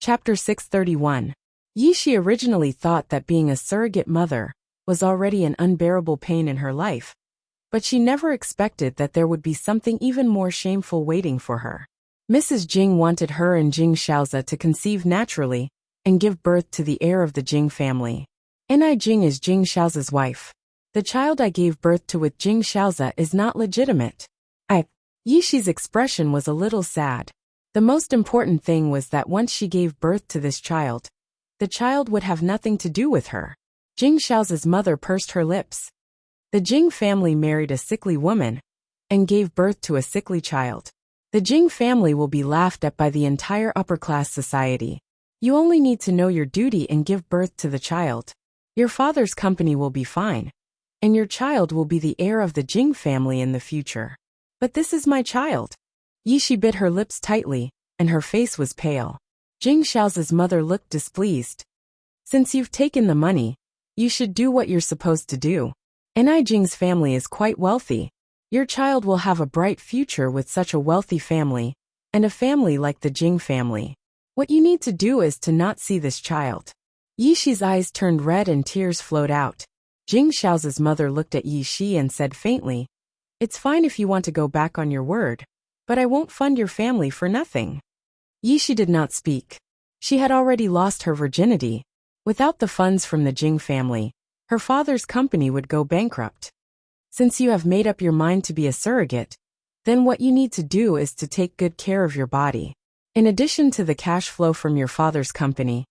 Chapter 631. Yishi originally thought that being a surrogate mother was already an unbearable pain in her life, but she never expected that there would be something even more shameful waiting for her. Mrs. Jing wanted her and Jing Xiaozi to conceive naturally and give birth to the heir of the Jing family. Ni Jing is Jing Xiaozi's wife. The child I gave birth to with Jing Xiaozi is not legitimate. Yishi's expression was a little sad. The most important thing was that once she gave birth to this child, the child would have nothing to do with her. Jing Xiaozi's mother pursed her lips. The Jing family married a sickly woman and gave birth to a sickly child. The Jing family will be laughed at by the entire upper-class society. You only need to know your duty and give birth to the child. Your father's company will be fine, and your child will be the heir of the Jing family in the future. But this is my child. Yishi bit her lips tightly, and her face was pale. Jing Xiaozi's mother looked displeased. Since you've taken the money, you should do what you're supposed to do. Ni Jing's family is quite wealthy. Your child will have a bright future with such a wealthy family, and a family like the Jing family. What you need to do is to not see this child. Yishi's eyes turned red and tears flowed out. Jing Xiaozi's mother looked at Yishi and said faintly, "It's fine if you want to go back on your word, but I won't fund your family for nothing." Yishi did not speak. She had already lost her virginity. Without the funds from the Jing family, her father's company would go bankrupt. Since you have made up your mind to be a surrogate, then what you need to do is to take good care of your body. In addition to the cash flow from your father's company,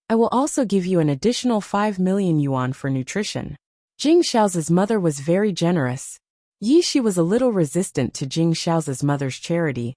I will also give you an additional 5 million yuan for nutrition. Jing Xiaozi's mother was very generous. Yishi was a little resistant to Jing Xiaozi's mother's charity,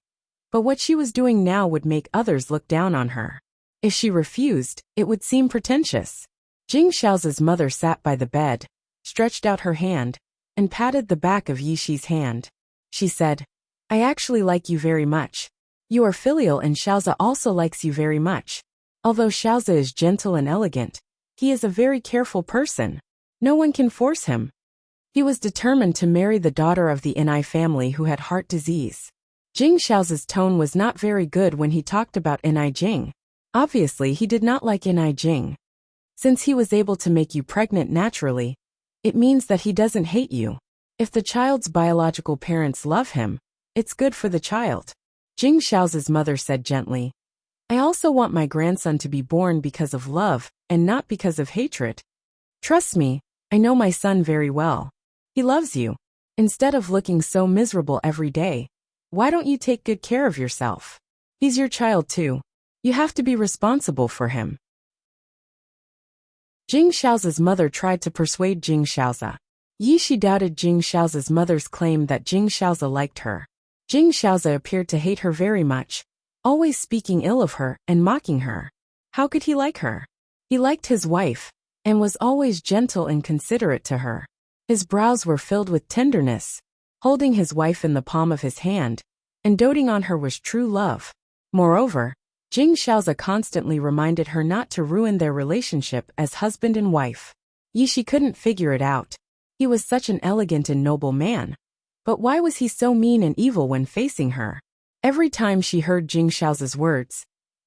but what she was doing now would make others look down on her. If she refused, it would seem pretentious. Jing Xiaozi's mother sat by the bed, stretched out her hand, and patted the back of Yishi's hand. She said, "I actually like you very much. You are filial and Xiaozi also likes you very much. Although Xiaozi is gentle and elegant, he is a very careful person. No one can force him." He was determined to marry the daughter of the Ni family who had heart disease. Jing Xiaozi's tone was not very good when he talked about Ni Jing. Obviously he did not like Ni Jing. Since he was able to make you pregnant naturally, it means that he doesn't hate you. If the child's biological parents love him, it's good for the child. Jing Xiaozi's mother said gently, "I also want my grandson to be born because of love and not because of hatred. Trust me, I know my son very well. He loves you. Instead of looking so miserable every day, why don't you take good care of yourself? He's your child too. You have to be responsible for him." Jing Xiaozi's mother tried to persuade Jing Xiaozi. Yishi doubted Jing Xiaozi's mother's claim that Jing Xiaozi liked her. Jing Xiaozi appeared to hate her very much, always speaking ill of her and mocking her. How could he like her? He liked his wife, and was always gentle and considerate to her. His brows were filled with tenderness. Holding his wife in the palm of his hand, and doting on her was true love. Moreover, Jing Xiaozi constantly reminded her not to ruin their relationship as husband and wife. Yishi couldn't figure it out. He was such an elegant and noble man. But why was he so mean and evil when facing her? Every time she heard Jing Xiaozi's words,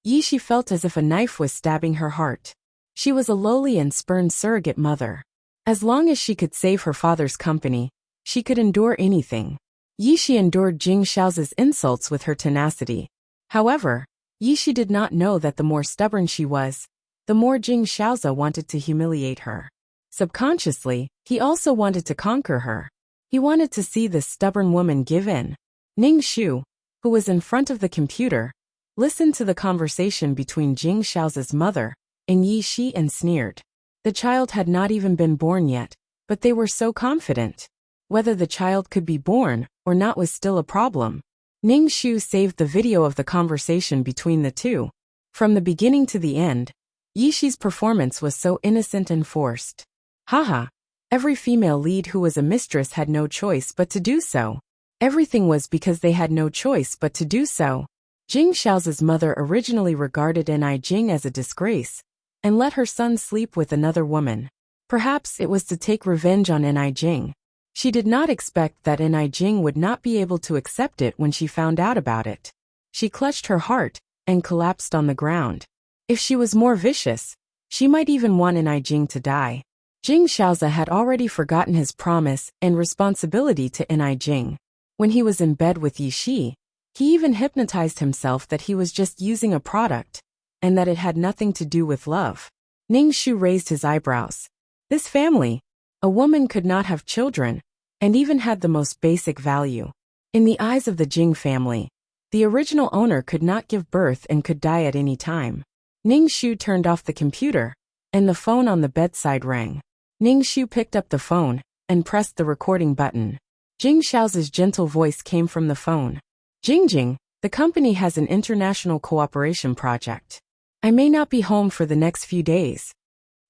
Yishi felt as if a knife was stabbing her heart. She was a lowly and spurned surrogate mother. As long as she could save her father's company, she could endure anything. Yishi endured Jing Xiaozi's insults with her tenacity. However, Yishi did not know that the more stubborn she was, the more Jing Xiaozi wanted to humiliate her. Subconsciously, he also wanted to conquer her. He wanted to see this stubborn woman give in. Ning Shu, who was in front of the computer, listened to the conversation between Jing Xiaozi's mother and Yishi and sneered. The child had not even been born yet, but they were so confident. Whether the child could be born or not was still a problem. Ning Shu saved the video of the conversation between the two. From the beginning to the end, Yishi's performance was so innocent and forced. Haha. Every female lead who was a mistress had no choice but to do so. Everything was because they had no choice but to do so. Jing Xiaozi's mother originally regarded Ni Jing as a disgrace, and let her son sleep with another woman. Perhaps it was to take revenge on Ni Jing. She did not expect that Ni Jing would not be able to accept it when she found out about it. She clutched her heart and collapsed on the ground. If she was more vicious, she might even want Jing to die. Jing Xiaozi had already forgotten his promise and responsibility to Jing. When he was in bed with Yi Shi, he even hypnotized himself that he was just using a product, and that it had nothing to do with love. Ning Shu raised his eyebrows. This family, a woman could not have children, and even had the most basic value. In the eyes of the Jing family, the original owner could not give birth and could die at any time. Ning Shu turned off the computer, and the phone on the bedside rang. Ning Shu picked up the phone and pressed the recording button. Jing Xiaozi's gentle voice came from the phone. Jing, the company has an international cooperation project. I may not be home for the next few days.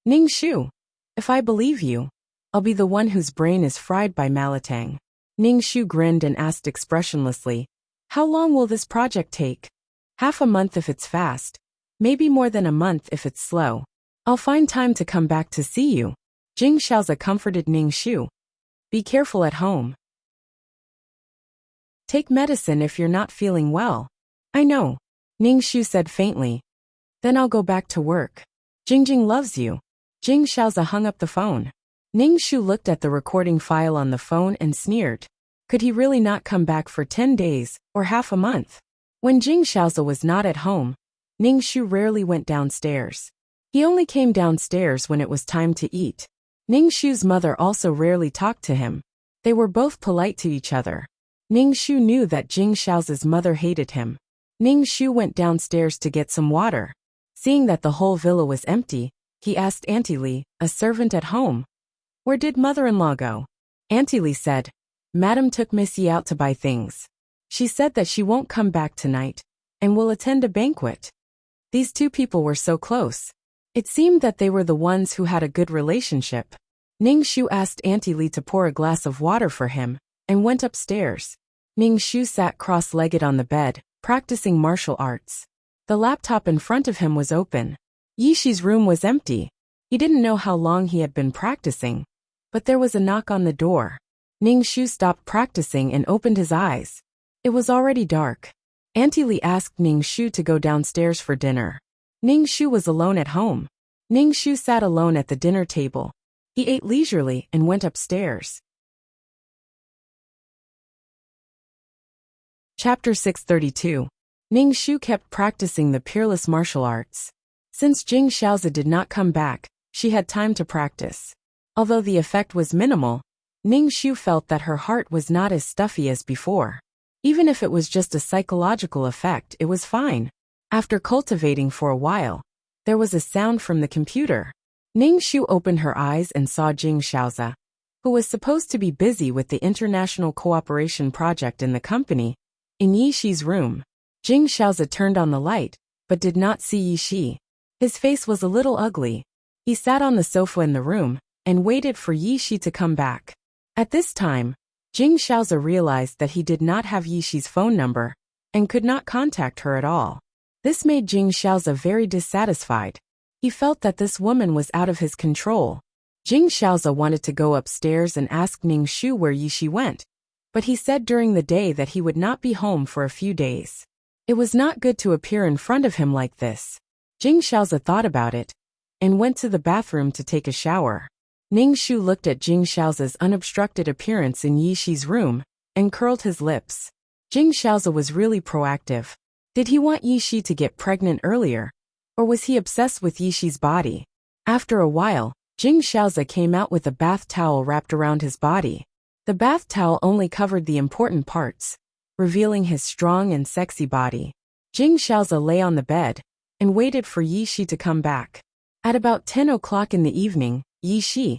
Ning Shu, if I believe you, I'll be the one whose brain is fried by Malatang. Ning Shu grinned and asked expressionlessly, how long will this project take? Half a month if it's fast, maybe more than a month if it's slow. I'll find time to come back to see you. Jing Xiaozi comforted Ning Shu. Be careful at home. Take medicine if you're not feeling well. I know, Ning Shu said faintly. Then I'll go back to work. Jing loves you. Jing Xiaozi hung up the phone. Ning Shu looked at the recording file on the phone and sneered. Could he really not come back for 10 days, or half a month? When Jing Xiaozi was not at home, Ning Shu rarely went downstairs. He only came downstairs when it was time to eat. Ning Shu's mother also rarely talked to him. They were both polite to each other. Ning Shu knew that Jing Xiaozi's mother hated him. Ning Shu went downstairs to get some water. Seeing that the whole villa was empty, he asked Auntie Li, a servant at home. Where did mother-in-law go? Auntie Li said, Madam took Miss Yi out to buy things. She said that she won't come back tonight, and will attend a banquet. These two people were so close. It seemed that they were the ones who had a good relationship. Ning Shu asked Auntie Li to pour a glass of water for him, and went upstairs. Ning Shu sat cross-legged on the bed, practicing martial arts. The laptop in front of him was open. Yi Shi's room was empty. He didn't know how long he had been practicing, but there was a knock on the door. Ning Shu stopped practicing and opened his eyes. It was already dark. Auntie Li asked Ning Shu to go downstairs for dinner. Ning Shu was alone at home. Ning Shu sat alone at the dinner table. He ate leisurely and went upstairs. Chapter 632. Ning Shu kept practicing the peerless martial arts. Since Jing Xiaozi did not come back, she had time to practice. Although the effect was minimal, Ning Shu felt that her heart was not as stuffy as before. Even if it was just a psychological effect, it was fine. After cultivating for a while, there was a sound from the computer. Ning Shu opened her eyes and saw Jing Xiaozi, who was supposed to be busy with the international cooperation project in the company, in Yi Shi's room. Jing Xiaozi turned on the light, but did not see Yi Shi. His face was a little ugly. He sat on the sofa in the room, and waited for Yi Shi to come back. At this time, Jing Xiaozi realized that he did not have Yi Shi's phone number, and could not contact her at all. This made Jing Xiaozi very dissatisfied. He felt that this woman was out of his control. Jing Xiaozi wanted to go upstairs and ask Ning Shu where Yi Shi went, but he said during the day that he would not be home for a few days. It was not good to appear in front of him like this. Jing Xiaozi thought about it, and went to the bathroom to take a shower. Ning Shu looked at Jing Xiaozi's unobstructed appearance in Yi Shi's room, and curled his lips. Jing Xiaozi was really proactive. Did he want Yi Shi to get pregnant earlier? Or was he obsessed with Yi Shi's body? After a while, Jing Xiaozi came out with a bath towel wrapped around his body. The bath towel only covered the important parts, revealing his strong and sexy body. Jing Xiaozi lay on the bed, and waited for Yi Shi to come back. At about 10 o'clock in the evening, Yi Shi,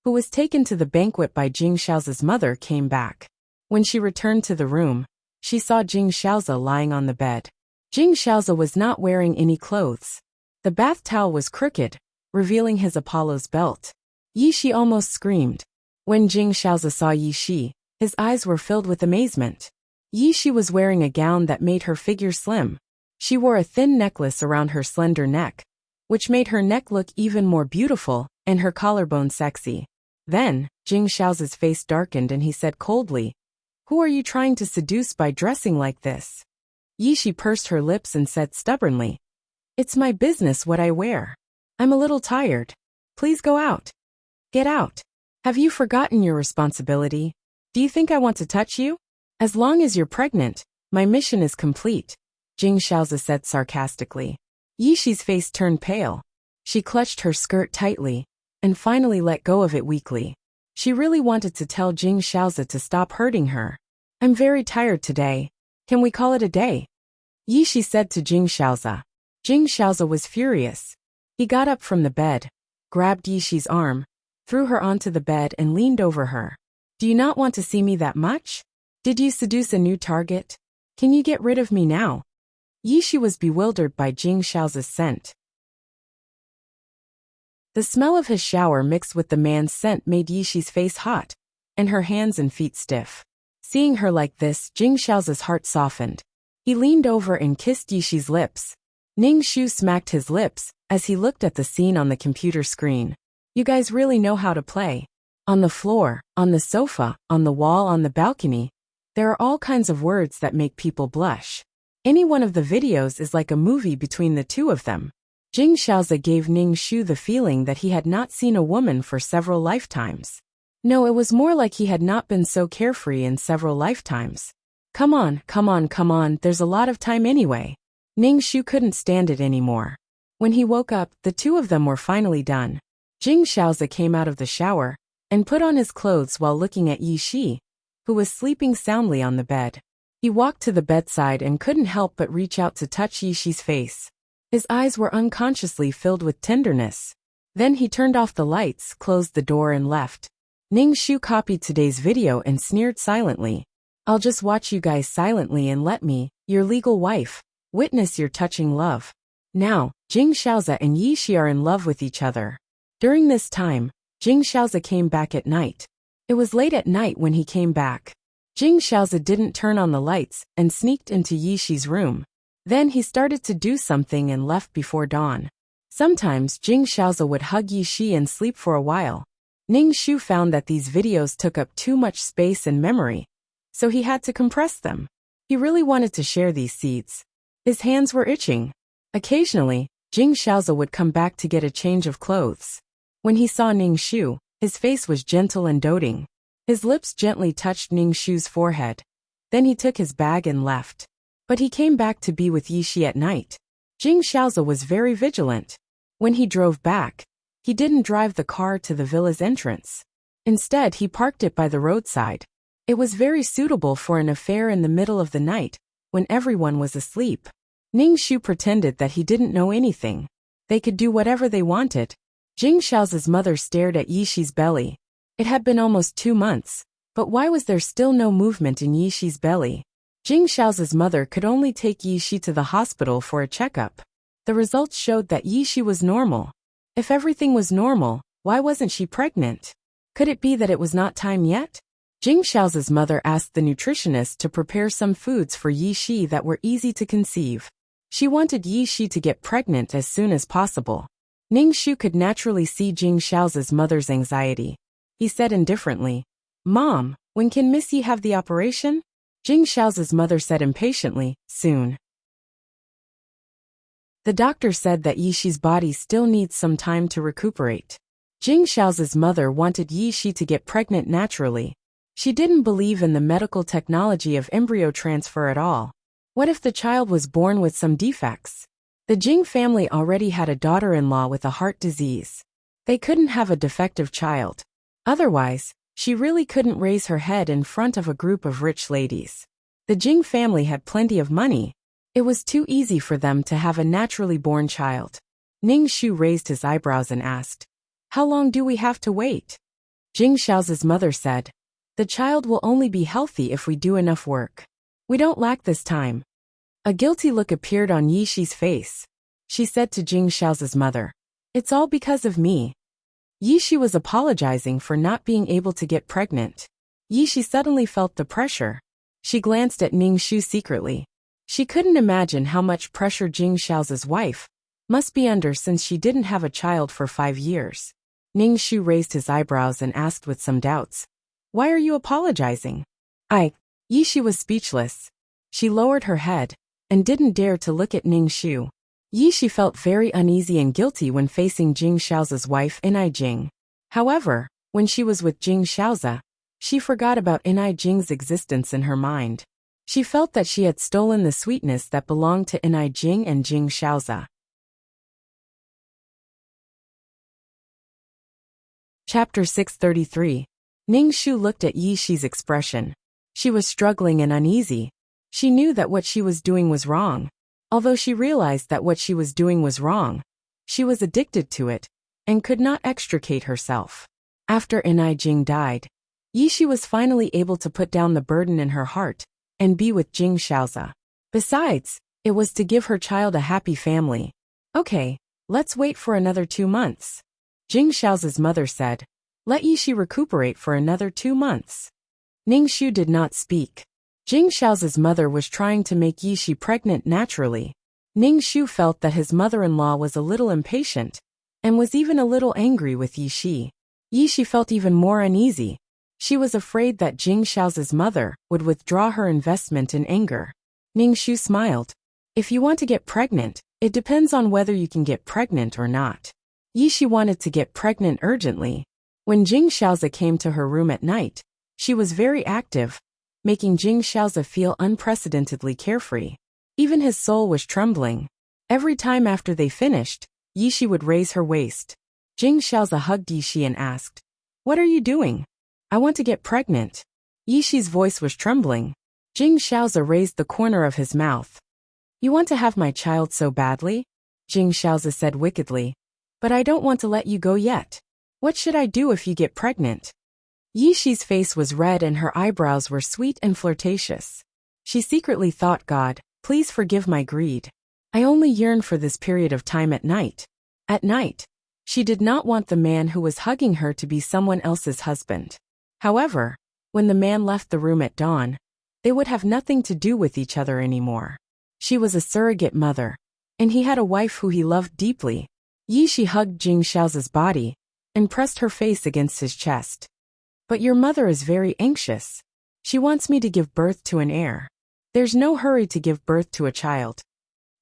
who was taken to the banquet by Jing Xiaozi's mother, came back. When she returned to the room, she saw Jing Xiaozi lying on the bed. Jing Xiaozi was not wearing any clothes. The bath towel was crooked, revealing his Apollo's belt. Yi Shi almost screamed. When Jing Xiaozi saw Yi Shi, his eyes were filled with amazement. Yi Shi was wearing a gown that made her figure slim. She wore a thin necklace around her slender neck, which made her neck look even more beautiful, and her collarbone sexy. Then, Jing Xiaozi's face darkened and he said coldly, "Who are you trying to seduce by dressing like this?" Yi Shi pursed her lips and said stubbornly, It's my business what I wear. I'm a little tired. Please go out. Get out. Have you forgotten your responsibility? Do you think I want to touch you? As long as you're pregnant, my mission is complete, Jing Xiaozi said sarcastically. Yishi's face turned pale. She clutched her skirt tightly, and finally let go of it weakly. She really wanted to tell Jing Xiaozi to stop hurting her. I'm very tired today. Can we call it a day? Yishi said to Jing Xiaozi. Jing Xiaozi was furious. He got up from the bed, grabbed Yishi's arm, threw her onto the bed and leaned over her. Do you not want to see me that much? Did you seduce a new target? Can you get rid of me now? Yishi was bewildered by Jing Xiaozi's scent. The smell of his shower mixed with the man's scent made Yishi's face hot, and her hands and feet stiff. Seeing her like this, Jing Xiaozi's heart softened. He leaned over and kissed Yishi's lips. Ning Shu smacked his lips as he looked at the scene on the computer screen. You guys really know how to play. On the floor, on the sofa, on the wall, on the balcony, there are all kinds of words that make people blush. Any one of the videos is like a movie between the two of them. Jing Xiaozi gave Ning Shu the feeling that he had not seen a woman for several lifetimes. No, it was more like he had not been so carefree in several lifetimes. Come on, come on, come on, there's a lot of time anyway. Ning Shu couldn't stand it anymore. When he woke up, the two of them were finally done. Jing Xiaozi came out of the shower and put on his clothes while looking at Yishi, who was sleeping soundly on the bed. He walked to the bedside and couldn't help but reach out to touch Yishi's face. His eyes were unconsciously filled with tenderness. Then he turned off the lights, closed the door and left. Ning Shu copied today's video and sneered silently. I'll just watch you guys silently and let me, your legal wife, witness your touching love. Now, Jing Xiaozi and Yishi are in love with each other. During this time, Jing Xiaozi came back at night. It was late at night when he came back. Jing Xiaozi didn't turn on the lights and sneaked into Yishi's room. Then he started to do something and left before dawn. Sometimes Jing Xiaozi would hug Yishi and sleep for a while. Ning Shu found that these videos took up too much space and memory, so he had to compress them. He really wanted to share these seeds. His hands were itching. Occasionally, Jing Xiaozi would come back to get a change of clothes. When he saw Ning Shu, his face was gentle and doting. His lips gently touched Ning Shu's forehead. Then he took his bag and left. But he came back to be with Yishi at night. Jing Xiaozi was very vigilant. When he drove back, he didn't drive the car to the villa's entrance. Instead, he parked it by the roadside. It was very suitable for an affair in the middle of the night, when everyone was asleep. Ning Shu pretended that he didn't know anything. They could do whatever they wanted. Jing Xiaozi's mother stared at Yishi's belly. It had been almost 2 months, but why was there still no movement in Yishi's belly? Jing Xiaozi's mother could only take Yishi to the hospital for a checkup. The results showed that Yishi was normal. If everything was normal, why wasn't she pregnant? Could it be that it was not time yet? Jing Xiaozi's mother asked the nutritionist to prepare some foods for Yishi that were easy to conceive. She wanted Yishi to get pregnant as soon as possible. Ning Shu could naturally see Jing Xiaozi's mother's anxiety. He said indifferently, Mom, when can Miss Yi have the operation? Jing Xiaozi's mother said impatiently, soon. The doctor said that Yishi's body still needs some time to recuperate. Jing Xiaozi's mother wanted Yishi to get pregnant naturally. She didn't believe in the medical technology of embryo transfer at all. What if the child was born with some defects? The Jing family already had a daughter-in-law with a heart disease. They couldn't have a defective child. Otherwise, she really couldn't raise her head in front of a group of rich ladies. The Jing family had plenty of money. It was too easy for them to have a naturally born child. Ning Shu raised his eyebrows and asked, How long do we have to wait? Jing Xiaozi's mother said, The child will only be healthy if we do enough work. We don't lack this time. A guilty look appeared on Yishi's face. She said to Jing Xiaozi's mother, It's all because of me. Yishi was apologizing for not being able to get pregnant. Yishi suddenly felt the pressure. She glanced at Ning Shu secretly. She couldn't imagine how much pressure Jing Xiaozi's wife must be under since she didn't have a child for 5 years. Ning Shu raised his eyebrows and asked with some doubts, Why are you apologizing? Yishi was speechless. She lowered her head and didn't dare to look at Ning Shu. Yishi felt very uneasy and guilty when facing Jing Xiaoza's wife Inai Jing. However, when she was with Jing Xiaoza, she forgot about Inai Jing's existence in her mind. She felt that she had stolen the sweetness that belonged to Inai Jing and Jing Xiaoza. Chapter 633. Ning Shu looked at Yishi's expression. She was struggling and uneasy. She knew that what she was doing was wrong. Although she realized that what she was doing was wrong, she was addicted to it and could not extricate herself. After Inai Jing died, Yishi was finally able to put down the burden in her heart and be with Jing Xiaoza. Besides, it was to give her child a happy family. Okay, let's wait for another 2 months. Jing Xiaoza's mother said, let Yishi recuperate for another 2 months. Ning Shu did not speak. Jing Xiaoza's mother was trying to make Yishi pregnant naturally. Ning Shu felt that his mother-in-law was a little impatient and was even a little angry with Yishi. Yishi felt even more uneasy. She was afraid that Jing Xiaoza's mother would withdraw her investment in anger. Ning Shu smiled. If you want to get pregnant, it depends on whether you can get pregnant or not. Yishi wanted to get pregnant urgently. When Jing Xiaoza came to her room at night, she was very active, making Jing Xiaoza feel unprecedentedly carefree. Even his soul was trembling. Every time after they finished, Yishi would raise her waist. Jing Xiaoza hugged Yishi and asked, what are you doing? I want to get pregnant. Yishi's voice was trembling. Jing Xiaoza raised the corner of his mouth. You want to have my child so badly? Jing Xiaoza said wickedly. But I don't want to let you go yet. What should I do if you get pregnant? Yishi's face was red and her eyebrows were sweet and flirtatious. She secretly thought, God, please forgive my greed. I only yearn for this period of time at night. At night, she did not want the man who was hugging her to be someone else's husband. However, when the man left the room at dawn, they would have nothing to do with each other anymore. She was a surrogate mother, and he had a wife who he loved deeply. Yishi hugged Jing Xiaoza's body and pressed her face against his chest. But your mother is very anxious. She wants me to give birth to an heir. There's no hurry to give birth to a child.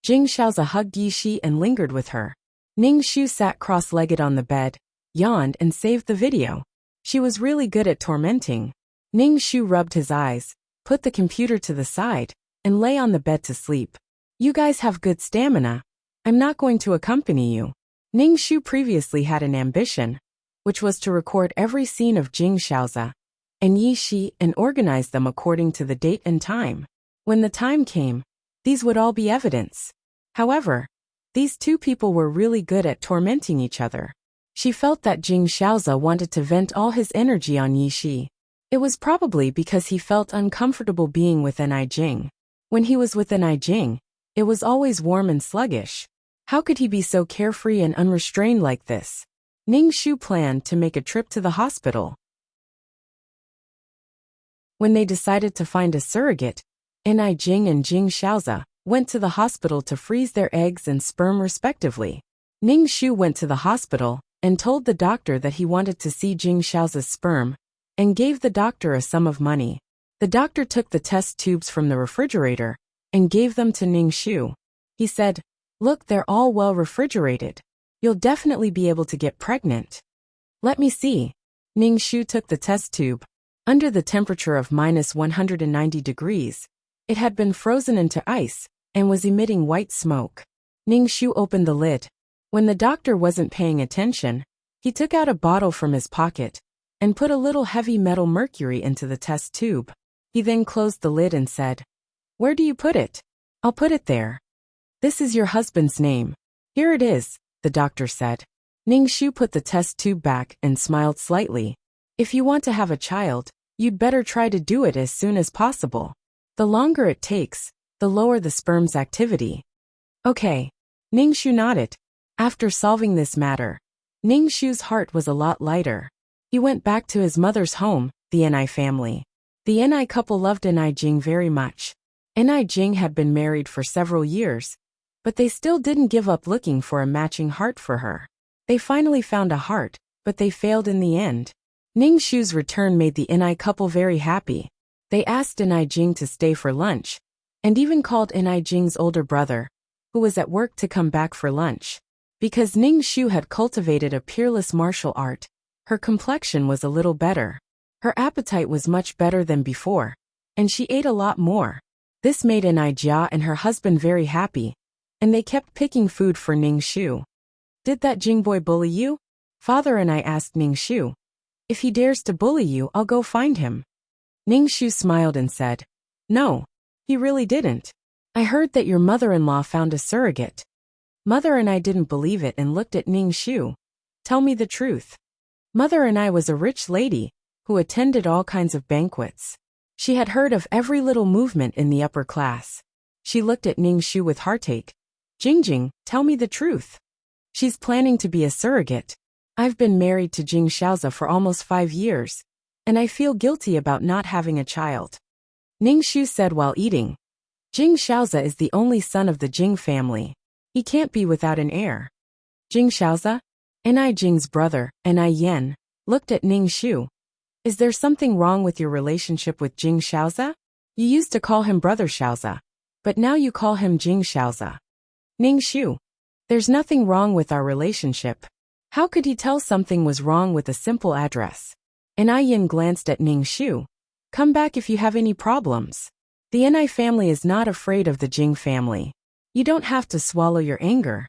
Jing Xiaoza hugged Yishi and lingered with her. Ning Shu sat cross-legged on the bed, yawned and saved the video. She was really good at tormenting. Ning Shu rubbed his eyes, put the computer to the side, and lay on the bed to sleep. You guys have good stamina. I'm not going to accompany you. Ning Shu previously had an ambition, which was to record every scene of Jing Xiaoza and Yishi and organize them according to the date and time. When the time came, these would all be evidence. However, these two people were really good at tormenting each other. She felt that Jing Xiaoza wanted to vent all his energy on Yishi. It was probably because he felt uncomfortable being with Inai Jing. When he was with Inai Jing, it was always warm and sluggish. How could he be so carefree and unrestrained like this? Ning Shu planned to make a trip to the hospital. When they decided to find a surrogate, Inai Jing and Jing Xiaoza went to the hospital to freeze their eggs and sperm respectively. Ning Shu went to the hospital and told the doctor that he wanted to see Jing Xiaoza's sperm and gave the doctor a sum of money. The doctor took the test tubes from the refrigerator and gave them to Ning Shu. He said, look, they're all well refrigerated. You'll definitely be able to get pregnant. Let me see. Ning Shu took the test tube. Under the temperature of -190 degrees, it had been frozen into ice and was emitting white smoke. Ning Shu opened the lid. When the doctor wasn't paying attention, he took out a bottle from his pocket and put a little heavy metal mercury into the test tube. He then closed the lid and said, where do you put it? I'll put it there. This is your husband's name. Here it is, the doctor said. Ning Shu put the test tube back and smiled slightly. If you want to have a child, you'd better try to do it as soon as possible. The longer it takes, the lower the sperm's activity. Okay. Ning Shu nodded. After solving this matter, Ning Shu's heart was a lot lighter. He went back to his mother's home, the Inai family. The Inai couple loved Inai Jing very much. Inai Jing had been married for several years, but they still didn't give up looking for a matching heart for her. They finally found a heart, but they failed in the end. Ning Shu's return made the Inai couple very happy. They asked Inai Jing to stay for lunch, and even called Inai Jing's older brother, who was at work to come back for lunch. Because Ning Shu had cultivated a peerless martial art, her complexion was a little better. Her appetite was much better than before, and she ate a lot more. This made Jia and her husband very happy, and they kept picking food for Ning Shu. Did that Jing boy bully you? Father and I asked Ning Shu. If he dares to bully you, I'll go find him. Ning Shu smiled and said, No, he really didn't. I heard that your mother-in-law found a surrogate. Mother and I didn't believe it and looked at Ning Shu. Tell me the truth. Mother and I was a rich lady who attended all kinds of banquets. She had heard of every little movement in the upper class. She looked at Ning Shu with heartache. Jingjing, tell me the truth. She's planning to be a surrogate. I've been married to Jing Xiaoza for almost 5 years, and I feel guilty about not having a child. Ning Shu said while eating. Jing Xiaoza is the only son of the Jing family. He can't be without an heir. Jing Xiaoza, Ni Jing's brother, Ni Yan, looked at Ning Shu. Is there something wrong with your relationship with Jing Xiaoza? You used to call him Brother Xiaoza, but now you call him Jing Xiaoza. Ning Shu. There's nothing wrong with our relationship. How could he tell something was wrong with a simple address? Ni Yan glanced at Ning Shu. Come back if you have any problems. The Ni family is not afraid of the Jing family. You don't have to swallow your anger.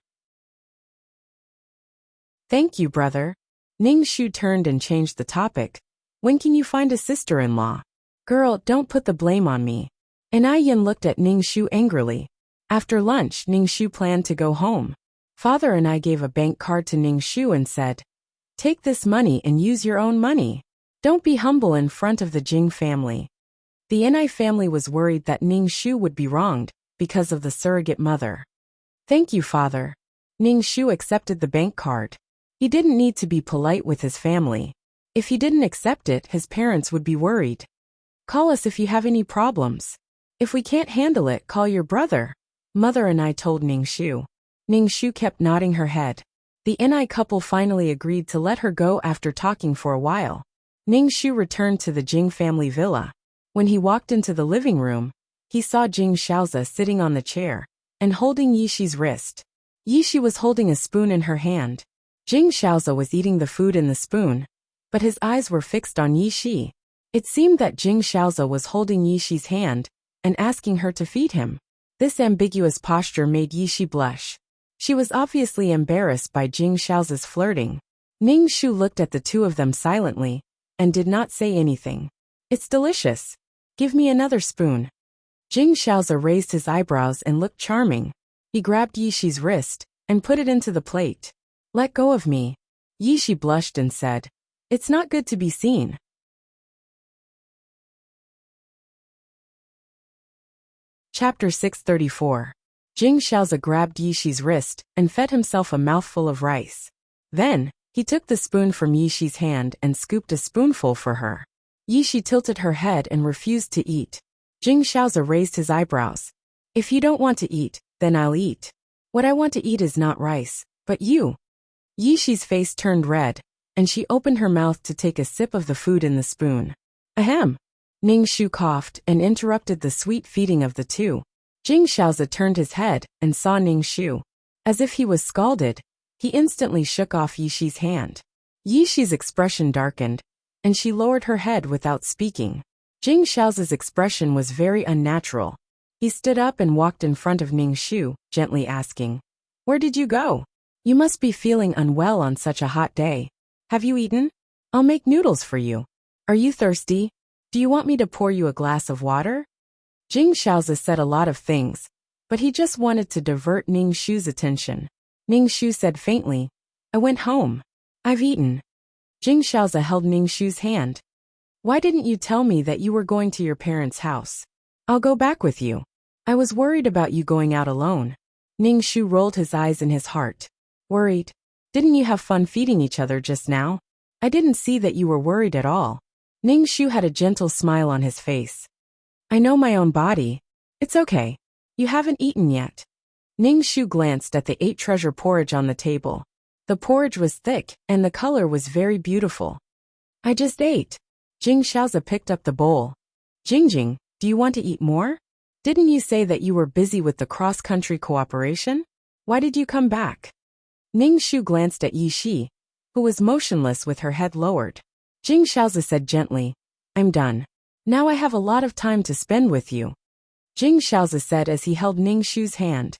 Thank you, brother. Ning Shu turned and changed the topic. When can you find a sister-in-law? Girl, don't put the blame on me. Ni Yan looked at Ning Shu angrily. After lunch, Ning Shu planned to go home. Father and I gave a bank card to Ning Shu and said, Take this money and use your own money. Don't be humble in front of the Jing family. The Ni family was worried that Ning Shu would be wronged because of the surrogate mother. Thank you, father. Ning Shu accepted the bank card. He didn't need to be polite with his family. If he didn't accept it, his parents would be worried. Call us if you have any problems. If we can't handle it, call your brother. Mother and I told Ning Shu. Ning Shu kept nodding her head. The Ni couple finally agreed to let her go after talking for a while. Ning Shu returned to the Jing family villa. When he walked into the living room, he saw Jing Xiaoza sitting on the chair and holding Yishi's wrist. Yishi was holding a spoon in her hand. Jing Xiaoza was eating the food in the spoon, but his eyes were fixed on Yishi. It seemed that Jing Xiaoza was holding Yishi's hand and asking her to feed him. This ambiguous posture made Yishi blush. She was obviously embarrassed by Jing Xiaoza's flirting. Ning Shu looked at the two of them silently and did not say anything. It's delicious. Give me another spoon. Jing Xiaoza raised his eyebrows and looked charming. He grabbed Yishi's wrist and put it into the plate. Let go of me. Yishi blushed and said, It's not good to be seen. Chapter 634. Jing Xiaoza grabbed Yishi's wrist and fed himself a mouthful of rice. Then, he took the spoon from Yishi's hand and scooped a spoonful for her. Yishi tilted her head and refused to eat. Jing Xiaoza raised his eyebrows. If you don't want to eat, then I'll eat. What I want to eat is not rice, but you. Yishi's face turned red, and she opened her mouth to take a sip of the food in the spoon. Ahem. Ning Shu coughed and interrupted the sweet feeding of the two. Jing Xiaoza turned his head and saw Ning Shu. As if he was scalded, he instantly shook off Yishi's hand. Yishi's expression darkened, and she lowered her head without speaking. Jing Xiaoza's expression was very unnatural. He stood up and walked in front of Ning Shu, gently asking, Where did you go? You must be feeling unwell on such a hot day. Have you eaten? I'll make noodles for you. Are you thirsty? Do you want me to pour you a glass of water? Jing Xiaoza said a lot of things, but he just wanted to divert Ning Shu's attention. Ning Shu said faintly, I went home. I've eaten. Jing Xiaoza held Ning Shu's hand. Why didn't you tell me that you were going to your parents' house? I'll go back with you. I was worried about you going out alone. Ning Shu rolled his eyes in his heart. Worried? Didn't you have fun feeding each other just now? I didn't see that you were worried at all. Ning Shu had a gentle smile on his face. I know my own body. It's okay. You haven't eaten yet. Ning Shu glanced at the 8 treasure porridge on the table. The porridge was thick, and the color was very beautiful. I just ate. Jing Xiaoza picked up the bowl. Jingjing, do you want to eat more? Didn't you say that you were busy with the cross-country cooperation? Why did you come back? Ning Shu glanced at Yi Shi, who was motionless with her head lowered. Jing Xiaozi said gently, I'm done. Now I have a lot of time to spend with you. Jing Xiaozi said as he held Ning Shu's hand.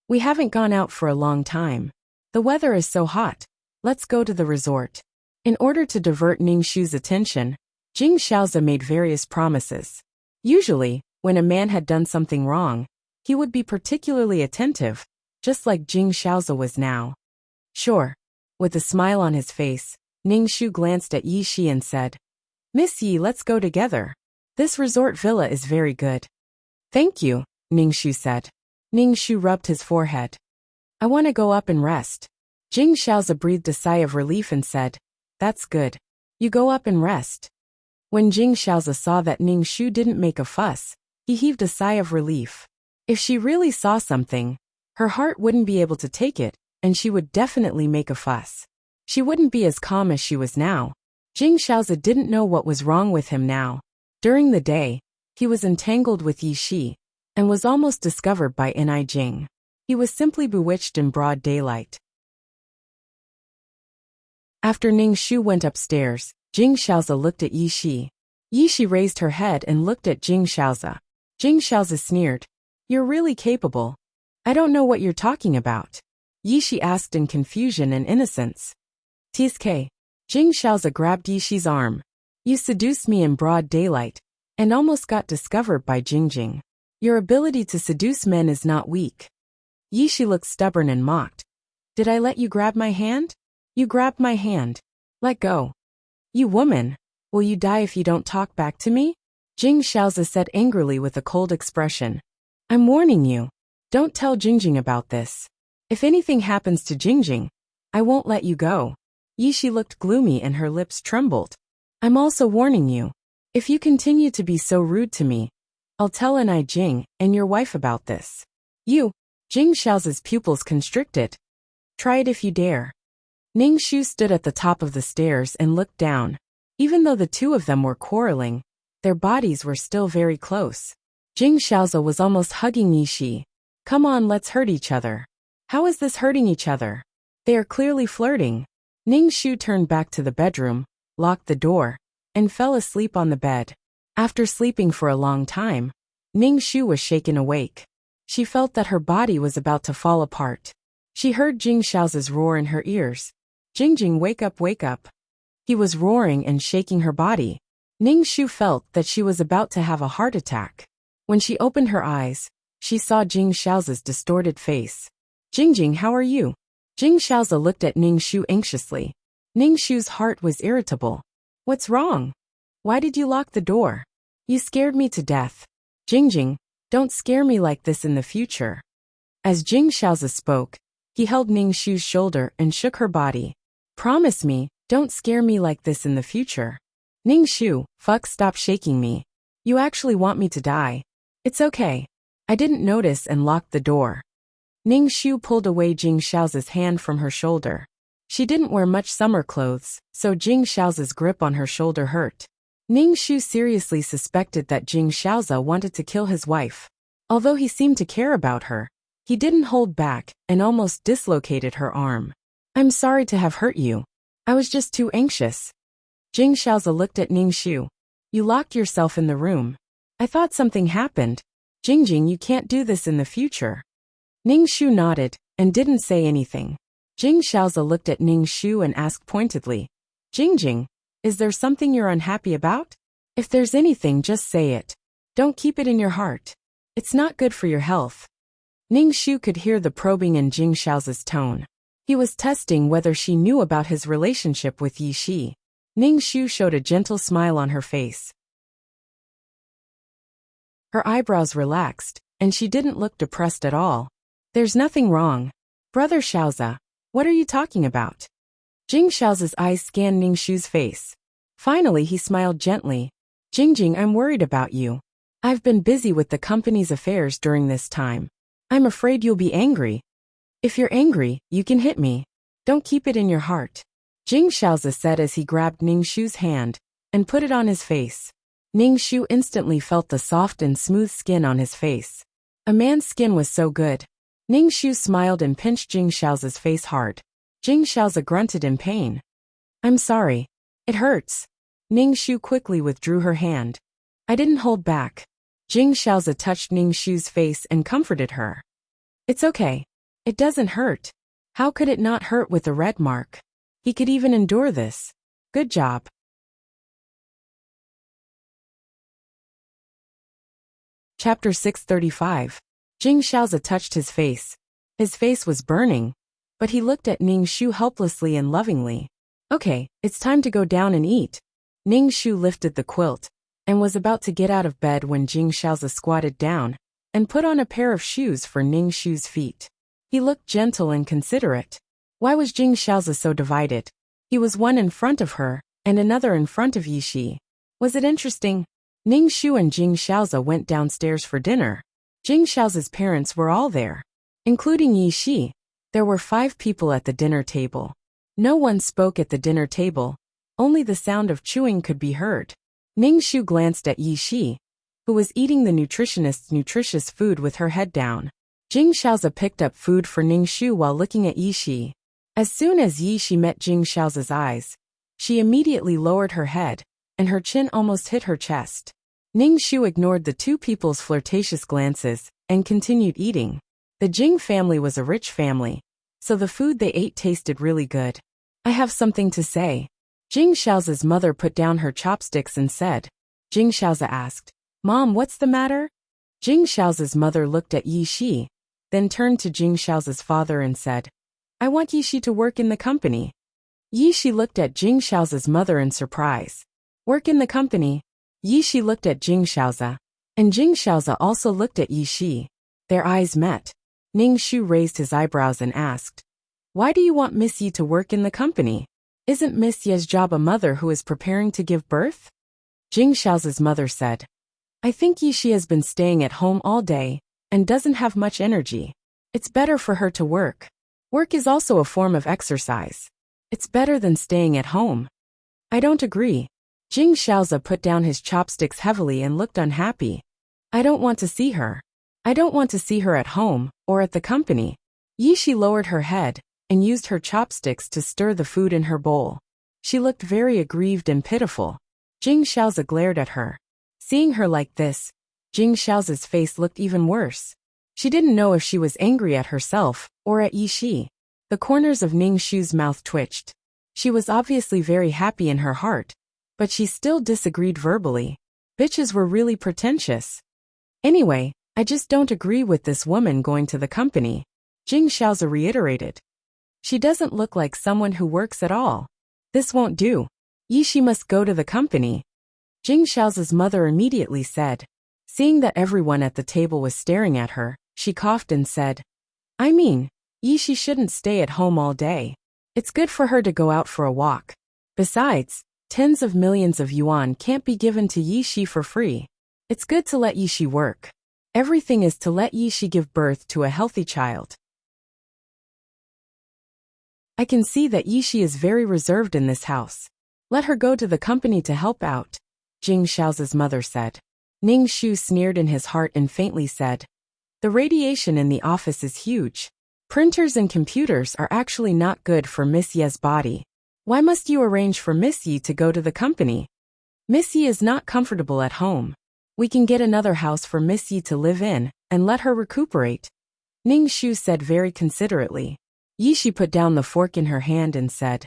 We haven't gone out for a long time. The weather is so hot. Let's go to the resort. In order to divert Ning Shu's attention, Jing Xiaozi made various promises. Usually, when a man had done something wrong, he would be particularly attentive, just like Jing Xiaozi was now. Sure. With a smile on his face, Ning Shu glanced at Yi Shi and said, Miss Yi, let's go together. This resort villa is very good. Thank you, Ning Shu said. Ning Shu rubbed his forehead. I want to go up and rest. Jing Xiaozi breathed a sigh of relief and said, That's good. You go up and rest. When Jing Xiaozi saw that Ning Shu didn't make a fuss, he heaved a sigh of relief. If she really saw something, her heart wouldn't be able to take it, and she would definitely make a fuss. She wouldn't be as calm as she was now. Jing Xiaozi didn't know what was wrong with him now. During the day, he was entangled with Yi Shi, and was almost discovered by Ni Jing. He was simply bewitched in broad daylight. After Ning Shu went upstairs, Jing Xiaozi looked at Yi Shi. Yi Shi raised her head and looked at Jing Xiaozi. Jing Xiaozi sneered. You're really capable. I don't know what you're talking about. Yi Shi asked in confusion and innocence. TSK. Jing Xiaozi grabbed Yi Shi's arm. You seduced me in broad daylight, and almost got discovered by Jing. Your ability to seduce men is not weak. Yi Shi looked stubborn and mocked. Did I let you grab my hand? You grabbed my hand. Let go. You woman. Will you die if you don't talk back to me? Jing Xiaozi said angrily with a cold expression. I'm warning you. Don't tell Jing about this. If anything happens to Jing, I won't let you go. Yi Shi looked gloomy and her lips trembled. I'm also warning you. If you continue to be so rude to me, I'll tell Ni Jing and your wife about this. You. Jing Xiaozi's pupils constricted. Try it if you dare. Ning Shu stood at the top of the stairs and looked down. Even though the two of them were quarreling, their bodies were still very close. Jing Xiaozi was almost hugging Yi Shi. Come on, let's hurt each other. How is this hurting each other? They are clearly flirting. Ning Shu turned back to the bedroom, locked the door, and fell asleep on the bed. After sleeping for a long time, Ning Shu was shaken awake. She felt that her body was about to fall apart. She heard Jing Xiaozi's roar in her ears. Jing, wake up, wake up. He was roaring and shaking her body. Ning Shu felt that she was about to have a heart attack. When she opened her eyes, she saw Jing Xiaozi's distorted face. Jing, how are you? Jing Xiaozi looked at Ning Shu anxiously. Ning Shu's heart was irritable. What's wrong? Why did you lock the door? You scared me to death. Jing, don't scare me like this in the future. As Jing Xiaozi spoke, he held Ning Shu's shoulder and shook her body. Promise me, don't scare me like this in the future. Ning Shu, stop shaking me. You actually want me to die. It's okay. I didn't notice and locked the door. Ning Shu pulled away Jing Xiaozi's hand from her shoulder. She didn't wear much summer clothes, so Jing Xiaozi's grip on her shoulder hurt. Ning Shu seriously suspected that Jing Xiaozi wanted to kill his wife. Although he seemed to care about her, he didn't hold back and almost dislocated her arm. I'm sorry to have hurt you. I was just too anxious. Jing Xiaozi looked at Ning Shu. You locked yourself in the room. I thought something happened. Jing, you can't do this in the future. Ning Shu nodded and didn't say anything. Jing Xiaozi looked at Ning Shu and asked pointedly, Jing, is there something you're unhappy about? If there's anything, just say it. Don't keep it in your heart. It's not good for your health. Ning Shu could hear the probing in Jing Xiaozi's tone. He was testing whether she knew about his relationship with Yi Shi. Ning Shu showed a gentle smile on her face. Her eyebrows relaxed, and she didn't look depressed at all. There's nothing wrong. Brother Xiaozi, what are you talking about? Jing Xiaozi's eyes scanned Ning Shu's face. Finally, he smiled gently. Jing, I'm worried about you. I've been busy with the company's affairs during this time. I'm afraid you'll be angry. If you're angry, you can hit me. Don't keep it in your heart. Jing Xiaozi said as he grabbed Ning Shu's hand and put it on his face. Ning Shu instantly felt the soft and smooth skin on his face. A man's skin was so good. Ning Shu smiled and pinched Jing Xiao's face hard. Jing Xiao grunted in pain. I'm sorry. It hurts. Ning Shu quickly withdrew her hand. I didn't hold back. Jing Xiao touched Ning Shu's face and comforted her. It's okay. It doesn't hurt. How could it not hurt with the red mark? He could even endure this. Good job. Chapter 635. Jing Xiao touched his face. His face was burning, but he looked at Ning Shu helplessly and lovingly. Okay, it's time to go down and eat. Ning Shu lifted the quilt and was about to get out of bed when Jing Xiao squatted down and put on a pair of shoes for Ning Shu's feet. He looked gentle and considerate. Why was Jing Xiao so divided? He was one in front of her and another in front of Yishi. Was it interesting? Ning Shu and Jing Xiao went downstairs for dinner. Jing Xiao's parents were all there, including Yishi. There were 5 people at the dinner table. No one spoke at the dinner table. Only the sound of chewing could be heard. Ning Shu glanced at Yishi, who was eating the nutritionist's nutritious food with her head down. Jing Xiao picked up food for Ning Shu while looking at Yishi. As soon as Yishi met Jing Xiao's eyes, she immediately lowered her head, and her chin almost hit her chest. Ning Shu ignored the 2 people's flirtatious glances and continued eating. The Jing family was a rich family, so the food they ate tasted really good. I have something to say. Jing Xiao's mother put down her chopsticks and said. Jing Xiao asked, Mom, what's the matter? Jing Xiao's mother looked at Yishi, then turned to Jing Xiao's father and said, I want Yishi to work in the company. Yishi looked at Jing Xiao's mother in surprise. Work in the company? Yishi looked at Jing Xiao, and Jing Xiao also looked at Yishi. Their eyes met. Ning Shu raised his eyebrows and asked, Why do you want Miss Yi to work in the company? Isn't Miss Ye's job a mother who is preparing to give birth? Jing Xiao's mother said, I think Yishi has been staying at home all day and doesn't have much energy. It's better for her to work. Work is also a form of exercise. It's better than staying at home. I don't agree. Jing Xiao put down his chopsticks heavily and looked unhappy. I don't want to see her. I don't want to see her at home or at the company. Yishi lowered her head and used her chopsticks to stir the food in her bowl. She looked very aggrieved and pitiful. Jing Xiao glared at her. Seeing her like this, Jing Xiao's face looked even worse. She didn't know if she was angry at herself or at Yishi. The corners of Ning Shu's mouth twitched. She was obviously very happy in her heart, but she still disagreed verbally. Bitches were really pretentious. Anyway, I just don't agree with this woman going to the company, Jing Xiao reiterated. She doesn't look like someone who works at all. This won't do. Yishi must go to the company. Jing Xiao's mother immediately said. Seeing that everyone at the table was staring at her, she coughed and said, I mean, Yishi shouldn't stay at home all day. It's good for her to go out for a walk. Besides, tens of millions of yuan can't be given to Yishi for free. It's good to let Yishi work. Everything is to let Yishi give birth to a healthy child. I can see that Yishi is very reserved in this house. Let her go to the company to help out, Jing Xiao's mother said. Ning Shu sneered in his heart and faintly said, The radiation in the office is huge. Printers and computers are actually not good for Miss Ye's body. Why must you arrange for Miss Yi to go to the company? Miss Yi is not comfortable at home. We can get another house for Miss Yi to live in and let her recuperate, Ning Shu said very considerately. Yishi put down the fork in her hand and said,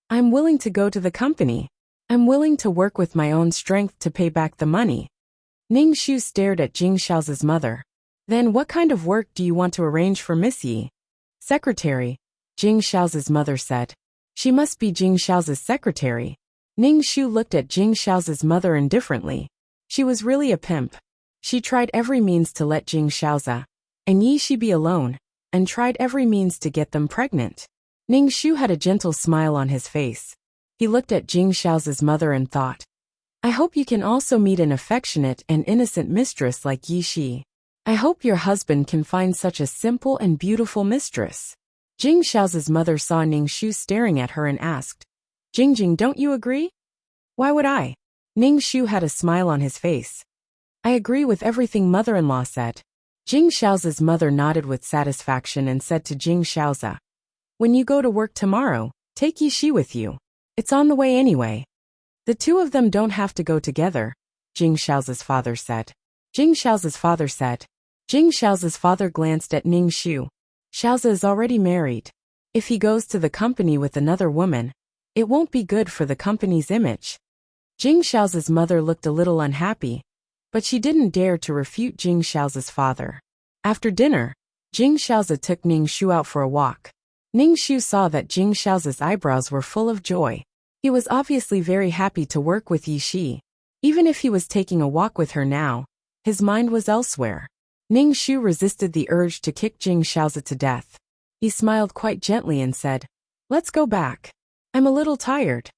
I'm willing to go to the company. I'm willing to work with my own strength to pay back the money. Ning Shu stared at Jing Xiao's mother. Then what kind of work do you want to arrange for Miss Yi? Secretary, Jing Xiao's mother said. She must be Jing Xiao's secretary. Ning Shu looked at Jing Xiao's mother indifferently. She was really a pimp. She tried every means to let Jing Xiao and Yishi be alone, and tried every means to get them pregnant. Ning Shu had a gentle smile on his face. He looked at Jing Xiao's mother and thought, I hope you can also meet an affectionate and innocent mistress like Yishi. I hope your husband can find such a simple and beautiful mistress. Jing Xiao's mother saw Ning Shu staring at her and asked, Jingjing, don't you agree? Why would I? Ning Shu had a smile on his face. I agree with everything mother-in-law said. Jing Xiaoza's mother nodded with satisfaction and said to Jing Xiaoza, when you go to work tomorrow, take Yishi with you. It's on the way anyway. The two of them don't have to go together, Jing Xiaoza's father said. Jing Xiaoza's father said. Jing Xiaoza's father glanced at Ning Shu. Xiaoza is already married. If he goes to the company with another woman, it won't be good for the company's image. Jing Xiaoza's mother looked a little unhappy, but she didn't dare to refute Jing Xiaoza's father. After dinner, Jing Xiaoza took Ning Shu out for a walk. Ning Shu saw that Jing Xiaoza's eyebrows were full of joy. He was obviously very happy to work with Yishi. Even if he was taking a walk with her now, his mind was elsewhere. Ning Shu resisted the urge to kick Jing Xiaoza to death. He smiled quite gently and said, let's go back. I'm a little tired.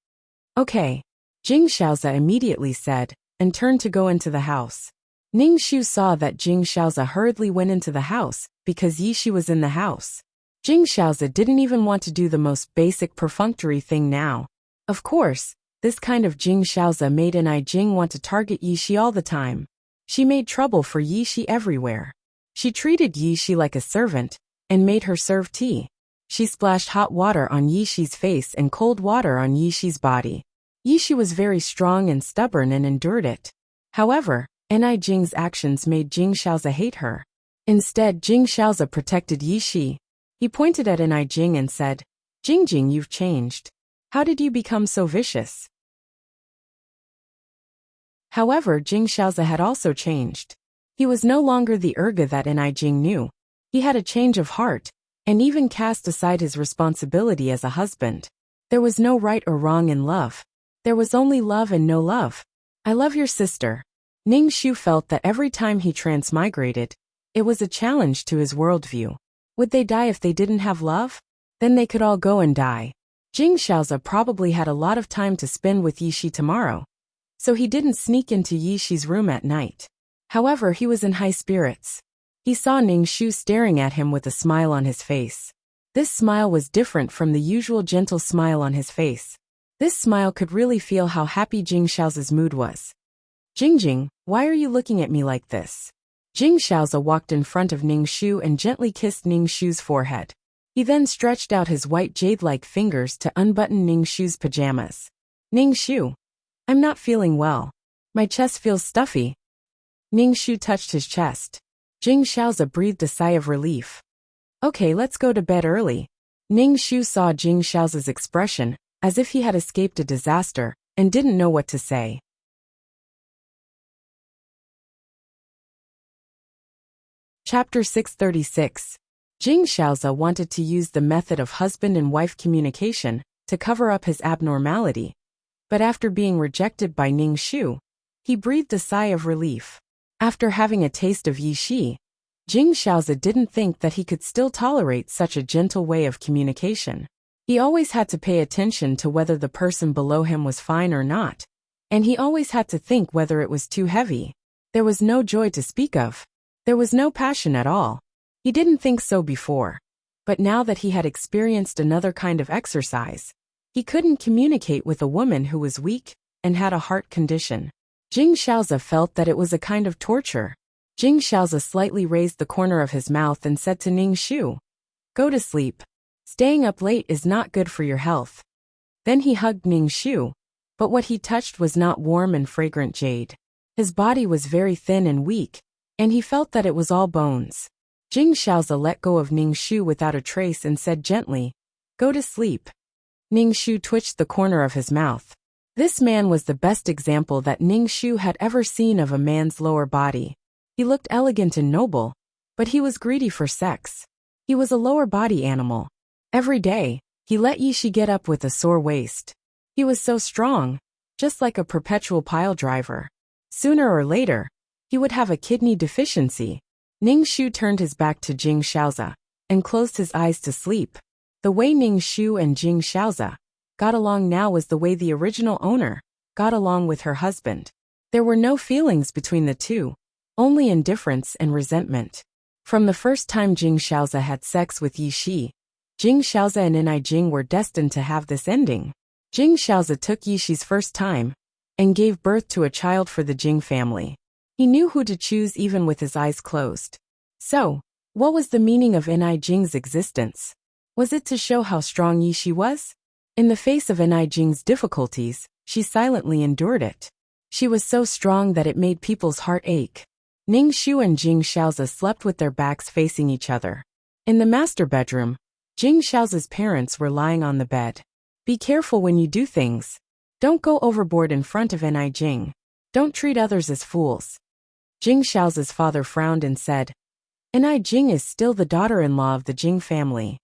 Okay, Jing Xiaoza immediately said, and turned to go into the house. Ning Shu saw that Jing Xiaoza hurriedly went into the house, because Yishi was in the house. Jing Xiaoza didn't even want to do the most basic perfunctory thing now. Of course, this kind of Jing Xiaoza made Jing want to target Yishi all the time. She made trouble for Yishi everywhere. She treated Yishi like a servant, and made her serve tea. She splashed hot water on Yishi's face and cold water on Yishi's body. Yishi was very strong and stubborn and endured it. However, Jing's actions made Jing Xiaoza hate her. Instead, Jing Xiaoza protected Yishi. He pointed at Jing and said, Jing, you've changed. How did you become so vicious? However, Jing Xiaoza had also changed. He was no longer the Urga that Jing knew. He had a change of heart, and even cast aside his responsibility as a husband. There was no right or wrong in love. There was only love and no love. I love your sister. Ning Shu felt that every time he transmigrated, it was a challenge to his worldview. Would they die if they didn't have love? Then they could all go and die. Jing Xiaoza probably had a lot of time to spend with Yishi tomorrow, so he didn't sneak into Yishi's room at night. However, he was in high spirits. He saw Ning Shu staring at him with a smile on his face. This smile was different from the usual gentle smile on his face. This smile could really feel how happy Jing Xiaoza's mood was. Jing, why are you looking at me like this? Jing Xiaoza walked in front of Ning Shu and gently kissed Ning Shu's forehead. He then stretched out his white jade-like fingers to unbutton Ning Shu's pajamas. Ning Shu, I'm not feeling well. My chest feels stuffy. Ning Shu touched his chest. Jing Xiaoza breathed a sigh of relief. Okay, let's go to bed early. Ning Shu saw Jing Xiaoza's expression, as if he had escaped a disaster, and didn't know what to say. Chapter 636. Jing Xiaoza wanted to use the method of husband and wife communication to cover up his abnormality, but after being rejected by Ning Shu, he breathed a sigh of relief. After having a taste of Yishi, Jing Xiaoza didn't think that he could still tolerate such a gentle way of communication. He always had to pay attention to whether the person below him was fine or not, and he always had to think whether it was too heavy. There was no joy to speak of. There was no passion at all. He didn't think so before. But now that he had experienced another kind of exercise, he couldn't communicate with a woman who was weak and had a heart condition. Jing Xiaoza felt that it was a kind of torture. Jing Xiaoza slightly raised the corner of his mouth and said to Ning Shu, go to sleep. Staying up late is not good for your health. Then he hugged Ning Shu, but what he touched was not warm and fragrant jade. His body was very thin and weak, and he felt that it was all bones. Jing Xiaoza let go of Ning Shu without a trace and said gently, go to sleep. Ning Shu twitched the corner of his mouth. This man was the best example that Ning Shu had ever seen of a man's lower body. He looked elegant and noble, but he was greedy for sex. He was a lower body animal. Every day, he let Yishi get up with a sore waist. He was so strong, just like a perpetual pile driver. Sooner or later, he would have a kidney deficiency. Ning Shu turned his back to Jing Xiaoza and closed his eyes to sleep. The way Ning Shu and Jing Xiaoza got along now was the way the original owner got along with her husband. There were no feelings between the two, only indifference and resentment. From the first time Jing Xiaoza had sex with Yishi, Jing Xiaoza and Jing were destined to have this ending. Jing Xiaoza took Yishi's first time, and gave birth to a child for the Jing family. He knew who to choose even with his eyes closed. So, what was the meaning of Ni Jing's existence? Was it to show how strong Yishi was? In the face of Ni Jing's difficulties, she silently endured it. She was so strong that it made people's heart ache. Ning Shu and Jing Xiaozi slept with their backs facing each other. In the master bedroom, Jing Xiaozi's parents were lying on the bed. Be careful when you do things. Don't go overboard in front of Ni Jing. Don't treat others as fools. Jing Xiaozi's father frowned and said, Ni Jing is still the daughter-in-law of the Jing family.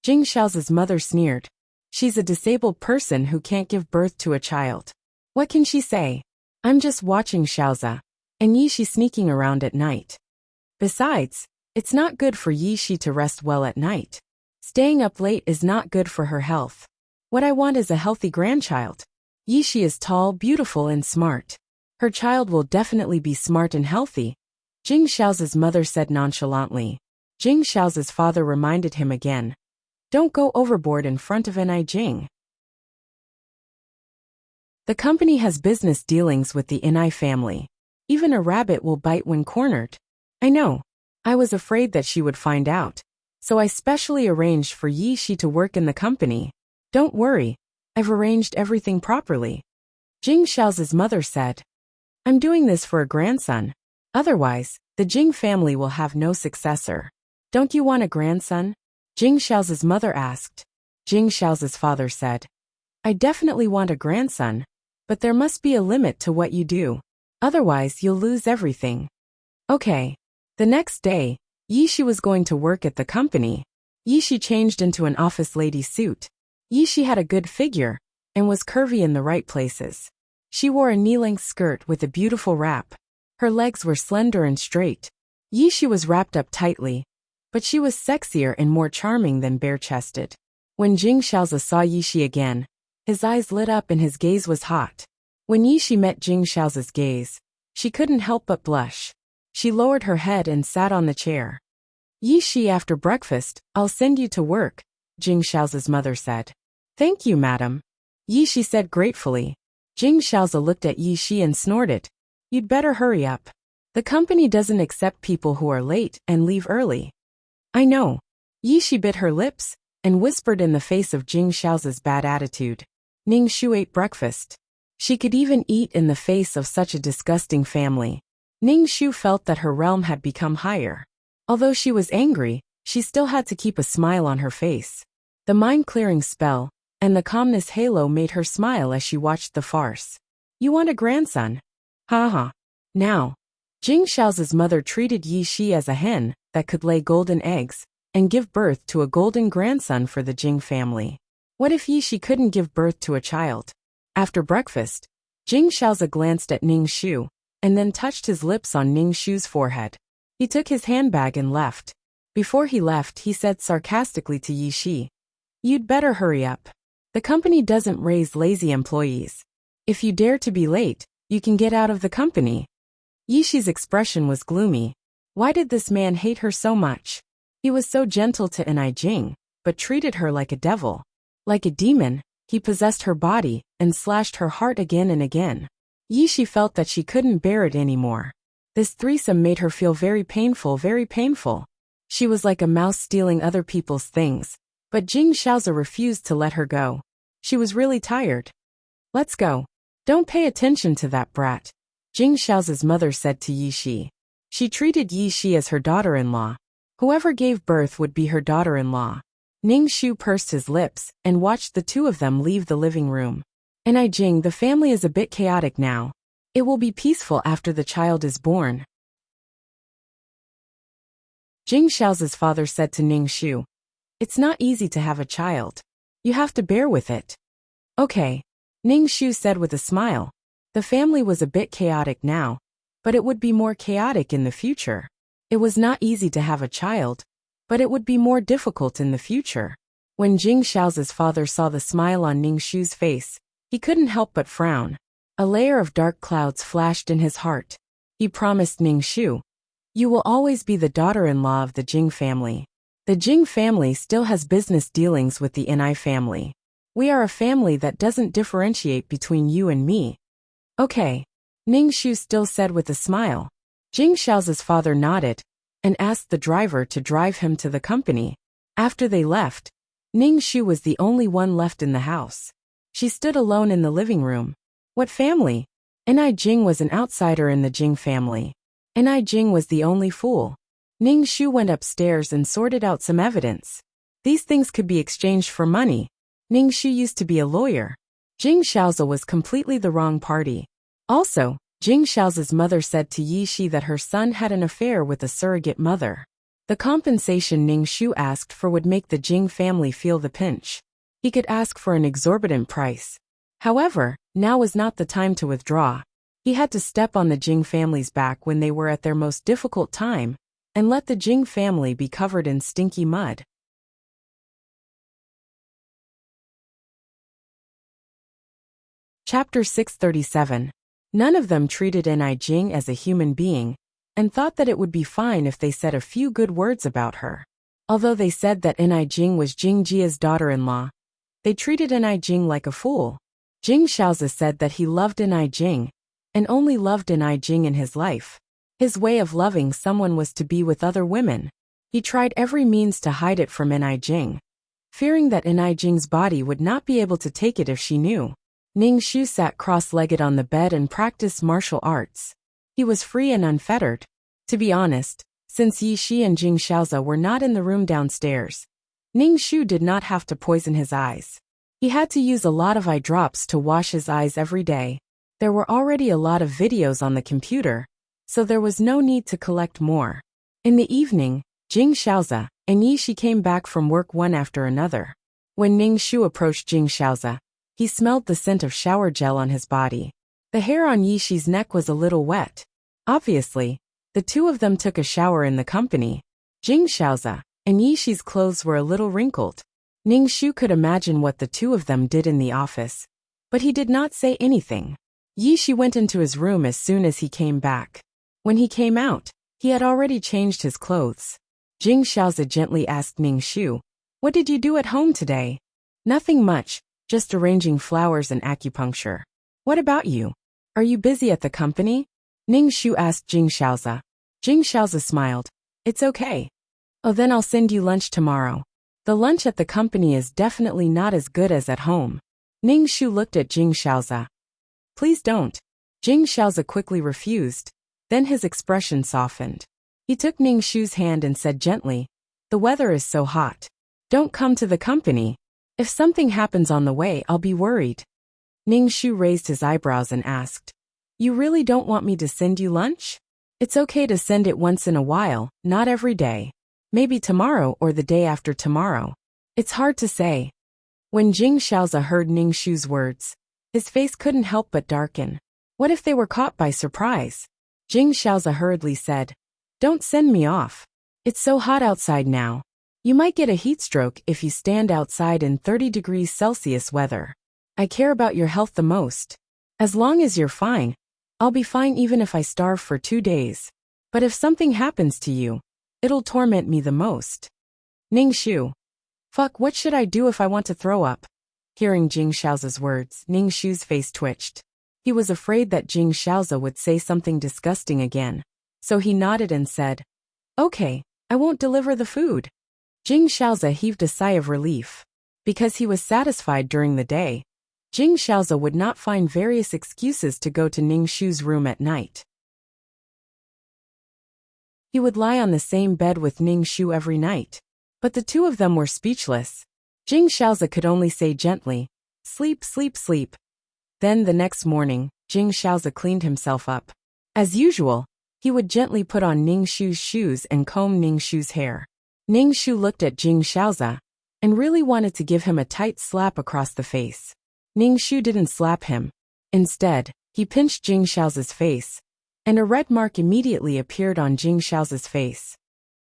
Jing Xiaozi's mother sneered. She's a disabled person who can't give birth to a child. What can she say? I'm just watching Xiaozi, and Yishi sneaking around at night. Besides, it's not good for Yishi to rest well at night. Staying up late is not good for her health. What I want is a healthy grandchild. Yishi is tall, beautiful, and smart. Her child will definitely be smart and healthy, Jing Xiaozi's mother said nonchalantly. Jing Xiaozi's father reminded him again. Don't go overboard in front of Ni Jing. The company has business dealings with the Ni family. Even a rabbit will bite when cornered. I know. I was afraid that she would find out, so I specially arranged for Yi Shi to work in the company. Don't worry, I've arranged everything properly. Jing Xiaozi's mother said. I'm doing this for a grandson. Otherwise, the Jing family will have no successor. Don't you want a grandson? Jing Xiaozi's mother asked. Jing Xiaozi's father said. I definitely want a grandson, but there must be a limit to what you do. Otherwise, you'll lose everything. Okay. The next day, Yishi was going to work at the company. Yishi changed into an office lady suit. Yishi had a good figure and was curvy in the right places. She wore a knee-length skirt with a beautiful wrap. Her legs were slender and straight. Yishi was wrapped up tightly, but she was sexier and more charming than bare-chested. When Jing Xiaozi saw Yishi again, his eyes lit up and his gaze was hot. When Yishi met Jing Xiaozi's gaze, she couldn't help but blush. She lowered her head and sat on the chair. Yishi, after breakfast, I'll send you to work, Jing Xiaozi's mother said. Thank you, madam. Yishi said gratefully. Jing Xiaozi looked at Yishi and snorted. You'd better hurry up. The company doesn't accept people who are late and leave early. I know. Yishi bit her lips and whispered in the face of Jing Xiaozi's bad attitude. Ning Shu ate breakfast. She could even eat in the face of such a disgusting family. Ning Shu felt that her realm had become higher. Although she was angry, she still had to keep a smile on her face. The mind-clearing spell and the calmness halo made her smile as she watched the farce. You want a grandson? Ha. Now, Jing Xiaozi's mother treated Yi Shi as a hen that could lay golden eggs and give birth to a golden grandson for the Jing family. What if Yi Shi couldn't give birth to a child? After breakfast, Jing Xiaozi glanced at Ning Shu and then touched his lips on Ning Shu's forehead. He took his handbag and left. Before he left, he said sarcastically to Yi Shi, You'd better hurry up. The company doesn't raise lazy employees. If you dare to be late, you can get out of the company. Yi Shi's expression was gloomy. Why did this man hate her so much? He was so gentle to Ni Jing, but treated her like a devil. Like a demon, he possessed her body and slashed her heart again and again. Yi Shi felt that she couldn't bear it anymore. This threesome made her feel very painful, very painful. She was like a mouse stealing other people's things, but Jing Xiaozi refused to let her go. She was really tired. Let's go. Don't pay attention to that brat, Jing Xiaozi's mother said to Yi Shi. She treated Yi Shi as her daughter-in-law. Whoever gave birth would be her daughter-in-law. Ning Shu pursed his lips and watched the two of them leave the living room. Ni Jing, the family is a bit chaotic now. It will be peaceful after the child is born. Jing Xiaozi's father said to Ning Shu. It's not easy to have a child. You have to bear with it. Okay, Ning Shu said with a smile. The family was a bit chaotic now, but it would be more chaotic in the future. It was not easy to have a child, but it would be more difficult in the future. When Jing Xiaozi's father saw the smile on Ning Shu's face, he couldn't help but frown. A layer of dark clouds flashed in his heart. He promised Ning Shu, You will always be the daughter-in-law of the Jing family. The Jing family still has business dealings with the Ni family. We are a family that doesn't differentiate between you and me. Okay. Ning Shu still said with a smile. Jing Xiao's father nodded and asked the driver to drive him to the company. After they left, Ning Shu was the only one left in the house. She stood alone in the living room. What family? Enai Jing was an outsider in the Jing family. Enai Jing was the only fool. Ning Shu went upstairs and sorted out some evidence. These things could be exchanged for money. Ning Shu used to be a lawyer. Jing Xiaozi was completely the wrong party. Also, Jing Xiaozi's mother said to Yi Shi that her son had an affair with a surrogate mother. The compensation Ning Shu asked for would make the Jing family feel the pinch. He could ask for an exorbitant price. However, now was not the time to withdraw. He had to step on the Jing family's back when they were at their most difficult time, and let the Jing family be covered in stinky mud. Chapter 637. None of them treated Enai Jing as a human being, and thought that it would be fine if they said a few good words about her. Although they said that Enai Jing was Jing Jia's daughter-in-law, they treated Enai Jing like a fool. Jing Xiaozi said that he loved Enai Jing, and only loved Enai Jing in his life. His way of loving someone was to be with other women. He tried every means to hide it from Enai Jing, fearing that Enai Jing's body would not be able to take it if she knew. Ning Shu sat cross-legged on the bed and practiced martial arts. He was free and unfettered. To be honest, since Yi Shi and Jing Xiaozi were not in the room downstairs, Ning Shu did not have to poison his eyes. He had to use a lot of eye drops to wash his eyes every day. There were already a lot of videos on the computer, so there was no need to collect more. In the evening, Jing Xiaozi and Yi Shi came back from work one after another. When Ning Shu approached Jing Xiaozi, he smelled the scent of shower gel on his body. The hair on Yi Shi's neck was a little wet. Obviously, the two of them took a shower in the company. Jing Xiaozi and Yi Shi's clothes were a little wrinkled. Ning Shu could imagine what the two of them did in the office, but he did not say anything. Yi Shi went into his room as soon as he came back. When he came out, he had already changed his clothes. Jing Xiaozi gently asked Ning Shu, "What did you do at home today?" "Nothing much, just arranging flowers and acupuncture." "What about you? Are you busy at the company?" Ning Shu asked Jing Xiaozi. Jing Xiaozi smiled. "It's okay. Oh, then I'll send you lunch tomorrow. The lunch at the company is definitely not as good as at home." Ning Shu looked at Jing Xiaozi. "Please don't." Jing Xiaozi quickly refused. Then his expression softened. He took Ning Shu's hand and said gently, "The weather is so hot. Don't come to the company. If something happens on the way, I'll be worried." Ning Shu raised his eyebrows and asked, "You really don't want me to send you lunch?" "It's okay to send it once in a while, not every day. Maybe tomorrow or the day after tomorrow. It's hard to say." When Jing Xiaozi heard Ning Shu's words, his face couldn't help but darken. What if they were caught by surprise? Jing Xiaozi hurriedly said, "Don't send me off. It's so hot outside now. You might get a heat stroke if you stand outside in 30 degrees Celsius weather. I care about your health the most. As long as you're fine, I'll be fine even if I starve for 2 days. But if something happens to you, it'll torment me the most." Ning Shu. "Fuck, what should I do if I want to throw up?" Hearing Jing Xiaozi's words, Ning Shu's face twitched. He was afraid that Jing Xiaozi would say something disgusting again, so he nodded and said, "Okay, I won't deliver the food." Jing Xiaozi heaved a sigh of relief. Because he was satisfied during the day, Jing Xiaozi would not find various excuses to go to Ning Shu's room at night. He would lie on the same bed with Ning Shu every night. But the two of them were speechless. Jing Xiaozi could only say gently, "Sleep, sleep, sleep." Then the next morning, Jing Xiaozi cleaned himself up. As usual, he would gently put on Ning Shu's shoes and comb Ning Shu's hair. Ning Shu looked at Jing Xiaozi and really wanted to give him a tight slap across the face. Ning Shu didn't slap him. Instead, he pinched Jing Xiaozi's face, and a red mark immediately appeared on Jing Xiaozi's face.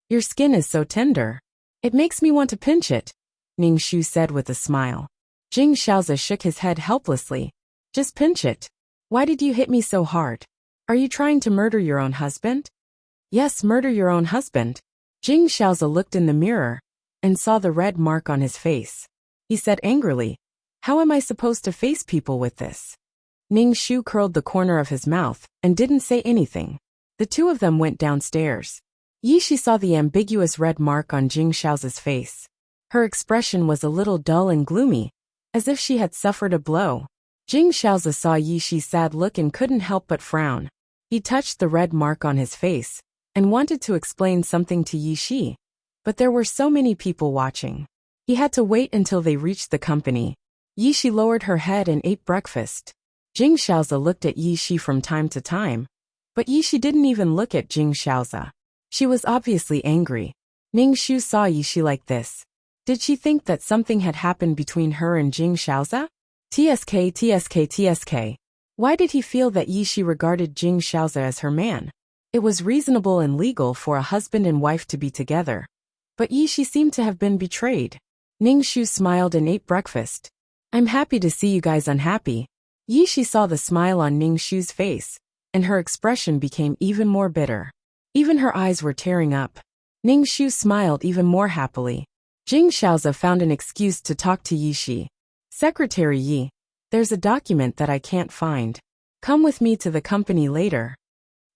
"Your skin is so tender. It makes me want to pinch it," Ning Shu said with a smile. Jing Xiaozi shook his head helplessly. "Just pinch it. Why did you hit me so hard? Are you trying to murder your own husband?" "Yes, murder your own husband." Jing Xiaozi looked in the mirror and saw the red mark on his face. He said angrily, "How am I supposed to face people with this?" Ning Shu curled the corner of his mouth and didn't say anything. The two of them went downstairs. Yishi saw the ambiguous red mark on Jing Xiao's face. Her expression was a little dull and gloomy, as if she had suffered a blow. Jing Xiaoza saw Yishi's sad look and couldn't help but frown. He touched the red mark on his face and wanted to explain something to Yishi, but there were so many people watching. He had to wait until they reached the company. Yishi lowered her head and ate breakfast. Jing Xiaoza looked at Yishi from time to time, but Yishi didn't even look at Jing Xiaoza. She was obviously angry. Ning Shu saw Yishi like this. Did she think that something had happened between her and Jing Xiaoza? TSK. Why did he feel that Yishi regarded Jing Xiaoza as her man? It was reasonable and legal for a husband and wife to be together. But Yishi seemed to have been betrayed. Ning Shu smiled and ate breakfast. I'm happy to see you guys unhappy. Yishi saw the smile on Ning Shu's face, and her expression became even more bitter. Even her eyes were tearing up. Ning Shu smiled even more happily. Jing Xiaoza found an excuse to talk to Yishi. Secretary Yi, there's a document that I can't find. Come with me to the company later.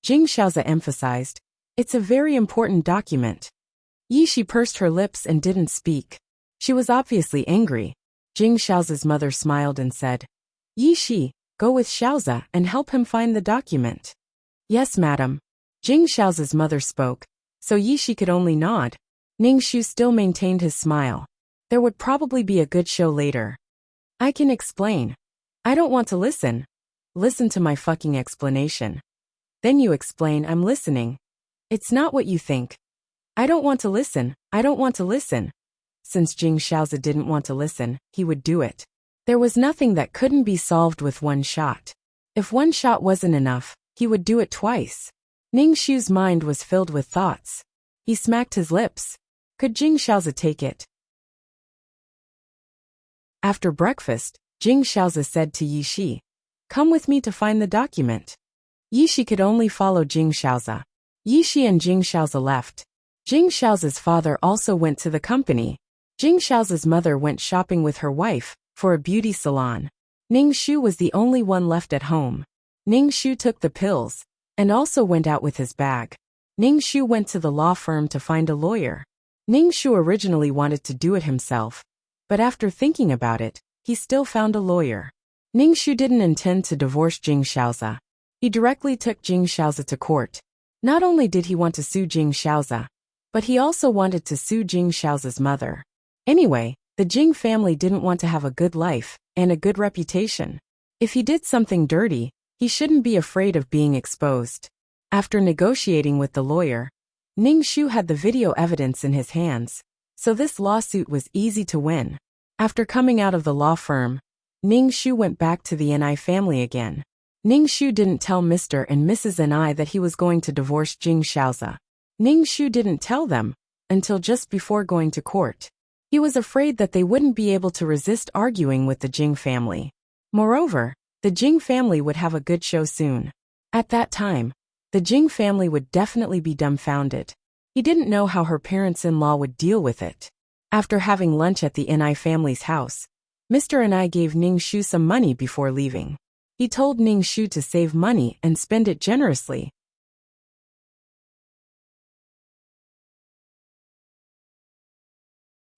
Jing Xiaoza emphasized. It's a very important document. Yishi pursed her lips and didn't speak. She was obviously angry. Jing Xiaoza's mother smiled and said, Yishi, go with Xiaoza and help him find the document. Yes, madam. Jing Xiaoza's mother spoke, so Yishi could only nod. Ning Shu still maintained his smile. There would probably be a good show later. I can explain. I don't want to listen. Listen to my fucking explanation. Then you explain. I'm listening. It's not what you think. I don't want to listen. I don't want to listen. Since Jing Xiaoza didn't want to listen, he would do it. There was nothing that couldn't be solved with one shot. If one shot wasn't enough, he would do it twice. Ning Shu's mind was filled with thoughts. He smacked his lips. Could Jing Xiaoza take it? After breakfast, Jing Xiaoza said to Yishi, come with me to find the document. Yishi could only follow Jing Xiaoza. Yishi and Jing Xiaoza left. Jing Xiaoza's father also went to the company. Jing Xiaoza's mother went shopping with her wife for a beauty salon. Ning Shu was the only one left at home. Ning Shu took the pills and also went out with his bag. Ning Shu went to the law firm to find a lawyer. Ning Shu originally wanted to do it himself, but after thinking about it, he still found a lawyer. Ning Shu didn't intend to divorce Jing Xiaoza. He directly took Jing Xiaoza to court. Not only did he want to sue Jing Xiaoza, but he also wanted to sue Jing Xiaoza's mother. Anyway, the Jing family didn't want to have a good life and a good reputation. If he did something dirty, he shouldn't be afraid of being exposed. After negotiating with the lawyer, Ning Shu had the video evidence in his hands, so this lawsuit was easy to win. After coming out of the law firm, Ning Shu went back to the Ni family again. Ning Shu didn't tell Mr. and Mrs. Ni that he was going to divorce Jing Xiaoza. Ning Shu didn't tell them until just before going to court. He was afraid that they wouldn't be able to resist arguing with the Jing family. Moreover, the Jing family would have a good show soon. At that time, the Jing family would definitely be dumbfounded. He didn't know how her parents-in-law would deal with it. After having lunch at the Ni family's house, Mr. Ni gave Ning Shu some money before leaving. He told Ning Shu to save money and spend it generously.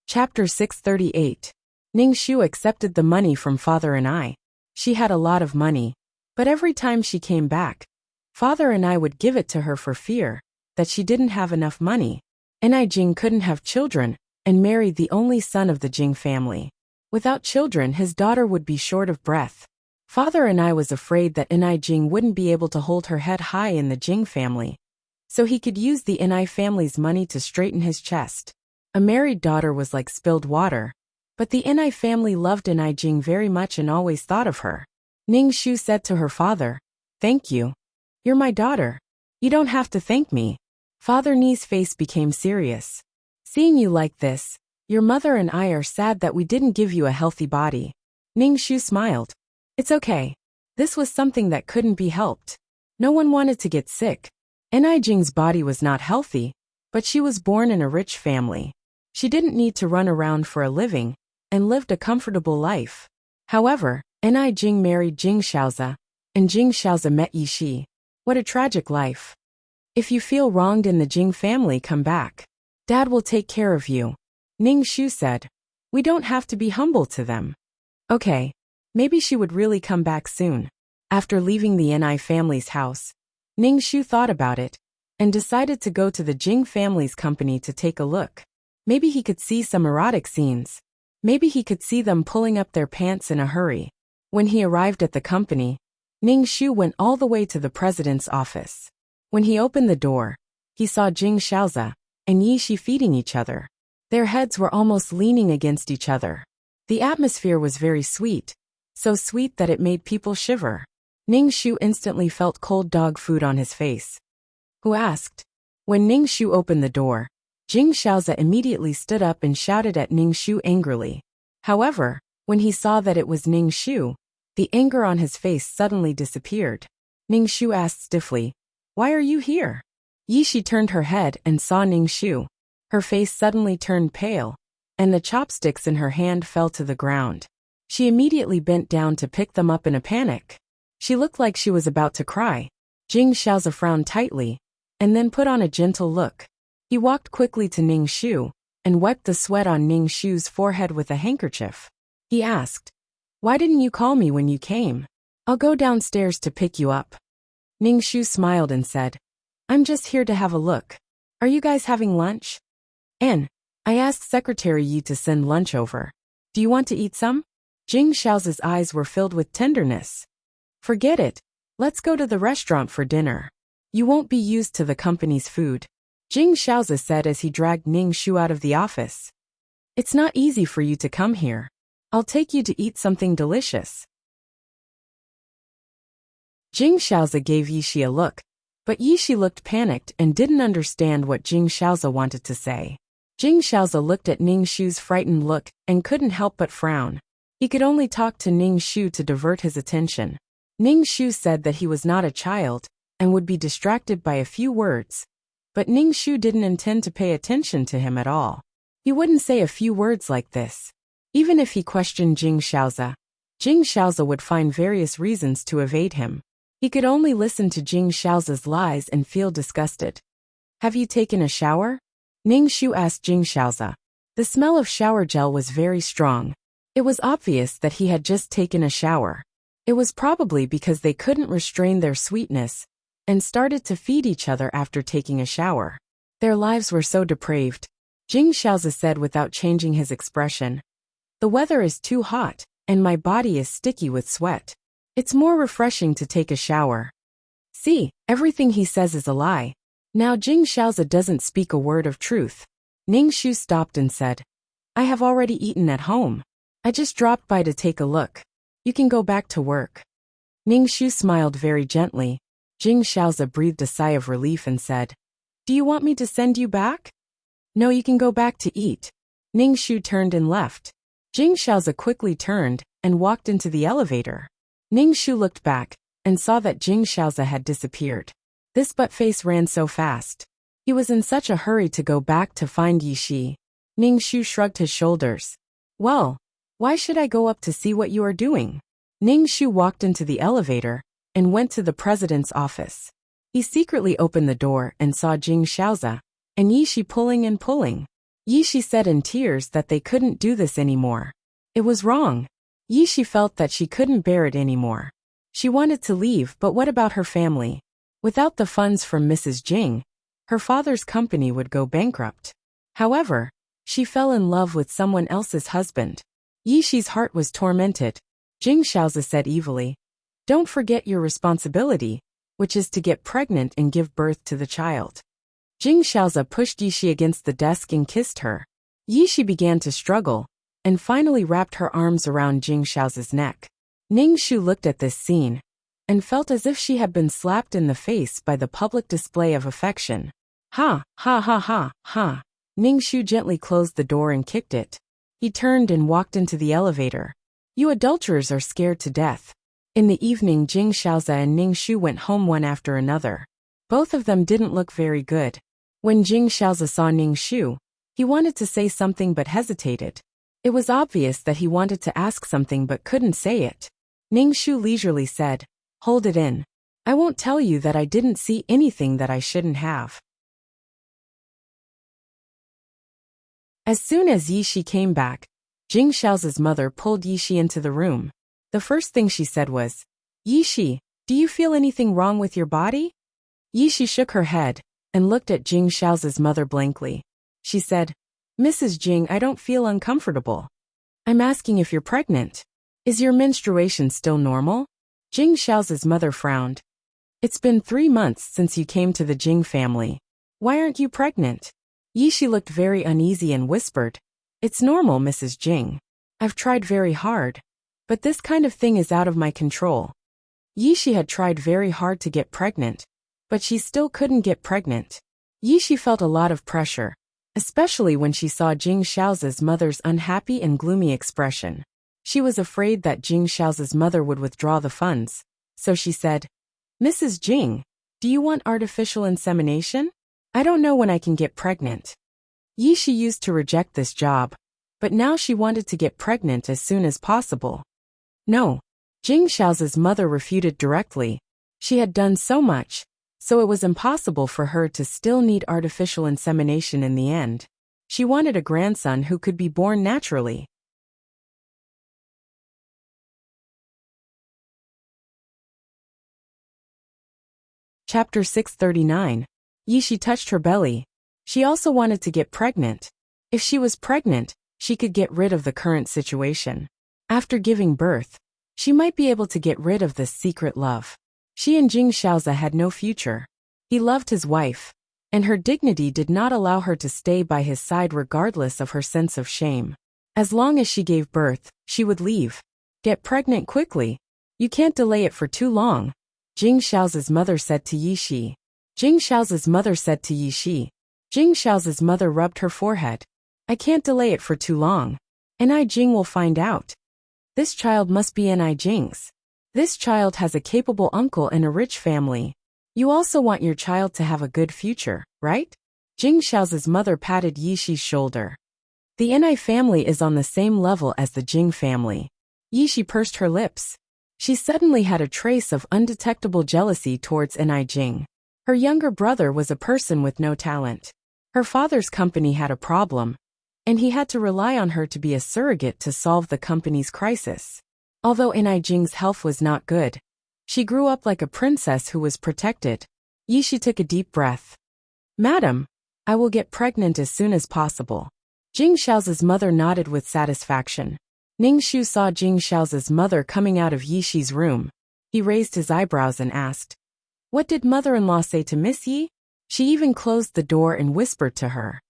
Chapter 638. Ning Shu accepted the money from Father Ni. She had a lot of money, but every time she came back, Father Ni would give it to her for fear that she didn't have enough money. Ni Jing couldn't have children and married the only son of the Jing family. Without children, his daughter would be short of breath. Father Ni was afraid that Ni Jing wouldn't be able to hold her head high in the Jing family, so he could use the Ni family's money to straighten his chest. A married daughter was like spilled water, but the Ni family loved Ni Jing very much and always thought of her. Ning Shu said to her father, "Thank you. You're my daughter. You don't have to thank me." Father Ni's face became serious. "Seeing you like this, your mother and I are sad that we didn't give you a healthy body." Ning Shu smiled. "It's okay. This was something that couldn't be helped. No one wanted to get sick. Ni Jing's body was not healthy, but she was born in a rich family. She didn't need to run around for a living and lived a comfortable life. However, Ni Jing married Jing Xiaoza, and Jing Xiaoza met Yi Shi. What a tragic life. If you feel wronged in the Jing family, come back. Dad will take care of you. Ning Shu said. We don't have to be humble to them. Okay. Maybe she would really come back soon. After leaving the Ni family's house, Ning Shu thought about it and decided to go to the Jing family's company to take a look. Maybe he could see some erotic scenes. Maybe he could see them pulling up their pants in a hurry. When he arrived at the company, Ning Shu went all the way to the president's office. When he opened the door, he saw Jing Xiaoza and Yi Shi feeding each other. Their heads were almost leaning against each other. The atmosphere was very sweet, so sweet that it made people shiver. Ning Shu instantly felt cold dog food on his face. Who asked? When Ning Shu opened the door, Jing Xiaoza immediately stood up and shouted at Ning Shu angrily. However, when he saw that it was Ning Shu, the anger on his face suddenly disappeared. Ning Shu asked stiffly, Why are you here? Yi Shi turned her head and saw Ning Shu. Her face suddenly turned pale, and the chopsticks in her hand fell to the ground. She immediately bent down to pick them up in a panic. She looked like she was about to cry. Jing Xiaoza frowned tightly, and then put on a gentle look. He walked quickly to Ning Shu, and wiped the sweat on Ning Shu's forehead with a handkerchief. He asked, Why didn't you call me when you came? I'll go downstairs to pick you up. Ning Shu smiled and said, I'm just here to have a look. Are you guys having lunch? I asked Secretary Yi to send lunch over. Do you want to eat some? Jing Xiaoza's eyes were filled with tenderness. Forget it. Let's go to the restaurant for dinner. You won't be used to the company's food. Jing Xiaoza said as he dragged Ning Shu out of the office. It's not easy for you to come here. I'll take you to eat something delicious. Jing Xiaoza gave Yi Shi a look, but Yi Shi looked panicked and didn't understand what Jing Xiaoza wanted to say. Jing Xiaoza looked at Ning Shu's frightened look and couldn't help but frown. He could only talk to Ning Shu to divert his attention. Ning Shu said that he was not a child and would be distracted by a few words, but Ning Shu didn't intend to pay attention to him at all. He wouldn't say a few words like this. Even if he questioned Jing Xiaoza would find various reasons to evade him. He could only listen to Jing Xiaoza's lies and feel disgusted. Have you taken a shower? Ning Shu asked Jing Xiaoza. The smell of shower gel was very strong. It was obvious that he had just taken a shower. It was probably because they couldn't restrain their sweetness and started to feed each other after taking a shower. Their lives were so depraved. Jing Xiaoza said without changing his expression. The weather is too hot, and my body is sticky with sweat. It's more refreshing to take a shower. See, everything he says is a lie. Now Jing Xiaoza doesn't speak a word of truth. Ning Shu stopped and said, I have already eaten at home. I just dropped by to take a look. You can go back to work. Ning Shu smiled very gently. Jing Xiaoza breathed a sigh of relief and said, Do you want me to send you back? No, you can go back to eat. Ning Shu turned and left. Jing Xiaoza quickly turned and walked into the elevator. Ning Shu looked back and saw that Jing Xiaoza had disappeared. This butt-face ran so fast. He was in such a hurry to go back to find Yi Shi. Ning Shu shrugged his shoulders. Well, why should I go up to see what you are doing? Ning Shu walked into the elevator and went to the president's office. He secretly opened the door and saw Jing Xiaoza and Yi Shi pulling and pulling. Yi Shi said in tears that they couldn't do this anymore. It was wrong. Yi Shi felt that she couldn't bear it anymore. She wanted to leave, but what about her family? Without the funds from Mrs. Jing, her father's company would go bankrupt. However, she fell in love with someone else's husband. Yi Shi's heart was tormented. Jing Xiaoza said evilly, Don't forget your responsibility, which is to get pregnant and give birth to the child. Jing Xiaoza pushed Yi Shi against the desk and kissed her. Yi Shi began to struggle, and finally wrapped her arms around Jing Xiaoza's neck. Ning Shu looked at this scene and felt as if she had been slapped in the face by the public display of affection. Ha, ha ha ha, ha. Ning Shu gently closed the door and kicked it. He turned and walked into the elevator. You adulterers are scared to death. In the evening, Jing Xiaoza and Ning Shu went home one after another. Both of them didn't look very good. When Jing Xiaoza saw Ning Shu, he wanted to say something but hesitated. It was obvious that he wanted to ask something but couldn't say it. Ning Shu leisurely said, Hold it in. I won't tell you that I didn't see anything that I shouldn't have. As soon as Yishi came back, Jing Xiao's mother pulled Yishi into the room. The first thing she said was, "Yishi, do you feel anything wrong with your body?" Yishi shook her head and looked at Jing Xiao's mother blankly. She said, "Mrs. Jing, I don't feel uncomfortable. I'm asking if you're pregnant. Is your menstruation still normal?" Jing Xiao's mother frowned. "It's been 3 months since you came to the Jing family. Why aren't you pregnant?" Yishi looked very uneasy and whispered, "It's normal, Mrs. Jing. I've tried very hard, but this kind of thing is out of my control." Yishi had tried very hard to get pregnant, but she still couldn't get pregnant. Yishi felt a lot of pressure, especially when she saw Jing Xiao's mother's unhappy and gloomy expression. She was afraid that Jing Xiao's mother would withdraw the funds, so she said, "Mrs. Jing, do you want artificial insemination? I don't know when I can get pregnant." Yishi used to reject this job, but now she wanted to get pregnant as soon as possible. No. Jing Xiao's mother refuted directly. She had done so much, so it was impossible for her to still need artificial insemination in the end. She wanted a grandson who could be born naturally. Chapter 639. Yishi touched her belly. She also wanted to get pregnant. If she was pregnant, she could get rid of the current situation. After giving birth, she might be able to get rid of this secret love. She and Jing Xiaoza had no future. He loved his wife, and her dignity did not allow her to stay by his side regardless of her sense of shame. As long as she gave birth, she would leave. Get pregnant quickly. You can't delay it for too long, Jing Xiao's mother said to Yishi. Jing Xiao's mother said to Yishi. Jing Xiao's mother rubbed her forehead. I can't delay it for too long. Ni Jing will find out. This child must be Ni Jing's. This child has a capable uncle and a rich family. You also want your child to have a good future, right? Jing Xiao's mother patted Yishi's shoulder. The Ni family is on the same level as the Jing family. Yishi pursed her lips. She suddenly had a trace of undetectable jealousy towards Ni Jing. Her younger brother was a person with no talent. Her father's company had a problem, and he had to rely on her to be a surrogate to solve the company's crisis. Although Ni Jing's health was not good, she grew up like a princess who was protected. Yishi took a deep breath. Madam, I will get pregnant as soon as possible. Jing Xiao's mother nodded with satisfaction. Ning Shu saw Jing Xiao's mother coming out of Yishi's room. He raised his eyebrows and asked, "What did mother-in-law say to Miss Yi?" She even closed the door and whispered to her.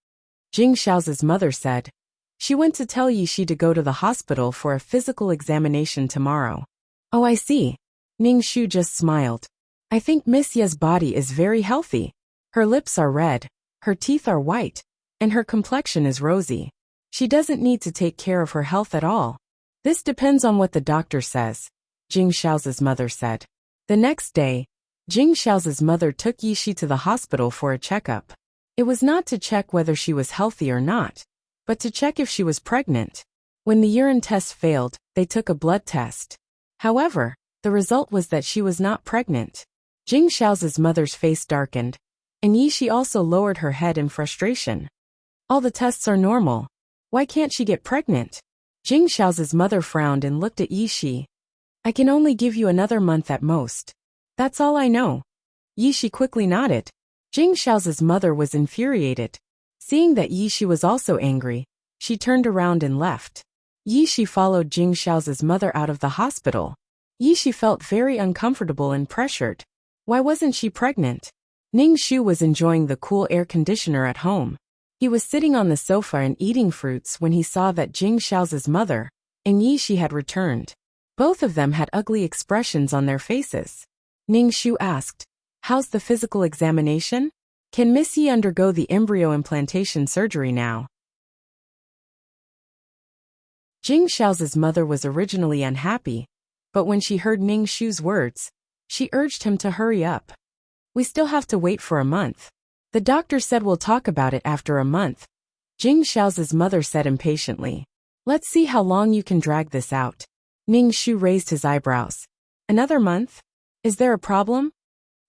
Jing Xiao's mother said, "She went to tell Yishi to go to the hospital for a physical examination tomorrow." "Oh, I see." Ning Shu just smiled. "I think Miss Ye's body is very healthy. Her lips are red, her teeth are white, and her complexion is rosy. She doesn't need to take care of her health at all. This depends on what the doctor says," Jing Xiao's mother said. The next day, Jing Xiao's mother took Yishi to the hospital for a checkup. It was not to check whether she was healthy or not, but to check if she was pregnant. When the urine test failed, they took a blood test. However, the result was that she was not pregnant. Jing Xiao's mother's face darkened, and Yishi also lowered her head in frustration. All the tests are normal. Why can't she get pregnant? Jing Xiao's mother frowned and looked at Yishi. I can only give you another month at most. That's all I know. Yishi quickly nodded. Jing Xiao's mother was infuriated. Seeing that Yishi was also angry, she turned around and left. Yishi followed Jing Xiao's mother out of the hospital. Yishi felt very uncomfortable and pressured. Why wasn't she pregnant? Ning Shu was enjoying the cool air conditioner at home. He was sitting on the sofa and eating fruits when he saw that Jing Xiao's mother and Yishi had returned. Both of them had ugly expressions on their faces. Ning Shu asked, "How's the physical examination? Can Miss Yi undergo the embryo implantation surgery now?" Jing Xiao's mother was originally unhappy, but when she heard Ning Shu's words, she urged him to hurry up. "We still have to wait for a month. The doctor said we'll talk about it after a month," Jing Xiao's mother said impatiently. "Let's see how long you can drag this out." Ning Shu raised his eyebrows. "Another month? Is there a problem?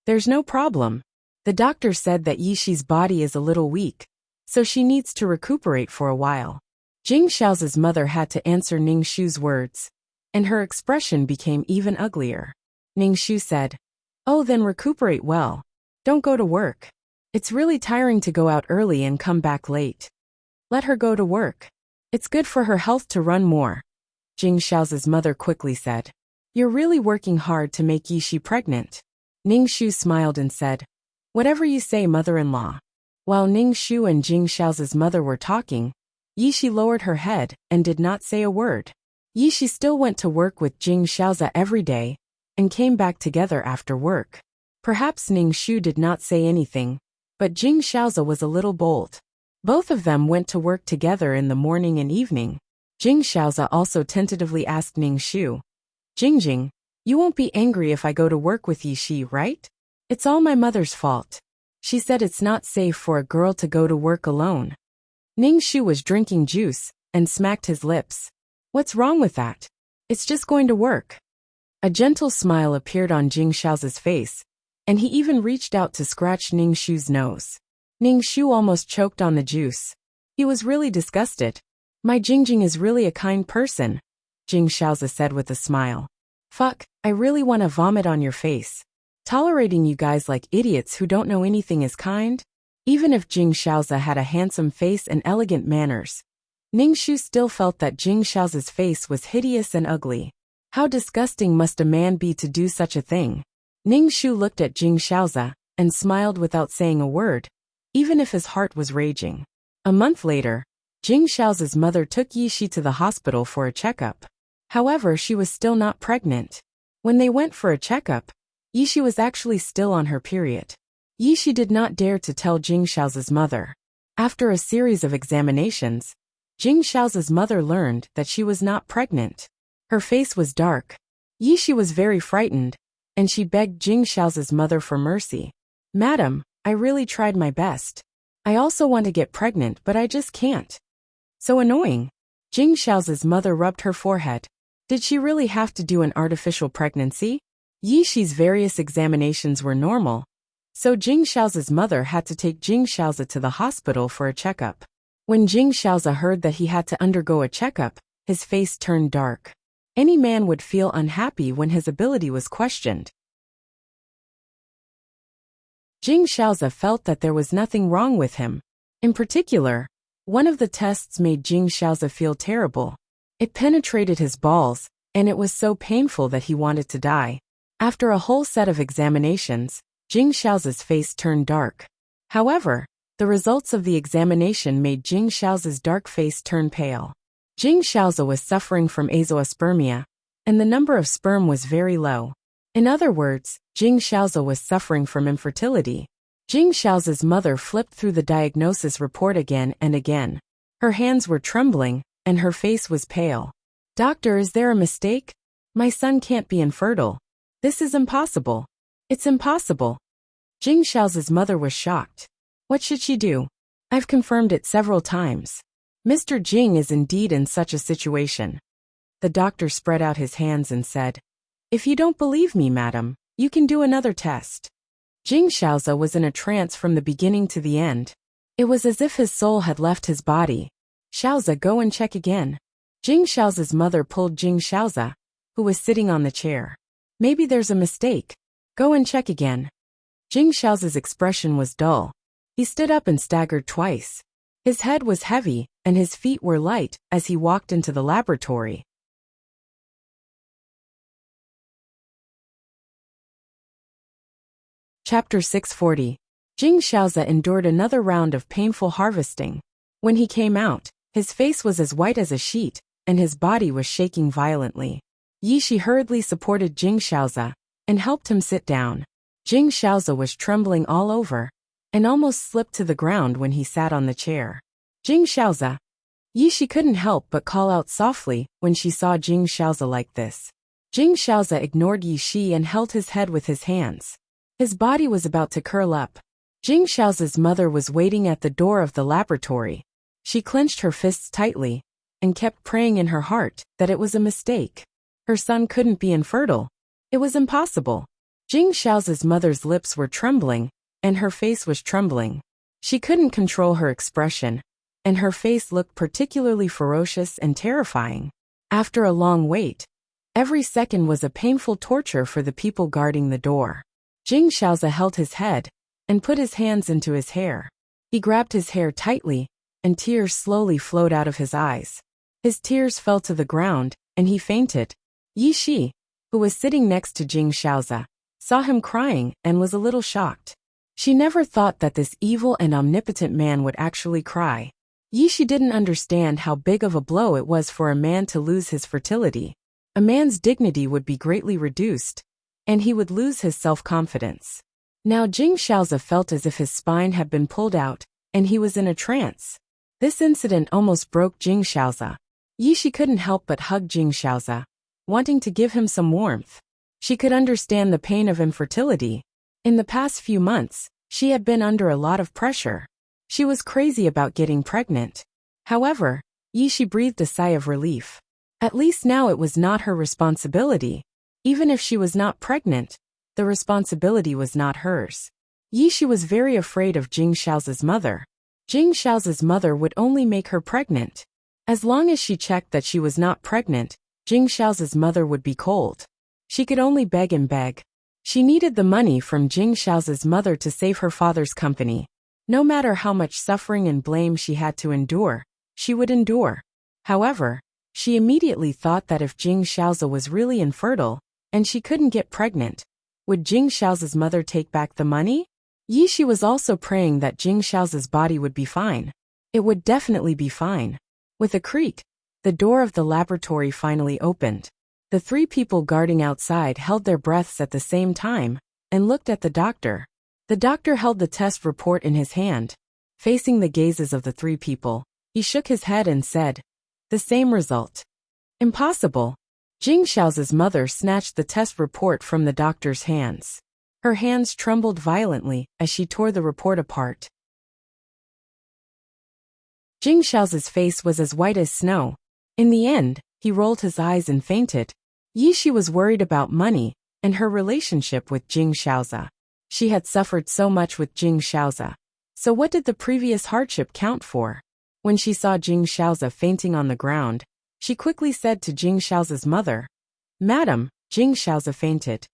There's no problem. The doctor said that Yishi's body is a little weak, so she needs to recuperate for a while. Jing Xiao's mother had to answer Ning Shu's words, and her expression became even uglier. Ning Shu said, "Oh, then recuperate well. Don't go to work. It's really tiring to go out early and come back late. Let her go to work. It's good for her health to run more." Jing Xiao's mother quickly said, "You're really working hard to make Yishi pregnant." Ning Shu smiled and said, "Whatever you say, mother-in-law." While Ning Shu and Jing Xiao's mother were talking, Yishi lowered her head and did not say a word. Yishi still went to work with Jing Xiao every day and came back together after work. Perhaps Ning Shu did not say anything, but Jing Xiao was a little bold. Both of them went to work together in the morning and evening. Jing Xiao also tentatively asked Ning Shu, "Jingjing, you won't be angry if I go to work with Yishi, right? It's all my mother's fault. She said it's not safe for a girl to go to work alone." Ning Shu was drinking juice and smacked his lips. "What's wrong with that? It's just going to work." A gentle smile appeared on Jing Xiao's face, and he even reached out to scratch Ning Shu's nose. Ning Shu almost choked on the juice. He was really disgusted. "My Jingjing is really a kind person," Jing Xiao said with a smile. "Fuck, I really want to vomit on your face. Tolerating you guys like idiots who don't know anything is kind?" Even if Jing Xiao had a handsome face and elegant manners, Ning Shu still felt that Jing Xiao's face was hideous and ugly. How disgusting must a man be to do such a thing? Ning Shu looked at Jing Xiao and smiled without saying a word, even if his heart was raging. A month later, Jing Xiao's mother took Yishi to the hospital for a checkup. However, she was still not pregnant. When they went for a checkup, Yishi was actually still on her period. Yishi did not dare to tell Jing Xiao's mother. After a series of examinations, Jing Xiao's mother learned that she was not pregnant. Her face was dark. Yishi was very frightened, and she begged Jing Xiao's mother for mercy. "Madam, I really tried my best. I also want to get pregnant, but I just can't." "So annoying." Jing Xiao's mother rubbed her forehead. Did she really have to do an artificial pregnancy? Yishi's various examinations were normal, so Jing Xiao's mother had to take Jing Xiao to the hospital for a checkup. When Jing Xiao heard that he had to undergo a checkup, his face turned dark. Any man would feel unhappy when his ability was questioned. Jing Xiao felt that there was nothing wrong with him. In particular, one of the tests made Jing Xiao feel terrible. It penetrated his balls, and it was so painful that he wanted to die. After a whole set of examinations, Jing Xiao's face turned dark. However, the results of the examination made Jing Xiao's dark face turn pale. Jing Xiao was suffering from azoospermia, and the number of sperm was very low. In other words, Jing Xiao was suffering from infertility. Jing Xiao's mother flipped through the diagnosis report again and again. Her hands were trembling, and her face was pale. "Doctor, is there a mistake? My son can't be infertile. This is impossible. It's impossible." Jing Xiao's mother was shocked. What should she do? "I've confirmed it several times. Mr. Jing is indeed in such a situation." The doctor spread out his hands and said, "If you don't believe me, madam, you can do another test." Jing Xiao was in a trance from the beginning to the end. It was as if his soul had left his body. "Xiaoza, go and check again." Jing Xiao's mother pulled Jing Xiao, who was sitting on the chair. "Maybe there's a mistake. Go and check again." Jing Xiao's expression was dull. He stood up and staggered twice. His head was heavy, and his feet were light as he walked into the laboratory. Chapter 640. Jing Xiao endured another round of painful harvesting. When he came out, his face was as white as a sheet, and his body was shaking violently. Yishi hurriedly supported Jing Xiao and helped him sit down. Jing Xiao was trembling all over and almost slipped to the ground when he sat on the chair. "Jing Xiao." Yishi couldn't help but call out softly when she saw Jing Xiao like this. Jing Xiao ignored Yishi and held his head with his hands. His body was about to curl up. Jing Xiao's mother was waiting at the door of the laboratory. She clenched her fists tightly and kept praying in her heart that it was a mistake. Her son couldn't be infertile. It was impossible. Jing Xiao's mother's lips were trembling, and her face was trembling. She couldn't control her expression, and her face looked particularly ferocious and terrifying. After a long wait, every second was a painful torture for the people guarding the door. Jing Xiaoza held his head and put his hands into his hair. He grabbed his hair tightly, and tears slowly flowed out of his eyes. His tears fell to the ground, and he fainted. Yi Shi, who was sitting next to Jing Xiaoza, saw him crying and was a little shocked. She never thought that this evil and omnipotent man would actually cry. Yi Shi didn't understand how big of a blow it was for a man to lose his fertility. A man's dignity would be greatly reduced, and he would lose his self-confidence. Now Jing Xiaoza felt as if his spine had been pulled out, and he was in a trance. This incident almost broke Jing Xiaoza. Yi Shi couldn't help but hug Jing Xiaoza, wanting to give him some warmth. She could understand the pain of infertility. In the past few months, she had been under a lot of pressure. She was crazy about getting pregnant. However, Yi Shi breathed a sigh of relief. At least now it was not her responsibility. Even if she was not pregnant, the responsibility was not hers. Yi Shi was very afraid of Jing Xiao's mother. Jing Xiao's mother would only make her pregnant. As long as she checked that she was not pregnant, Jing Xiao's mother would be cold. She could only beg and beg. She needed the money from Jing Xiao's mother to save her father's company. No matter how much suffering and blame she had to endure, she would endure. However, she immediately thought that if Jing Xiaoza was really infertile, and she couldn't get pregnant, would Jing Xiao's mother take back the money? Yi Shi was also praying that Jing Xiao's body would be fine. It would definitely be fine. With a creak, the door of the laboratory finally opened. The three people guarding outside held their breaths at the same time, and looked at the doctor. The doctor held the test report in his hand. Facing the gazes of the three people, he shook his head and said, "The same result. Impossible." Jing Xiao's mother snatched the test report from the doctor's hands. Her hands trembled violently as she tore the report apart. Jing Xiao's face was as white as snow. In the end, he rolled his eyes and fainted. Yi Shi was worried about money and her relationship with Jing Xiaoza. She had suffered so much with Jing Xiaoza. So what did the previous hardship count for? When she saw Jing Xiaoza fainting on the ground, she quickly said to Jing Xiao's mother, "Madam, Jing Xiaoza fainted."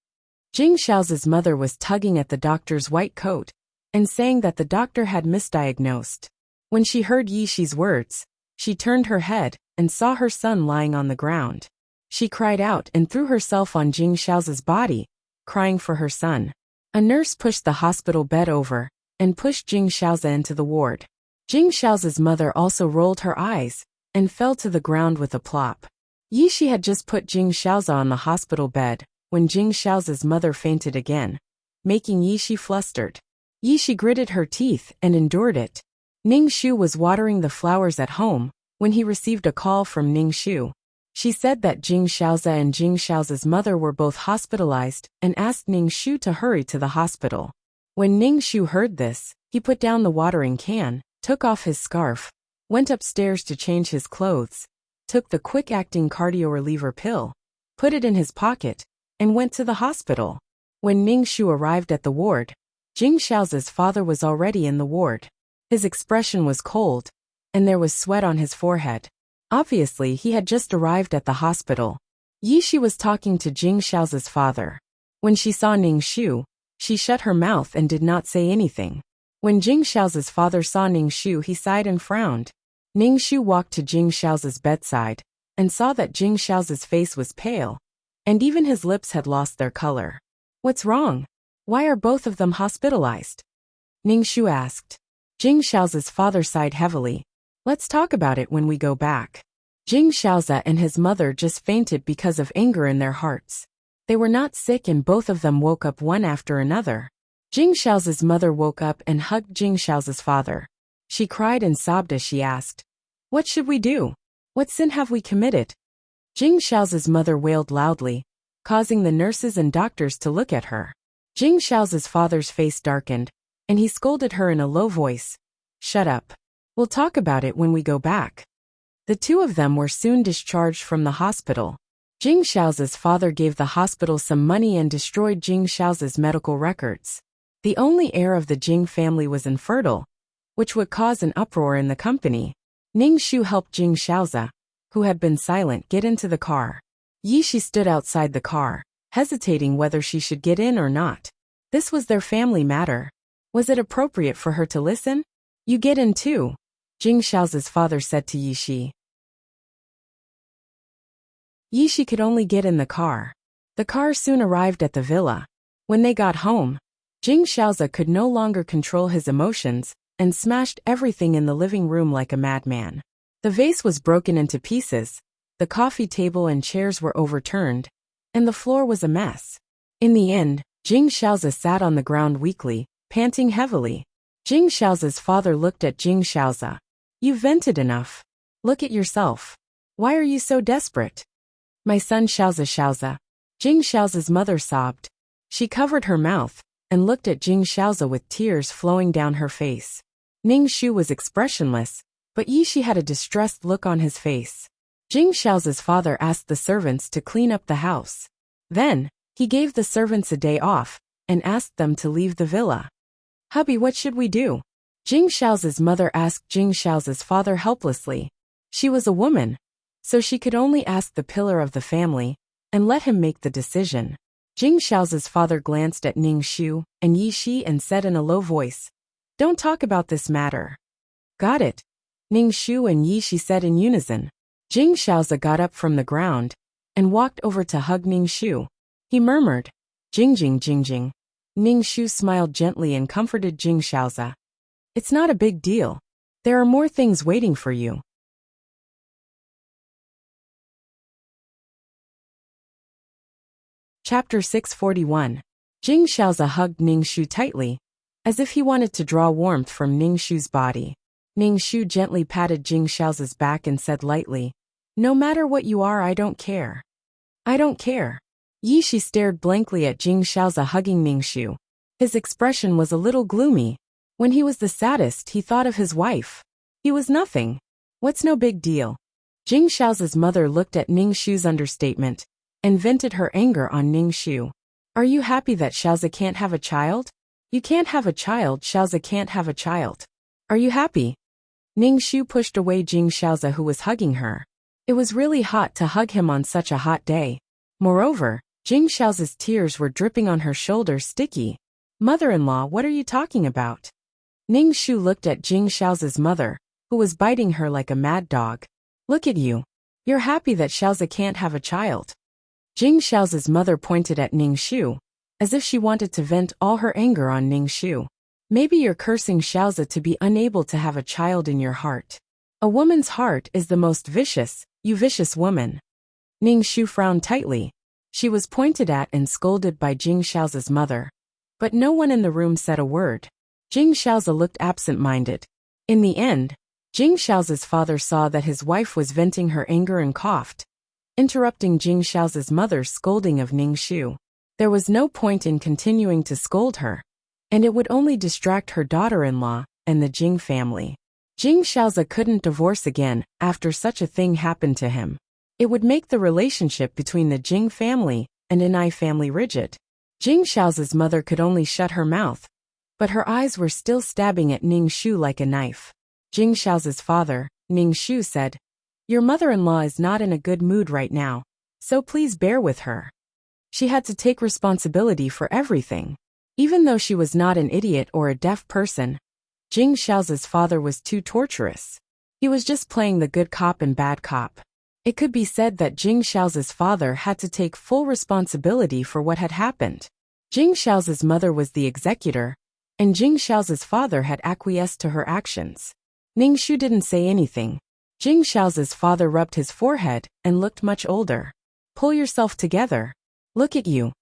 Jing Xiao's mother was tugging at the doctor's white coat and saying that the doctor had misdiagnosed. When she heard Yi Shi's words, she turned her head and saw her son lying on the ground. She cried out and threw herself on Jing Xiao's body, crying for her son. A nurse pushed the hospital bed over and pushed Jing Xiaoza into the ward. Jing Xiao's mother also rolled her eyes and fell to the ground with a plop. Yi Shi had just put Jing Xiaoza on the hospital bed when Jing Xiao's mother fainted again, making Yi Shi flustered. Yi Shi gritted her teeth and endured it. Ning Shu was watering the flowers at home when he received a call from Ning Shu. She said that Jing Xiaoza and Jing Xiao's mother were both hospitalized and asked Ning Shu to hurry to the hospital. When Ning Shu heard this, he put down the watering can, took off his scarf, went upstairs to change his clothes, took the quick-acting cardio reliever pill, put it in his pocket, and went to the hospital. When Ning Shu arrived at the ward, Jing Xiao's father was already in the ward. His expression was cold, and there was sweat on his forehead. Obviously, he had just arrived at the hospital. Yi Shi was talking to Jing Xiao's father. When she saw Ning Shu, she shut her mouth and did not say anything. When Jing Xiao's father saw Ning Shu, he sighed and frowned. Ning Shu walked to Jing Xiao's bedside and saw that Jing Xiao's face was pale, and even his lips had lost their color. "What's wrong? Why are both of them hospitalized?" Ning Shu asked. Jing Xiao's father sighed heavily. "Let's talk about it when we go back." Jing Xiaoza and his mother just fainted because of anger in their hearts. They were not sick and both of them woke up one after another. Jing Xiao's mother woke up and hugged Jing Xiao's father. She cried and sobbed as she asked, "What should we do? What sin have we committed?" Jing Xiao's mother wailed loudly, causing the nurses and doctors to look at her. Jing Xiao's father's face darkened, and he scolded her in a low voice, "Shut up. We'll talk about it when we go back." The two of them were soon discharged from the hospital. Jing Xiao's father gave the hospital some money and destroyed Jing Xiao's medical records. The only heir of the Jing family was infertile, which would cause an uproar in the company. Ning Shu helped Jing Xiaozi, who had been silent, get into the car. Yi Shi stood outside the car, hesitating whether she should get in or not. This was their family matter. Was it appropriate for her to listen? You get in too, Jing Xiao's father said to Yi Shi. Yi Shi could only get in the car. The car soon arrived at the villa. When they got home, Jing Xiaozi could no longer control his emotions and smashed everything in the living room like a madman. The vase was broken into pieces, the coffee table and chairs were overturned, and the floor was a mess. In the end, Jing Xiaozi sat on the ground weakly, panting heavily. Jing Xiaozi's father looked at Jing Xiaozi. You've vented enough. Look at yourself. Why are you so desperate? My son Xiaozi. Jing Xiaozi's mother sobbed. She covered her mouth and looked at Jing Xiaozi with tears flowing down her face. Ning Shu was expressionless, but Yi Shi had a distressed look on his face. Jing Xiaozi's father asked the servants to clean up the house. Then, he gave the servants a day off and asked them to leave the villa. Hubby, what should we do? Jing Xiaozi's mother asked Jing Xiaozi's father helplessly. She was a woman, so she could only ask the pillar of the family and let him make the decision. Jing Xiaozi's father glanced at Ning Shu and Yi Shi and said in a low voice, Don't talk about this matter. Got it, Ning Shu and Yi Shi said in unison. Jing Xiaozi got up from the ground and walked over to hug Ning Shu. He murmured, Jing Jing Jing Jing. Ning Shu smiled gently and comforted Jing Xiaozi. It's not a big deal. There are more things waiting for you. Chapter 641. Jing Xiaozi hugged Ning Shu tightly, as if he wanted to draw warmth from Ning Shu's body. Ning Shu gently patted Jing Xiaozi's back and said lightly, No matter what you are, I don't care. I don't care. Yi Shi stared blankly at Jing Xiaozi hugging Ning Shu. His expression was a little gloomy. When he was the saddest, he thought of his wife. He was nothing. What's no big deal? Jing Xiaozi's mother looked at Ning Shu's understatement and vented her anger on Ning Shu. Are you happy that Xiaozi can't have a child? You can't have a child, Xiaozi can't have a child. Are you happy? Ning Shu pushed away Jing Xiaozi who was hugging her. It was really hot to hug him on such a hot day. Moreover, Jing Xiaozi's tears were dripping on her shoulder sticky. Mother-in-law, what are you talking about? Ning Shu looked at Jing Xiaozi's mother, who was biting her like a mad dog. Look at you. You're happy that Xiaozi can't have a child. Jing Xiaozi's mother pointed at Ning Shu, as if she wanted to vent all her anger on Ning Shu. Maybe you're cursing Xiaozi to be unable to have a child in your heart. A woman's heart is the most vicious, you vicious woman. Ning Shu frowned tightly. She was pointed at and scolded by Jing Xiaozi's mother. But no one in the room said a word. Jing Xiaozi looked absent-minded. In the end, Jing Xiaozi's father saw that his wife was venting her anger and coughed, interrupting Jing Xiaozi's mother's scolding of Ning Shu. There was no point in continuing to scold her, and it would only distract her daughter-in-law and the Jing family. Jing Xiaozi couldn't divorce again after such a thing happened to him. It would make the relationship between the Jing family and Anai family rigid. Jing Xiaozi's mother could only shut her mouth, but her eyes were still stabbing at Ning Shu like a knife. Jing Xiaozi's father, Ning Shu, said, Your mother-in-law is not in a good mood right now, so please bear with her. She had to take responsibility for everything. Even though she was not an idiot or a deaf person, Jing Xiaozi's father was too torturous. He was just playing the good cop and bad cop. It could be said that Jing Xiaozi's father had to take full responsibility for what had happened. Jing Xiaozi's mother was the executor, and Jing Xiaozi's father had acquiesced to her actions. Ning Shu didn't say anything. Jing Xiaozi's father rubbed his forehead and looked much older. Pull yourself together. Look at you.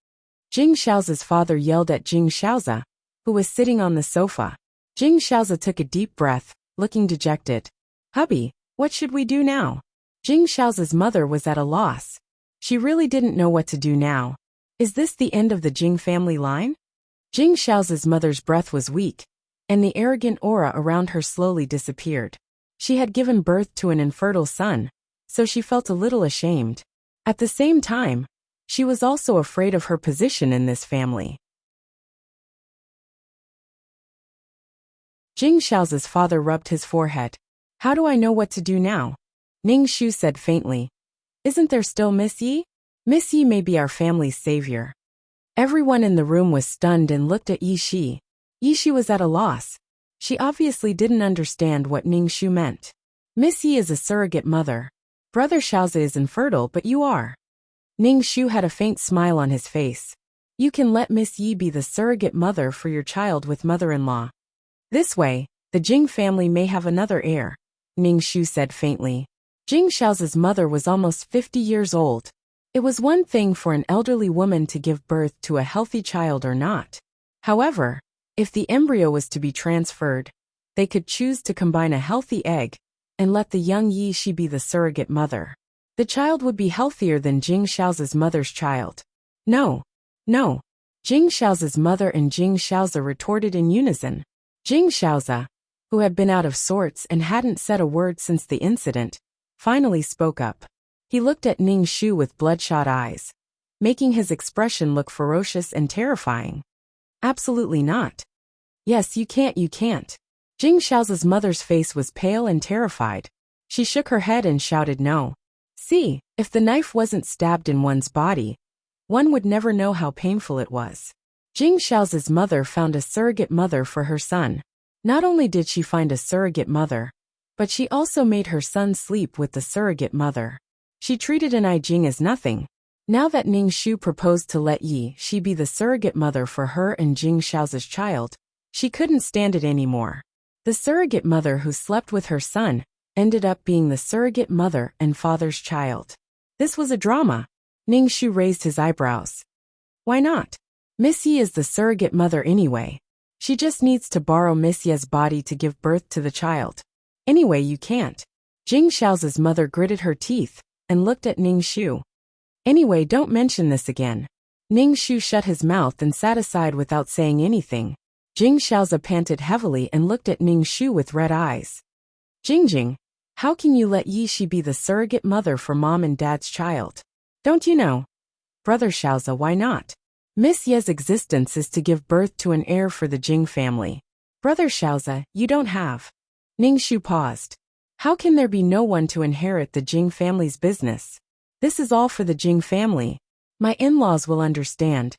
Jing Xiaozi's father yelled at Jing Xiaozi, who was sitting on the sofa. Jing Xiaozi took a deep breath, looking dejected. Hubby, what should we do now? Jing Xiaozi's mother was at a loss. She really didn't know what to do now. Is this the end of the Jing family line? Jing Xiaozi's mother's breath was weak, and the arrogant aura around her slowly disappeared. She had given birth to an infertile son, so she felt a little ashamed. At the same time, she was also afraid of her position in this family. Jing Xiao's father rubbed his forehead. How do I know what to do now? Ning Shu said faintly. Isn't there still Miss Yi? Miss Yi may be our family's savior. Everyone in the room was stunned and looked at Yi Shi. Yi Shi was at a loss. She obviously didn't understand what Ning Shu meant. Miss Yi is a surrogate mother. Brother Xiaozi is infertile, but you are. Ning Shu had a faint smile on his face. You can let Miss Yi be the surrogate mother for your child with mother-in-law. This way, the Jing family may have another heir, Ning Shu said faintly. Jing Xiao's mother was almost 50 years old. It was one thing for an elderly woman to give birth to a healthy child or not. However, if the embryo was to be transferred, they could choose to combine a healthy egg and let the young Yi Shi be the surrogate mother. The child would be healthier than Jing Xiao's mother's child. No. No. Jing Xiao's mother and Jing Xiaozi retorted in unison. Jing Xiaozi, who had been out of sorts and hadn't said a word since the incident, finally spoke up. He looked at Ning Shu with bloodshot eyes, making his expression look ferocious and terrifying. Absolutely not. Yes, you can't. Jing Xiao's mother's face was pale and terrified. She shook her head and shouted no. See, if the knife wasn't stabbed in one's body, one would never know how painful it was. Jing Xiao's mother found a surrogate mother for her son. Not only did she find a surrogate mother, but she also made her son sleep with the surrogate mother. She treated an Jing as nothing. Now that Ning Shu proposed to let Yi Shi be the surrogate mother for her and Jing Xiao's child, she couldn't stand it anymore. The surrogate mother who slept with her son ended up being the surrogate mother and father's child. This was a drama. Ning Shu raised his eyebrows. Why not? Miss Yi is the surrogate mother anyway. She just needs to borrow Miss Yi's body to give birth to the child. Anyway, you can't. Jing Xiao's mother gritted her teeth and looked at Ning Shu. Anyway, don't mention this again. Ning Shu shut his mouth and sat aside without saying anything. Jing Xiaozi panted heavily and looked at Ning Shu with red eyes. Jing, how can you let Yi Shi be the surrogate mother for mom and dad's child? Don't you know? Brother Xiaozi, why not? Miss Yi's existence is to give birth to an heir for the Jing family. Brother Xiaozi, you don't have. Ning Shu paused. How can there be no one to inherit the Jing family's business? This is all for the Jing family. My in-laws will understand.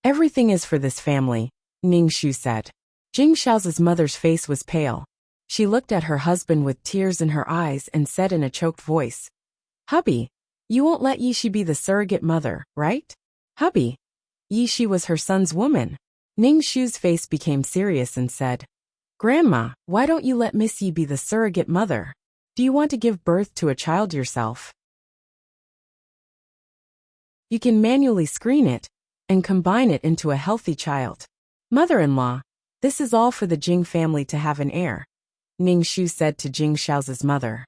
Everything is for this family, Ning Shu said. Jing Xiao's mother's face was pale. She looked at her husband with tears in her eyes and said in a choked voice, Hubby, you won't let Yi Shi be the surrogate mother, right? Hubby. Yi Shi was her son's woman. Ning Shu's face became serious and said, Grandma, why don't you let Miss Yi be the surrogate mother? Do you want to give birth to a child yourself? You can manually screen it and combine it into a healthy child. Mother-in-law, this is all for the Jing family to have an heir, Ning Shu said to Jing Xiao's mother.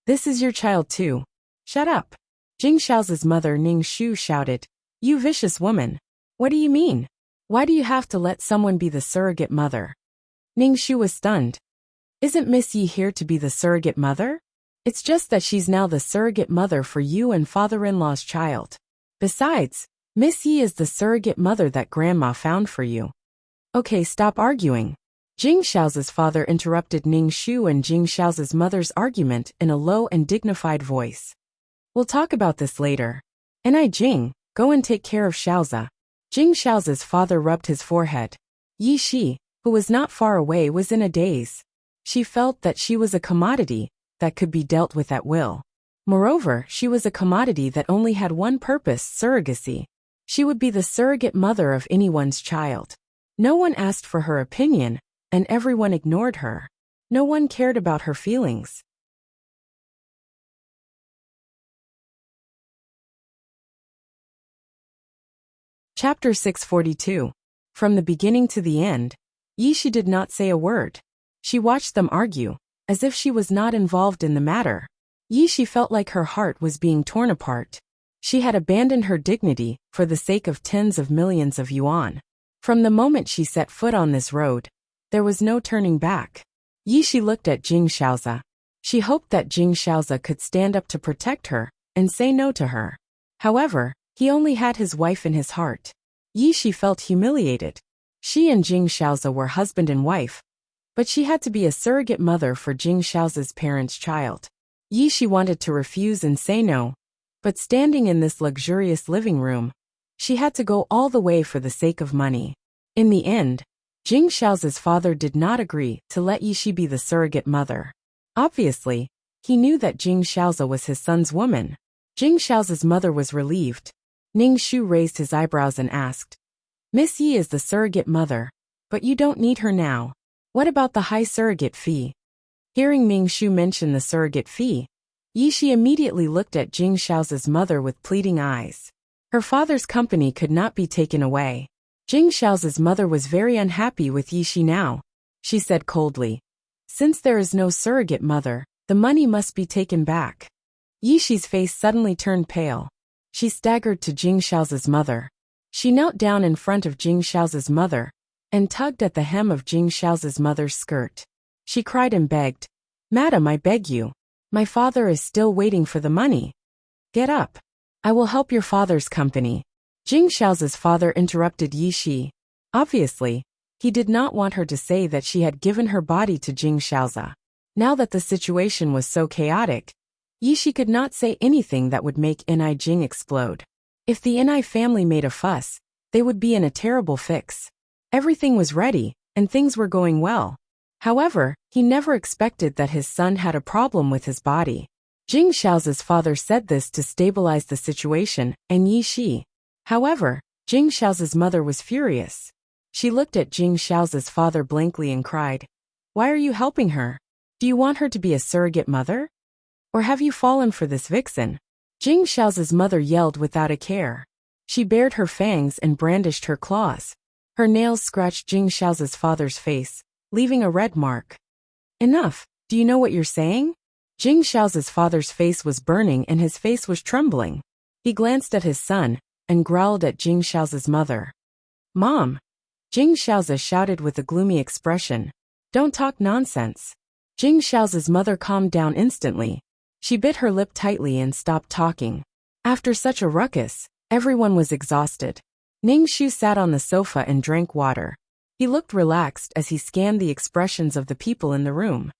This is your child too. Shut up. Jing Xiao's mother Ning Shu shouted. You vicious woman. What do you mean? Why do you have to let someone be the surrogate mother? Ning Shu was stunned. Isn't Miss Yi here to be the surrogate mother? It's just that she's now the surrogate mother for you and father-in-law's child. Besides, Miss Yi is the surrogate mother that Grandma found for you. Okay, stop arguing. Jing Xiao's father interrupted Ning Shu and Jing Xiao's mother's argument in a low and dignified voice. We'll talk about this later. And Jing, go and take care of Xiaozi. Jing Xiao's father rubbed his forehead. Yi Shi, who was not far away, was in a daze. She felt that she was a commodity that could be dealt with at will. Moreover, she was a commodity that only had one purpose, surrogacy. She would be the surrogate mother of anyone's child. No one asked for her opinion, and everyone ignored her. No one cared about her feelings. Chapter 642. From the beginning to the end, Yi Shi did not say a word. She watched them argue, as if she was not involved in the matter. Yi Shi felt like her heart was being torn apart. She had abandoned her dignity for the sake of tens of millions of yuan. From the moment she set foot on this road, there was no turning back. Yi Shi looked at Jing Xiaozi. She hoped that Jing Xiaozi could stand up to protect her and say no to her. However, he only had his wife in his heart. Yishi felt humiliated. She and Jing Xiaozi were husband and wife, but she had to be a surrogate mother for Jing Xiaozi's parents' child. Yishi wanted to refuse and say no, but standing in this luxurious living room, she had to go all the way for the sake of money. In the end, Jing Xiaozi's father did not agree to let Yishi be the surrogate mother. Obviously, he knew that Jing Xiaozi was his son's woman. Jing Xiaozi's mother was relieved. Ning Shu raised his eyebrows and asked, "Miss Yi is the surrogate mother, but you don't need her now. What about the high surrogate fee?" Hearing Ming Shu mention the surrogate fee, Yishi immediately looked at Jing Xiaozi's mother with pleading eyes. Her father's company could not be taken away. Jing Xiaozi's mother was very unhappy with Yishi now. She said coldly, "Since there is no surrogate mother, the money must be taken back." Yishi's face suddenly turned pale. She staggered to Jing Xiaozi's mother. She knelt down in front of Jing Xiaozi's mother and tugged at the hem of Jing Xiaozi's mother's skirt. She cried and begged, "Madam, I beg you. My father is still waiting for the money. Get up. I will help your father's company." Jing Xiaozi's father interrupted Yishi. Obviously, he did not want her to say that she had given her body to Jing Xiaozi. Now that the situation was so chaotic, Yishi could not say anything that would make Ni Jing explode. If the Ni family made a fuss, they would be in a terrible fix. Everything was ready, and things were going well. However, he never expected that his son had a problem with his body. Jing Xiaozi's father said this to stabilize the situation, and Yishi. However, Jing Xiaozi's mother was furious. She looked at Jing Xiaozi's father blankly and cried, "Why are you helping her? Do you want her to be a surrogate mother? Or have you fallen for this vixen?" Jing Xiaozi's mother yelled without a care. She bared her fangs and brandished her claws. Her nails scratched Jing Xiaozi's father's face, leaving a red mark. "Enough, do you know what you're saying?" Jing Xiaozi's father's face was burning and his face was trembling. He glanced at his son and growled at Jing Xiaozi's mother. "Mom!" Jing Xiaozi shouted with a gloomy expression. "Don't talk nonsense." Jing Xiaozi's mother calmed down instantly. She bit her lip tightly and stopped talking. After such a ruckus, everyone was exhausted. Ning Shu sat on the sofa and drank water. He looked relaxed as he scanned the expressions of the people in the room.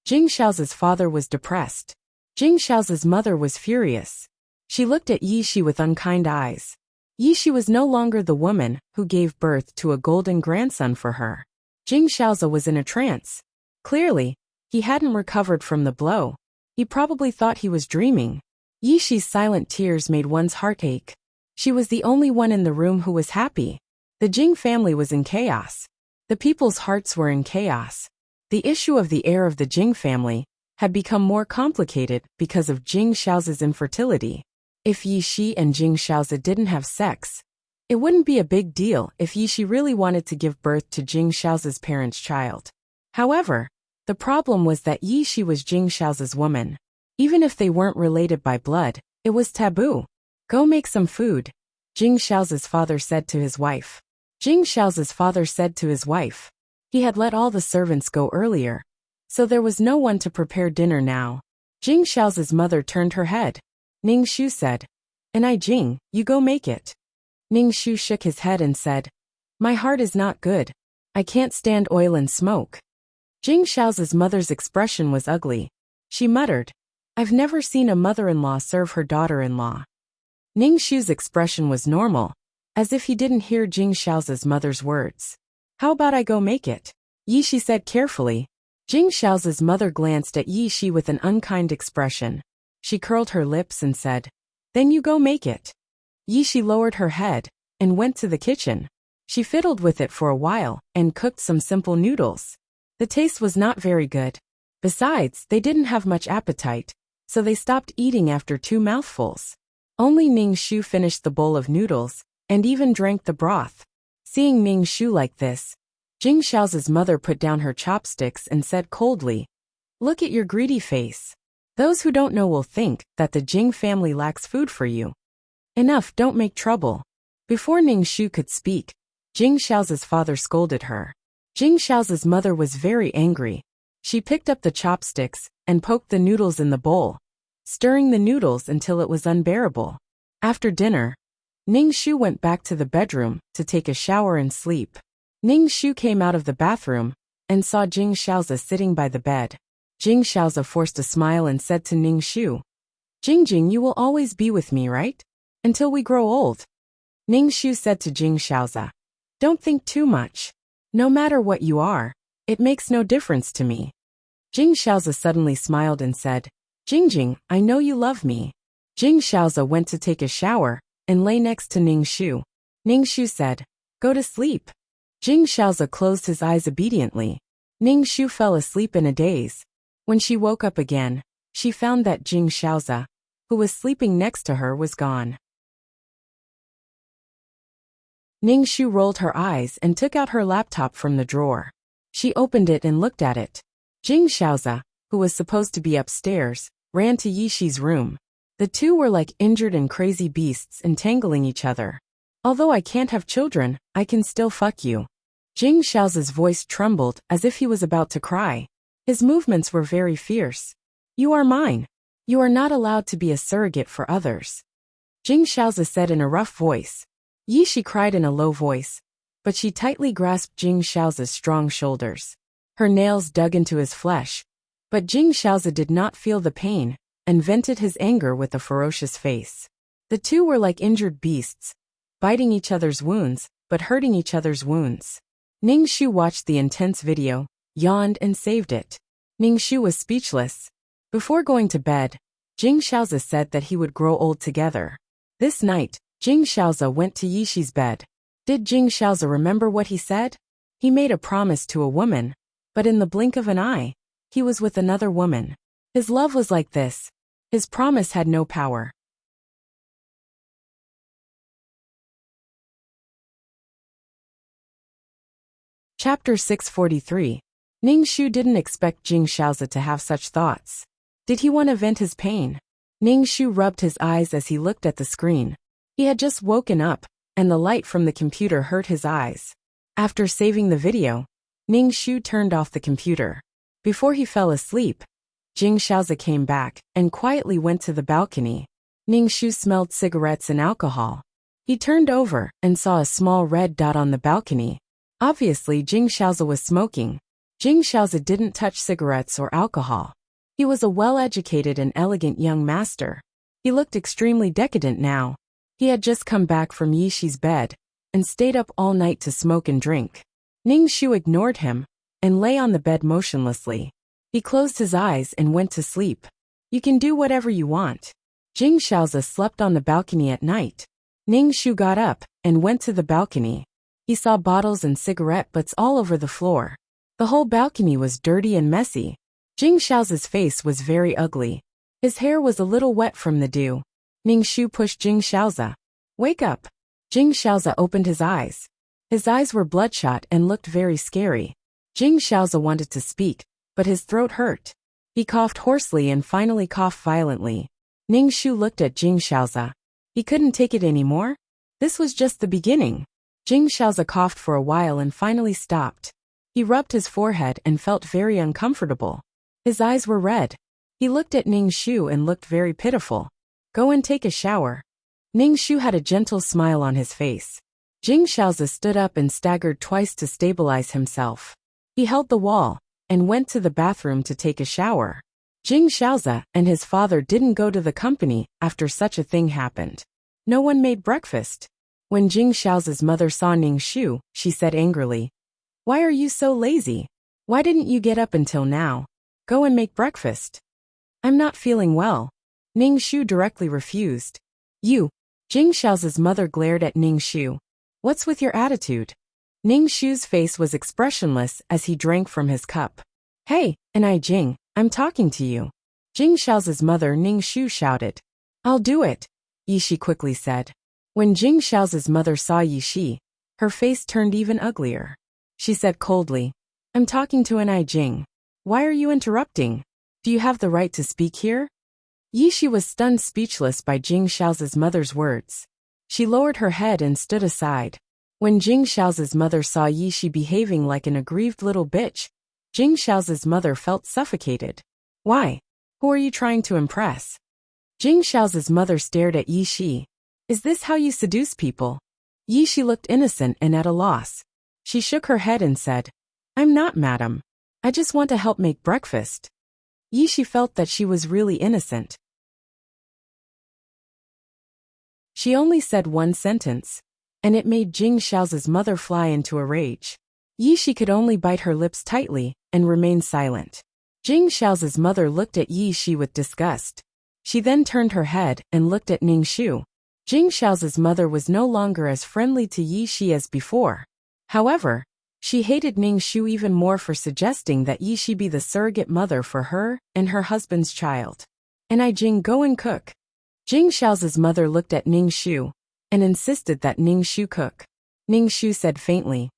Jing Xiaozi's father was depressed. Jing Xiaozi's mother was furious. She looked at Yishi with unkind eyes. Yishi was no longer the woman who gave birth to a golden grandson for her. Jing Xiaozi was in a trance. Clearly, he hadn't recovered from the blow. He probably thought he was dreaming. Yishi's silent tears made one's heart ache. She was the only one in the room who was happy. The Jing family was in chaos. The people's hearts were in chaos. The issue of the heir of the Jing family had become more complicated because of Jing Xiaozi's infertility. If Yishi and Jing Xiaozi didn't have sex, it wouldn't be a big deal if Yishi really wanted to give birth to Jing Xiaozi's parents' child. However, the problem was that Yishi was Jing Xiaozi's woman. Even if they weren't related by blood, it was taboo. "Go make some food," Jing Xiaozi's father said to his wife. Jing Xiaozi's father said to his wife. He had let all the servants go earlier, so there was no one to prepare dinner now. Jing Xiaozi's mother turned her head. Ning Shu said, "Ni Jing, you go make it." Ning Shu shook his head and said, "My heart is not good. I can't stand oil and smoke." Jing Xiaozi's mother's expression was ugly. She muttered, "I've never seen a mother-in-law serve her daughter-in-law." Ning Shu's expression was normal, as if he didn't hear Jing Xiaozi's mother's words. "How about I go make it?" Yishi said carefully. Jing Xiaozi's mother glanced at Yishi with an unkind expression. She curled her lips and said, "Then you go make it." Yishi lowered her head and went to the kitchen. She fiddled with it for a while and cooked some simple noodles. The taste was not very good. Besides, they didn't have much appetite, so they stopped eating after 2 mouthfuls. Only Ning Shu finished the bowl of noodles and even drank the broth. Seeing Ning Shu like this, Jing Xiaozi's mother put down her chopsticks and said coldly, "Look at your greedy face. Those who don't know will think that the Jing family lacks food for you. Enough, don't make trouble." Before Ning Shu could speak, Jing Xiaozi's father scolded her. Jing Xiaozi's mother was very angry. She picked up the chopsticks and poked the noodles in the bowl, stirring the noodles until it was unbearable. After dinner, Ning Shu went back to the bedroom to take a shower and sleep. Ning Shu came out of the bathroom and saw Jing Xiaozi sitting by the bed. Jing Xiaozi forced a smile and said to Ning Shu, "Jing, you will always be with me, right? Until we grow old." Ning Shu said to Jing Xiaozi, "Don't think too much. No matter what you are, it makes no difference to me." Jing Xiaozi suddenly smiled and said, Jing, I know you love me." Jing Xiaozi went to take a shower and lay next to Ning Shu. Ning Shu said, "Go to sleep." Jing Xiaozi closed his eyes obediently. Ning Shu fell asleep in a daze. When she woke up again, she found that Jing Xiaozi, who was sleeping next to her, was gone. Ning Shu rolled her eyes and took out her laptop from the drawer. She opened it and looked at it. Jing Xiaozi, who was supposed to be upstairs, ran to Yishi's room. The two were like injured and crazy beasts entangling each other. "Although I can't have children, I can still fuck you." Jing Xiaozi's voice trembled as if he was about to cry. His movements were very fierce. "You are mine. You are not allowed to be a surrogate for others," Jing Xiaozi said in a rough voice. Yishi cried in a low voice, but she tightly grasped Jing Xiaozi's strong shoulders. Her nails dug into his flesh, but Jing Xiaozi did not feel the pain and vented his anger with a ferocious face. The two were like injured beasts, biting each other's wounds, but hurting each other's wounds. Ning Shu watched the intense video, yawned and saved it. Ning Shu was speechless. Before going to bed, Jing Xiaozi said that he would grow old together. This night, Jing Xiaozi went to Yishi's bed. Did Jing Xiaozi remember what he said? He made a promise to a woman, but in the blink of an eye, he was with another woman. His love was like this. His promise had no power. Chapter 643. Ning Shu didn't expect Jing Xiaozi to have such thoughts. Did he want to vent his pain? Ning Shu rubbed his eyes as he looked at the screen. He had just woken up, and the light from the computer hurt his eyes. After saving the video, Ning Shu turned off the computer. Before he fell asleep, Jing Xiaozi came back and quietly went to the balcony. Ning Shu smelled cigarettes and alcohol. He turned over and saw a small red dot on the balcony. Obviously, Jing Xiaozi was smoking. Jing Xiaozi didn't touch cigarettes or alcohol. He was a well-educated and elegant young master. He looked extremely decadent now. He had just come back from Yishi's bed and stayed up all night to smoke and drink. Ning Shu ignored him and lay on the bed motionlessly. He closed his eyes and went to sleep. "You can do whatever you want." Jing Xiaozi slept on the balcony at night. Ning Shu got up and went to the balcony. He saw bottles and cigarette butts all over the floor. The whole balcony was dirty and messy. Jing Xiaozi's face was very ugly. His hair was a little wet from the dew. Ning Shu pushed Jing Xiaozi. "Wake up." Jing Xiaozi opened his eyes. His eyes were bloodshot and looked very scary. Jing Xiaozi wanted to speak, but his throat hurt. He coughed hoarsely and finally coughed violently. Ning Shu looked at Jing Xiaozi. He couldn't take it anymore. This was just the beginning. Jing Xiaozi coughed for a while and finally stopped. He rubbed his forehead and felt very uncomfortable. His eyes were red. He looked at Ning Shu and looked very pitiful. "Go and take a shower." Ning Shu had a gentle smile on his face. Jing Xiaozi stood up and staggered twice to stabilize himself. He held the wall and went to the bathroom to take a shower. Jing Xiaozi and his father didn't go to the company after such a thing happened. No one made breakfast. When Jing Xiaozi's mother saw Ning Shu, she said angrily, "Why are you so lazy? Why didn't you get up until now? Go and make breakfast." "I'm not feeling well." Ning Shu directly refused. "You." Jing Xiaozi's mother glared at Ning Shu. "What's with your attitude?" Ning Shu's face was expressionless as he drank from his cup. "Hey, Jing, I'm talking to you." Jing Xiaozi's mother Ning Shu shouted. "I'll do it," Yishi quickly said. When Jing Xiaozi's mother saw Yishi, her face turned even uglier. She said coldly, "I'm talking to Jing. Why are you interrupting? Do you have the right to speak here?" Yishi was stunned speechless by Jing Xiaozi's mother's words. She lowered her head and stood aside. When Jing Xiaozi's mother saw Yishi behaving like an aggrieved little bitch, Jing Xiaozi's mother felt suffocated. "Why? Who are you trying to impress?" Jing Xiao's mother stared at Yi Shi. Is this how you seduce people? Yi Shi looked innocent and at a loss. She shook her head and said, I'm not, madam. I just want to help make breakfast. Yi Shi felt that she was really innocent. She only said one sentence, and it made Jing Xiao's mother fly into a rage. Yi Shi could only bite her lips tightly and remain silent. Jing Xiao's mother looked at Yi Shi with disgust. She then turned her head and looked at Ning Shu. Jing Xiao's mother was no longer as friendly to Yi Shi as before. However, she hated Ning Shu even more for suggesting that Yi Shi be the surrogate mother for her and her husband's child. And Jing, go and cook. Jing Xiao's mother looked at Ning Shu and insisted that Ning Shu cook. Ning Shu said faintly,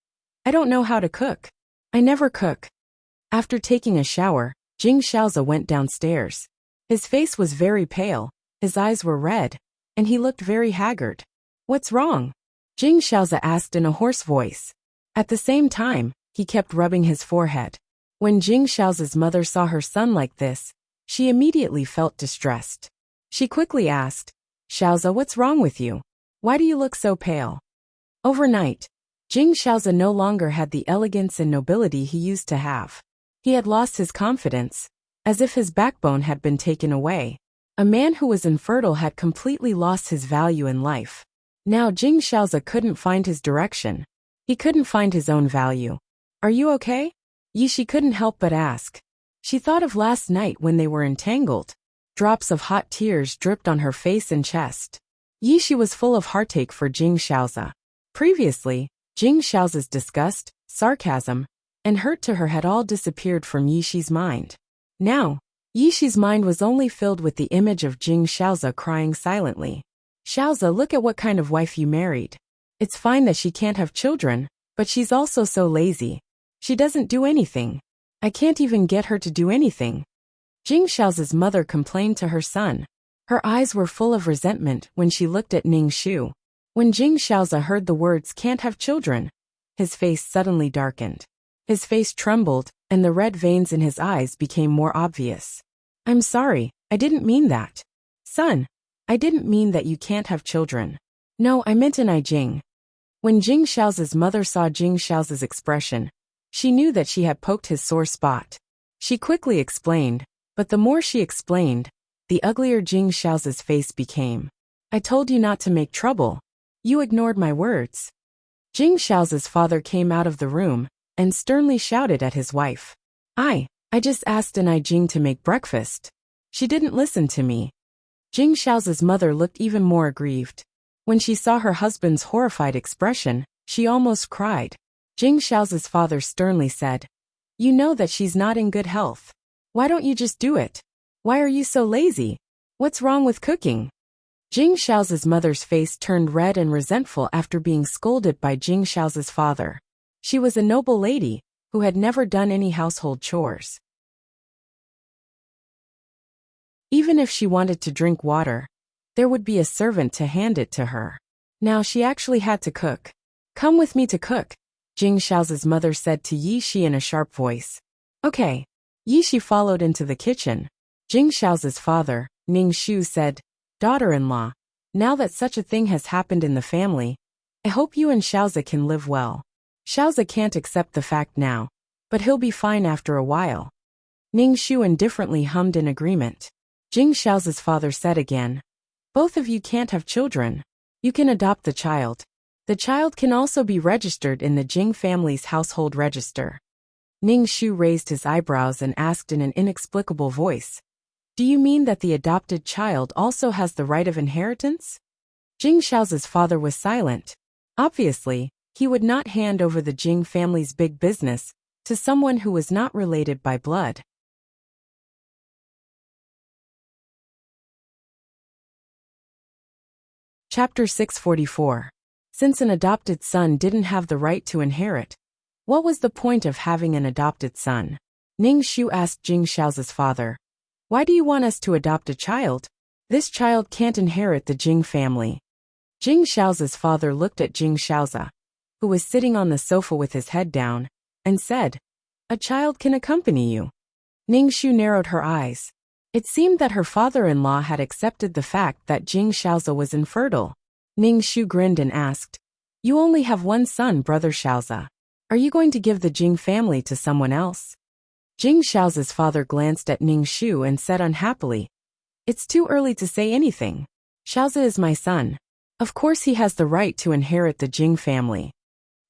I don't know how to cook. I never cook. After taking a shower, Jing Xiaoza went downstairs. His face was very pale, his eyes were red, and he looked very haggard. What's wrong? Jing Xiaoza asked in a hoarse voice. At the same time, he kept rubbing his forehead. When Jing Xiao's mother saw her son like this, she immediately felt distressed. She quickly asked, Xiaoza, what's wrong with you? Why do you look so pale? Overnight, Jing Xiaoza no longer had the elegance and nobility he used to have. He had lost his confidence, as if his backbone had been taken away. A man who was infertile had completely lost his value in life. Now Jing Xiaoza couldn't find his direction. He couldn't find his own value. Are you okay? Yi Shi couldn't help but ask. She thought of last night when they were entangled. Drops of hot tears dripped on her face and chest. Yi Shi was full of heartache for Jing Xiaoza. Previously, Jing Xiaoza's disgust, sarcasm, and hurt to her had all disappeared from Yi Shi's mind. Now, Yi Shi's mind was only filled with the image of Jing Xiaoza crying silently. Xiaoza, look at what kind of wife you married. It's fine that she can't have children, but she's also so lazy. She doesn't do anything. I can't even get her to do anything. Jing Xiao's mother complained to her son. Her eyes were full of resentment when she looked at Ning Shu. When Jing Xiaoza heard the words can't have children, his face suddenly darkened. His face trembled, and the red veins in his eyes became more obvious. I'm sorry, I didn't mean that. Son, I didn't mean that you can't have children. No, I meant in Jing. When Jing Xiao's mother saw Jing Xiao's expression, she knew that she had poked his sore spot. She quickly explained, but the more she explained, the uglier Jing Xiao's face became. I told you not to make trouble. You ignored my words. Jing Xiao's father came out of the room and sternly shouted at his wife. I just asked Jing to make breakfast. She didn't listen to me. Jing Xiao's mother looked even more aggrieved. When she saw her husband's horrified expression, she almost cried. Jing Xiao's father sternly said, You know that she's not in good health. Why don't you just do it? Why are you so lazy? What's wrong with cooking? Jing Xiao's mother's face turned red and resentful after being scolded by Jing Xiao's father. She was a noble lady, who had never done any household chores. Even if she wanted to drink water, there would be a servant to hand it to her. Now she actually had to cook. Come with me to cook, Jing Xiao's mother said to Yi Shi in a sharp voice. Okay. Yi Shi followed into the kitchen. Jing Xiao's father, Ning Shu, said, Daughter-in-law, now that such a thing has happened in the family, I hope you and Xiaoza can live well. Xiaoza can't accept the fact now, but he'll be fine after a while. Ning Shu indifferently hummed in agreement. Jing Xiao's father said again, Both of you can't have children. You can adopt the child. The child can also be registered in the Jing family's household register. Ning Shu raised his eyebrows and asked in an inexplicable voice, Do you mean that the adopted child also has the right of inheritance? Jing Xiao's father was silent. Obviously, he would not hand over the Jing family's big business to someone who was not related by blood. Chapter 644. Since an adopted son didn't have the right to inherit, what was the point of having an adopted son? Ning Shu asked Jing Xiao's father. Why do you want us to adopt a child? This child can't inherit the Jing family. Jing Xiao's father looked at Jing Xiaoza, who was sitting on the sofa with his head down, and said, A child can accompany you. Ning Shu narrowed her eyes. It seemed that her father-in-law had accepted the fact that Jing Xiaozi was infertile. Ning Shu grinned and asked, "You only have one son, Brother Xiaozi. Are you going to give the Jing family to someone else?" Jing Xiaozi's father glanced at Ning Shu and said unhappily, "It's too early to say anything. Xiaozi is my son. Of course he has the right to inherit the Jing family.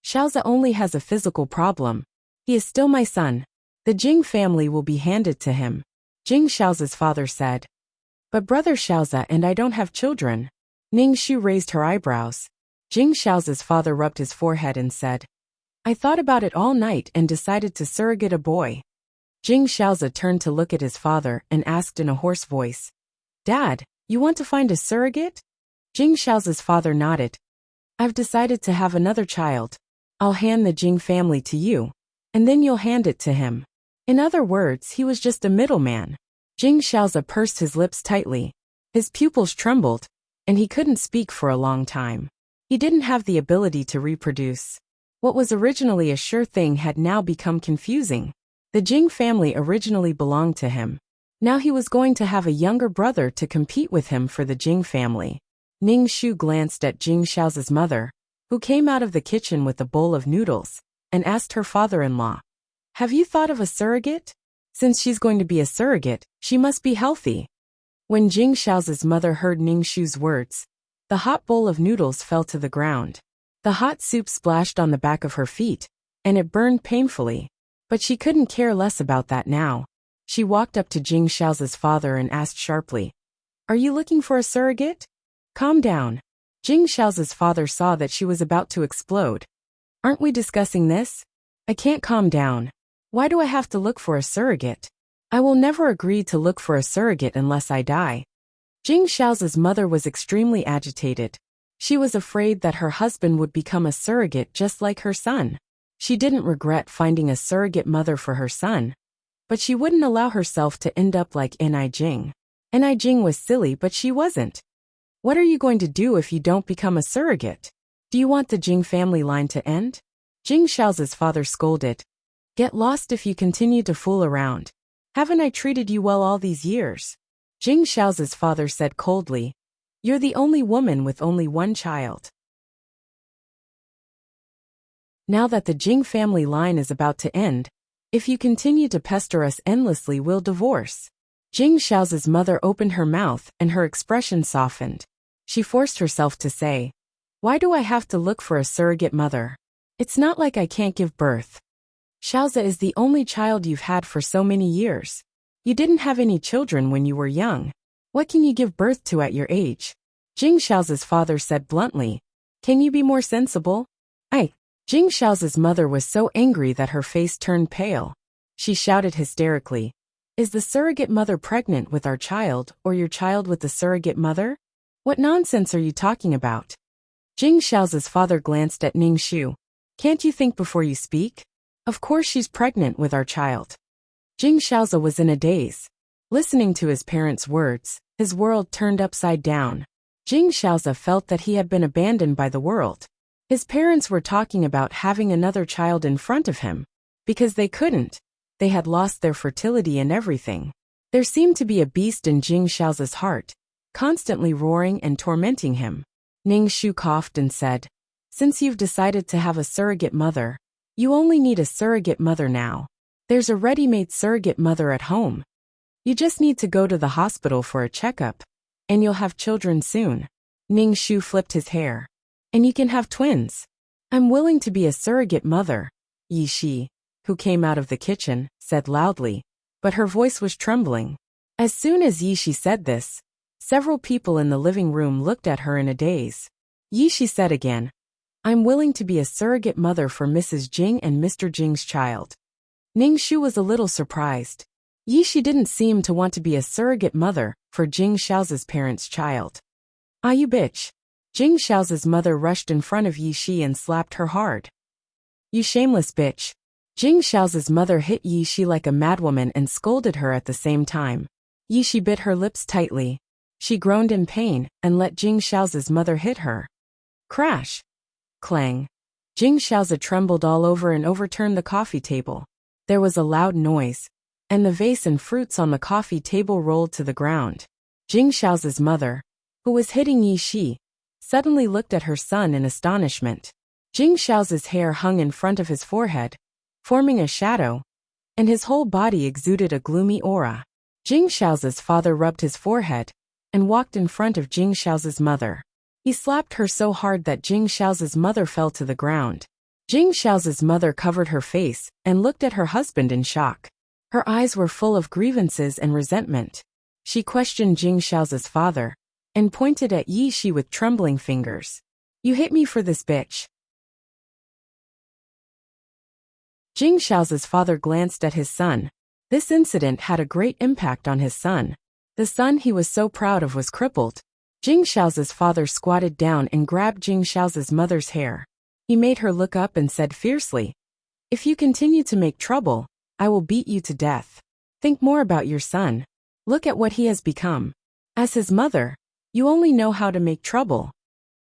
Xiaozi only has a physical problem. He is still my son. The Jing family will be handed to him," Jing Xiaozi's father said. "But Brother Xiaozi and I don't have children." Ning Shu raised her eyebrows. Jing Xiaozi's father rubbed his forehead and said, "I thought about it all night and decided to surrogate a boy." Jing Xiaozi turned to look at his father and asked in a hoarse voice, "Dad, you want to find a surrogate?" Jing Xiaozi's father nodded. "I've decided to have another child. I'll hand the Jing family to you, and then you'll hand it to him." In other words, he was just a middleman. Jing Xiaozi pursed his lips tightly. His pupils trembled, and he couldn't speak for a long time. He didn't have the ability to reproduce. What was originally a sure thing had now become confusing. The Jing family originally belonged to him. Now he was going to have a younger brother to compete with him for the Jing family. Ning Shu glanced at Jing Xiaozi's mother, who came out of the kitchen with a bowl of noodles, and asked her father-in-law, "Have you thought of a surrogate? Since she's going to be a surrogate, she must be healthy." When Jing Xiaozi's mother heard Ning Shu's words, the hot bowl of noodles fell to the ground. The hot soup splashed on the back of her feet, and it burned painfully. But she couldn't care less about that now. She walked up to Jing Xiaozi's father and asked sharply, "Are you looking for a surrogate?" "Calm down." Jing Xiaozi's father saw that she was about to explode. "Aren't we discussing this? I can't calm down. Why do I have to look for a surrogate? I will never agree to look for a surrogate unless I die." Jing Xiaozi's mother was extremely agitated. She was afraid that her husband would become a surrogate just like her son. She didn't regret finding a surrogate mother for her son, but she wouldn't allow herself to end up like Ni Jing. Ni Jing was silly, but she wasn't. "What are you going to do if you don't become a surrogate? Do you want the Jing family line to end?" Jing Xiaozi's father scolded. "Get lost if you continue to fool around. Haven't I treated you well all these years?" Jing Xiaozi's father said coldly, "You're the only woman with only one child. Now that the Jing family line is about to end, if you continue to pester us endlessly, we'll divorce." Jing Xiaozi's mother opened her mouth and her expression softened. She forced herself to say, "Why do I have to look for a surrogate mother? It's not like I can't give birth. Xiaozi is the only child you've had for so many years. You didn't have any children when you were young. What can you give birth to at your age?" Jing Xiaozi's father said bluntly, "Can you be more sensible?" Jing Xiaozi's mother was so angry that her face turned pale. She shouted hysterically, "Is the surrogate mother pregnant with our child or your child with the surrogate mother? What nonsense are you talking about?" Jing Xiaozi's father glanced at Ning Shu. "Can't you think before you speak? Of course she's pregnant with our child." Jing Xiaozi was in a daze. Listening to his parents' words, his world turned upside down. Jing Xiaozi felt that he had been abandoned by the world. His parents were talking about having another child in front of him. Because they couldn't. They had lost their fertility and everything. There seemed to be a beast in Jing Xiaozi's heart, constantly roaring and tormenting him. Ning Shu coughed and said, "Since you've decided to have a surrogate mother, you only need a surrogate mother now. There's a ready-made surrogate mother at home. You just need to go to the hospital for a checkup, and you'll have children soon." Ning Shu flipped his hair. "And you can have twins." "I'm willing to be a surrogate mother," Yi Shi, who came out of the kitchen, said loudly, but her voice was trembling. As soon as Yi Shi said this, several people in the living room looked at her in a daze. Yi Shi said again, "I'm willing to be a surrogate mother for Mrs. Jing and Mr. Jing's child." Ning Shu was a little surprised. Yi Shi didn't seem to want to be a surrogate mother for Jing Xiaozi's parents' child. "Ah, you bitch." Jing Xiaozi's mother rushed in front of Yi Shi and slapped her hard. "You shameless bitch." Jing Xiaozi's mother hit Yi Shi like a madwoman and scolded her at the same time. Yi Shi bit her lips tightly. She groaned in pain and let Jing Xiaozi's mother hit her. Crash! Clang! Jing Xiaozi trembled all over and overturned the coffee table. There was a loud noise, and the vase and fruits on the coffee table rolled to the ground. Jing Xiao's mother, who was hitting Yi Shi, suddenly looked at her son in astonishment. Jing Xiao's hair hung in front of his forehead, forming a shadow, and his whole body exuded a gloomy aura. Jing Xiao's father rubbed his forehead and walked in front of Jing Xiao's mother. He slapped her so hard that Jing Xiao's mother fell to the ground. Jing Xiao's mother covered her face and looked at her husband in shock. Her eyes were full of grievances and resentment. She questioned Jing Xiao's father and pointed at Yi Shi with trembling fingers. "You hit me for this, bitch." Jing Xiao's father glanced at his son. This incident had a great impact on his son. The son he was so proud of was crippled. Jing Xiao's father squatted down and grabbed Jing Xiao's mother's hair. He made her look up and said fiercely, "If you continue to make trouble, I will beat you to death. Think more about your son. Look at what he has become. As his mother, you only know how to make trouble."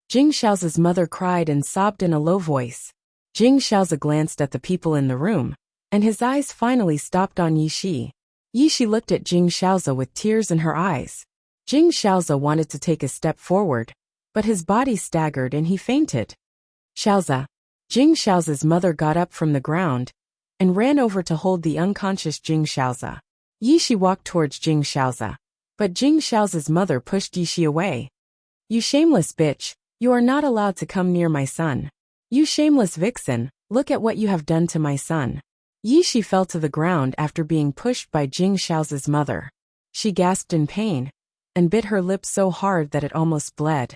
Jing Xiao's mother cried and sobbed in a low voice. Jing Xiao glanced at the people in the room, and his eyes finally stopped on Yi Shi. Yi Shi looked at Jing Xiao with tears in her eyes. Jing Xiao wanted to take a step forward, but his body staggered and he fainted. "Xiaozi." Jing Xiao's mother got up from the ground and ran over to hold the unconscious Jing Xiao. Yi Shi walked towards Jing Xiao, but Jing Xiao's mother pushed Yi Shi away. "You shameless bitch, you are not allowed to come near my son. You shameless vixen, look at what you have done to my son." Yi Shi fell to the ground after being pushed by Jing Xiao's mother. She gasped in pain and bit her lip so hard that it almost bled.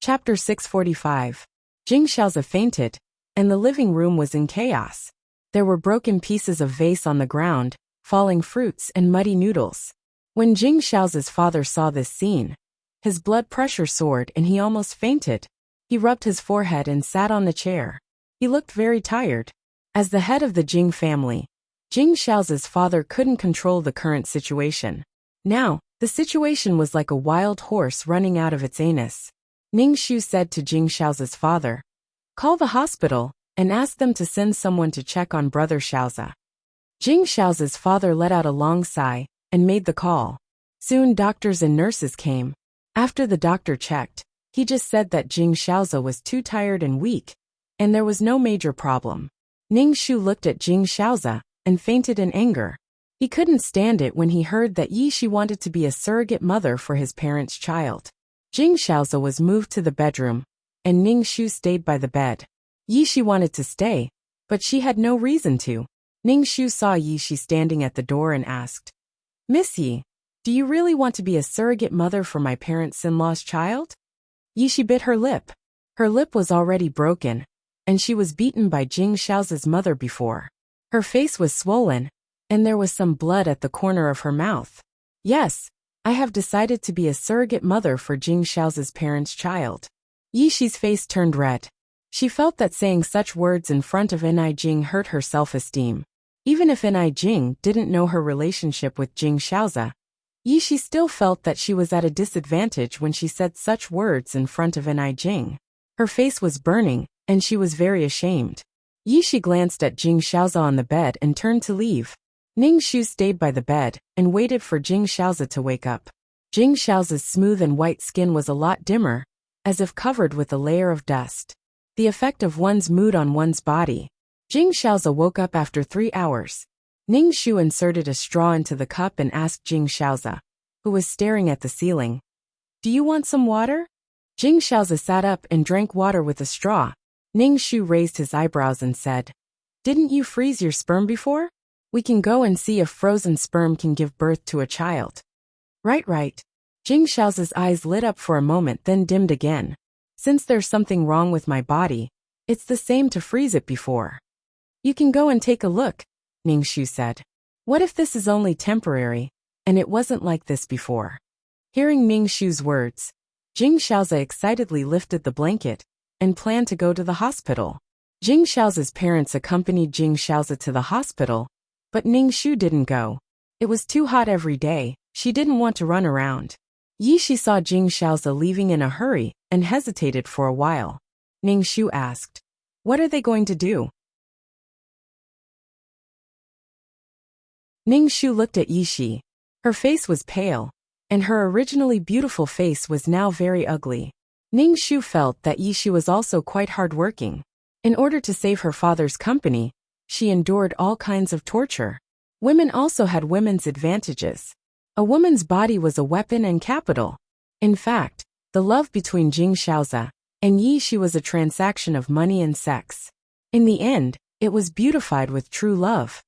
Chapter 645. Jing Xiao fainted, and the living room was in chaos. There were broken pieces of vase on the ground, falling fruits and muddy noodles. When Jing Xiao's father saw this scene, his blood pressure soared and he almost fainted. He rubbed his forehead and sat on the chair. He looked very tired. As the head of the Jing family, Jing Xiao's father couldn't control the current situation. Now, the situation was like a wild horse running out of its anus. Ning Shu said to Jing Xiao's father, "Call the hospital and ask them to send someone to check on brother Xiaozi." Jing Xiao's father let out a long sigh and made the call. Soon doctors and nurses came. After the doctor checked, he just said that Jing Xiaozi was too tired and weak, and there was no major problem. Ning Shu looked at Jing Xiaozi and fainted in anger. He couldn't stand it when he heard that Yi Shi wanted to be a surrogate mother for his parents' child. Jing Xiaozi was moved to the bedroom, and Ning Shu stayed by the bed. Yi Shi wanted to stay, but she had no reason to. Ning Shu saw Yi Shi standing at the door and asked, "Miss Yi, do you really want to be a surrogate mother for my parents-in-law's child?" Yi Shi bit her lip. Her lip was already broken, and she was beaten by Jing Xiao's mother before. Her face was swollen, and there was some blood at the corner of her mouth. "Yes, I have decided to be a surrogate mother for Jing Xiao's parents' child." Yi Shi's face turned red. She felt that saying such words in front of Ni Jing hurt her self-esteem. Even if Ni Jing didn't know her relationship with Jing Xiaozi, Yi Shi still felt that she was at a disadvantage when she said such words in front of Ni Jing. Her face was burning, and she was very ashamed. Yi Shi glanced at Jing Xiaozi on the bed and turned to leave. Ning Shu stayed by the bed and waited for Jing Xiaozi to wake up. Jing Xiaozi's smooth and white skin was a lot dimmer, as if covered with a layer of dust. The effect of one's mood on one's body. Jing Xiaozi woke up after 3 hours. Ning Shu inserted a straw into the cup and asked Jing Xiaozi, who was staring at the ceiling, "Do you want some water?" Jing Xiaozi sat up and drank water with a straw. Ning Shu raised his eyebrows and said, "Didn't you freeze your sperm before? We can go and see if frozen sperm can give birth to a child." Right. Jing Xiaozi's eyes lit up for a moment then dimmed again. "Since there's something wrong with my body, it's the same to freeze it before." "You can go and take a look," Ning Shu said. "What if this is only temporary, and it wasn't like this before?" Hearing Ning Shu's words, Jing Xiaozi excitedly lifted the blanket and planned to go to the hospital. Jing Xiaozi's parents accompanied Jing Xiaozi to the hospital, but Ning Shu didn't go. It was too hot every day, she didn't want to run around. Yi Shi saw Jing Xiaozi leaving in a hurry and hesitated for a while. Ning Shu asked. What are they going to do? Ning Shu looked at Yishi. Her face was pale, and her originally beautiful face was now very ugly. Ning Shu felt that Yishi was also quite hardworking. In order to save her father's company, she endured all kinds of torture. Women also had women's advantages. A woman's body was a weapon and capital. In fact, the love between Jing Xiaozi and Yishi was a transaction of money and sex. In the end, it was beautified with true love.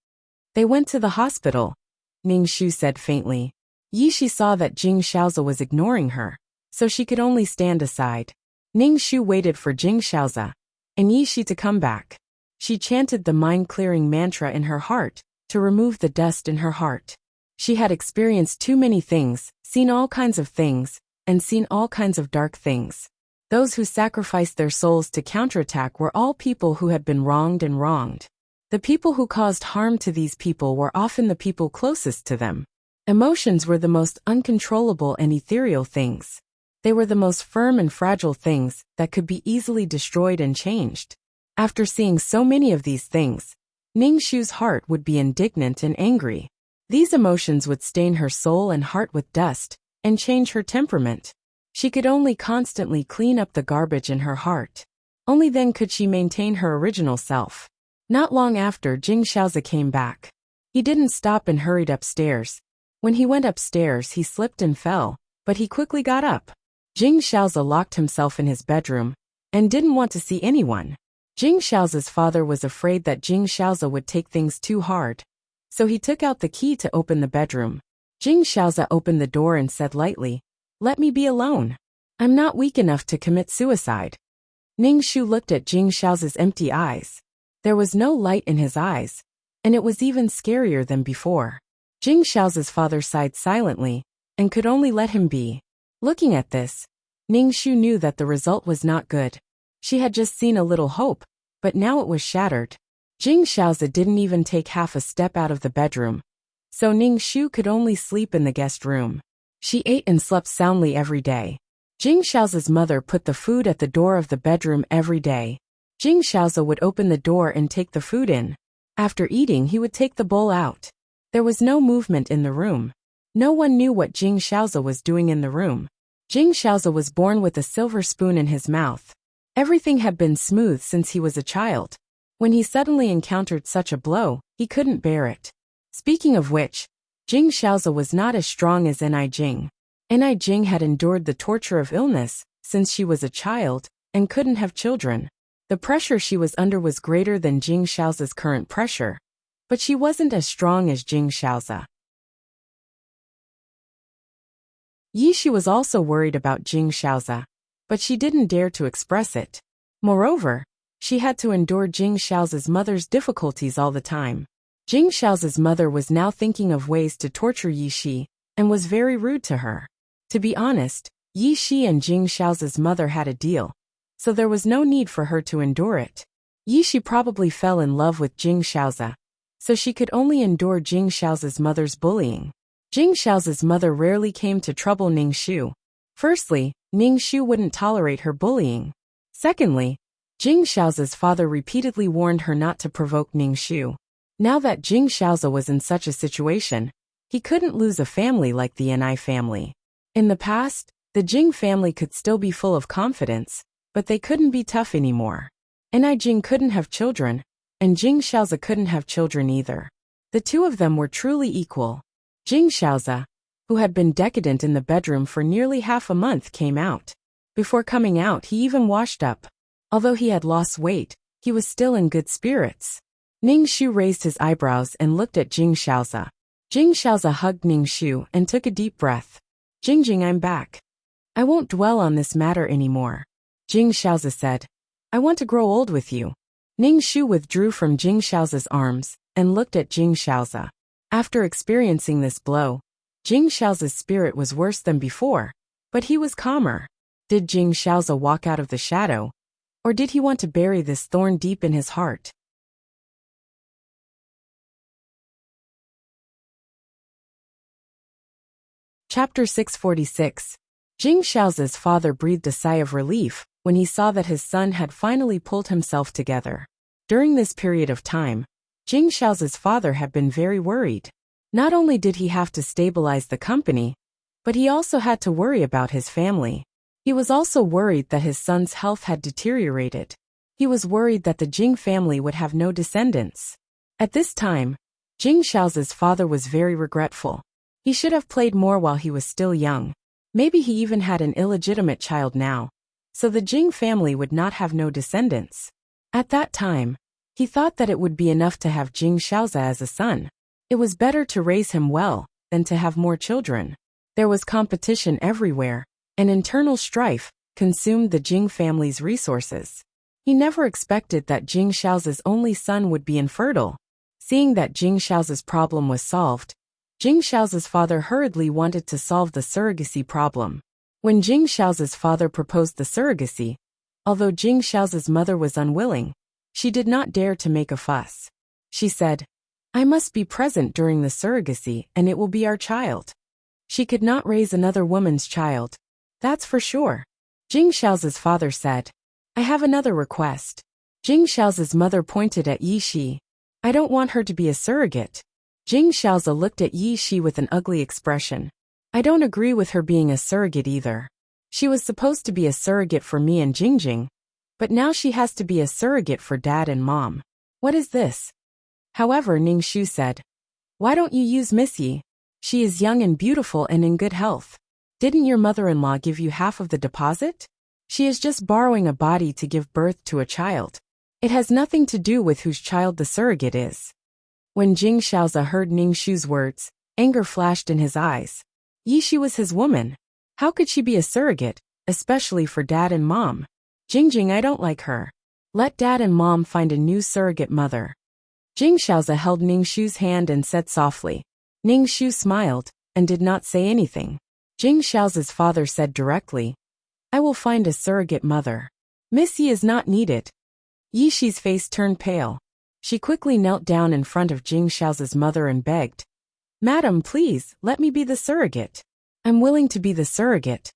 They went to the hospital, Ning Shu said faintly. Yishi saw that Jing Xiaozi was ignoring her, so she could only stand aside. Ning Shu waited for Jing Xiaozi and Yishi to come back. She chanted the mind-clearing mantra in her heart to remove the dust in her heart. She had experienced too many things, seen all kinds of things, and seen all kinds of dark things. Those who sacrificed their souls to counterattack were all people who had been wronged and wronged. The people who caused harm to these people were often the people closest to them. Emotions were the most uncontrollable and ethereal things. They were the most firm and fragile things that could be easily destroyed and changed. After seeing so many of these things, Ning Shu's heart would be indignant and angry. These emotions would stain her soul and heart with dust and change her temperament. She could only constantly clean up the garbage in her heart. Only then could she maintain her original self. Not long after, Jing Xiaozi came back. He didn't stop and hurried upstairs. When he went upstairs, he slipped and fell, but he quickly got up. Jing Xiaozi locked himself in his bedroom and didn't want to see anyone. Jing Xiaozi's father was afraid that Jing Xiaozi would take things too hard, so he took out the key to open the bedroom. Jing Xiaozi opened the door and said lightly, "Let me be alone. I'm not weak enough to commit suicide." Ning Shu looked at Jing Xiaozi's empty eyes. There was no light in his eyes, and it was even scarier than before. Jing Xiaozi's father sighed silently and could only let him be. Looking at this, Ning Shu knew that the result was not good. She had just seen a little hope, but now it was shattered. Jing Xiaozi didn't even take half a step out of the bedroom, so Ning Shu could only sleep in the guest room. She ate and slept soundly every day. Jing Xiaozi's mother put the food at the door of the bedroom every day. Jing Xiaozi would open the door and take the food in. After eating, he would take the bowl out. There was no movement in the room. No one knew what Jing Xiaozi was doing in the room. Jing Xiaozi was born with a silver spoon in his mouth. Everything had been smooth since he was a child. When he suddenly encountered such a blow, he couldn't bear it. Speaking of which, Jing Xiaozi was not as strong as Ni Jing. Ni Jing had endured the torture of illness since she was a child and couldn't have children. The pressure she was under was greater than Jing Xiaozi's current pressure, but she wasn't as strong as Jing Xiaozi. Yishi was also worried about Jing Xiaozi, but she didn't dare to express it. Moreover, she had to endure Jing Xiaozi's mother's difficulties all the time. Jing Xiaozi's mother was now thinking of ways to torture Yishi and was very rude to her. To be honest, Yishi and Jing Xiaozi's mother had a deal, so there was no need for her to endure it. Yishi probably fell in love with Jing Xiaozi, so she could only endure Jing Xiaozi's mother's bullying. Jing Xiaozi's mother rarely came to trouble Ning Shu. Firstly, Ning Shu wouldn't tolerate her bullying. Secondly, Jing Xiaozi's father repeatedly warned her not to provoke Ning Shu. Now that Jing Xiaozi was in such a situation, he couldn't lose a family like the Ni family. In the past, the Jing family could still be full of confidence, but they couldn't be tough anymore. Ni Jing couldn't have children, and Jing Xiaozi couldn't have children either. The two of them were truly equal. Jing Xiaozi, who had been decadent in the bedroom for nearly half a month, came out. Before coming out, he even washed up. Although he had lost weight, he was still in good spirits. Ning Shu raised his eyebrows and looked at Jing Xiaozi. Jing Xiaozi hugged Ning Shu and took a deep breath. Jing, I'm back. I won't dwell on this matter anymore. Jing Xiaozi said, I want to grow old with you. Ning Shu withdrew from Jing Xiaozi's arms and looked at Jing Xiaozi. After experiencing this blow, Jing Xiaozi's spirit was worse than before, but he was calmer. Did Jing Xiaozi walk out of the shadow, or did he want to bury this thorn deep in his heart? Chapter 646. Jing Xiaozi's father breathed a sigh of relief when he saw that his son had finally pulled himself together. During this period of time, Jing Xiao's father had been very worried. Not only did he have to stabilize the company, but he also had to worry about his family. He was also worried that his son's health had deteriorated. He was worried that the Jing family would have no descendants. At this time, Jing Xiao's father was very regretful. He should have played more while he was still young. Maybe he even had an illegitimate child now, so the Jing family would not have no descendants. At that time, he thought that it would be enough to have Jing Xiaoza as a son. It was better to raise him well than to have more children. There was competition everywhere, and internal strife consumed the Jing family's resources. He never expected that Jing Xiao's only son would be infertile. Seeing that Jing Xiao's problem was solved, Jing Xiao's father hurriedly wanted to solve the surrogacy problem. When Jing Xiao's father proposed the surrogacy, although Jing Xiao's mother was unwilling, she did not dare to make a fuss. She said, "I must be present during the surrogacy and it will be our child." She could not raise another woman's child. That's for sure. Jing Xiao's father said, "I have another request." Jing Xiao's mother pointed at Yi Shi. "I don't want her to be a surrogate." Jing Xiaoza looked at Yi Shi with an ugly expression. "I don't agree with her being a surrogate either. She was supposed to be a surrogate for me and Jingjing, but now she has to be a surrogate for Dad and Mom. What is this?" However, Ning Shu said, "Why don't you use Miss Yi? She is young and beautiful and in good health. Didn't your mother-in-law give you half of the deposit? She is just borrowing a body to give birth to a child. It has nothing to do with whose child the surrogate is." When Jing Xiaoza heard Ning Shu's words, anger flashed in his eyes. Yi Shi was his woman. How could she be a surrogate, especially for Dad and Mom? Jingjing, I don't like her. Let Dad and Mom find a new surrogate mother. Jing Xiaoza held Ning Shu's hand and said softly. Ning Shu smiled and did not say anything. Jing Xiao's father said directly, "I will find a surrogate mother. Miss Yi is not needed." Yi Shi's face turned pale. She quickly knelt down in front of Jing Xiao's mother and begged, "Madam, please, let me be the surrogate. I'm willing to be the surrogate."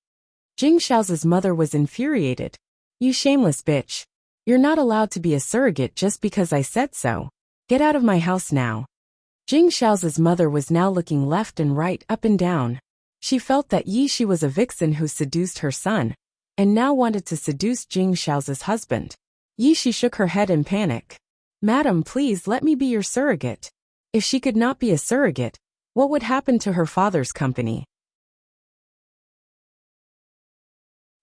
Jing Xiao's mother was infuriated. "You shameless bitch. You're not allowed to be a surrogate just because I said so. Get out of my house now." Jing Xiao's mother was now looking left and right, up and down. She felt that Yi Shi was a vixen who seduced her son, and now wanted to seduce Jing Xiao's husband. Yi Shi shook her head in panic. "Madam, please let me be your surrogate." If she could not be a surrogate, what would happen to her father's company?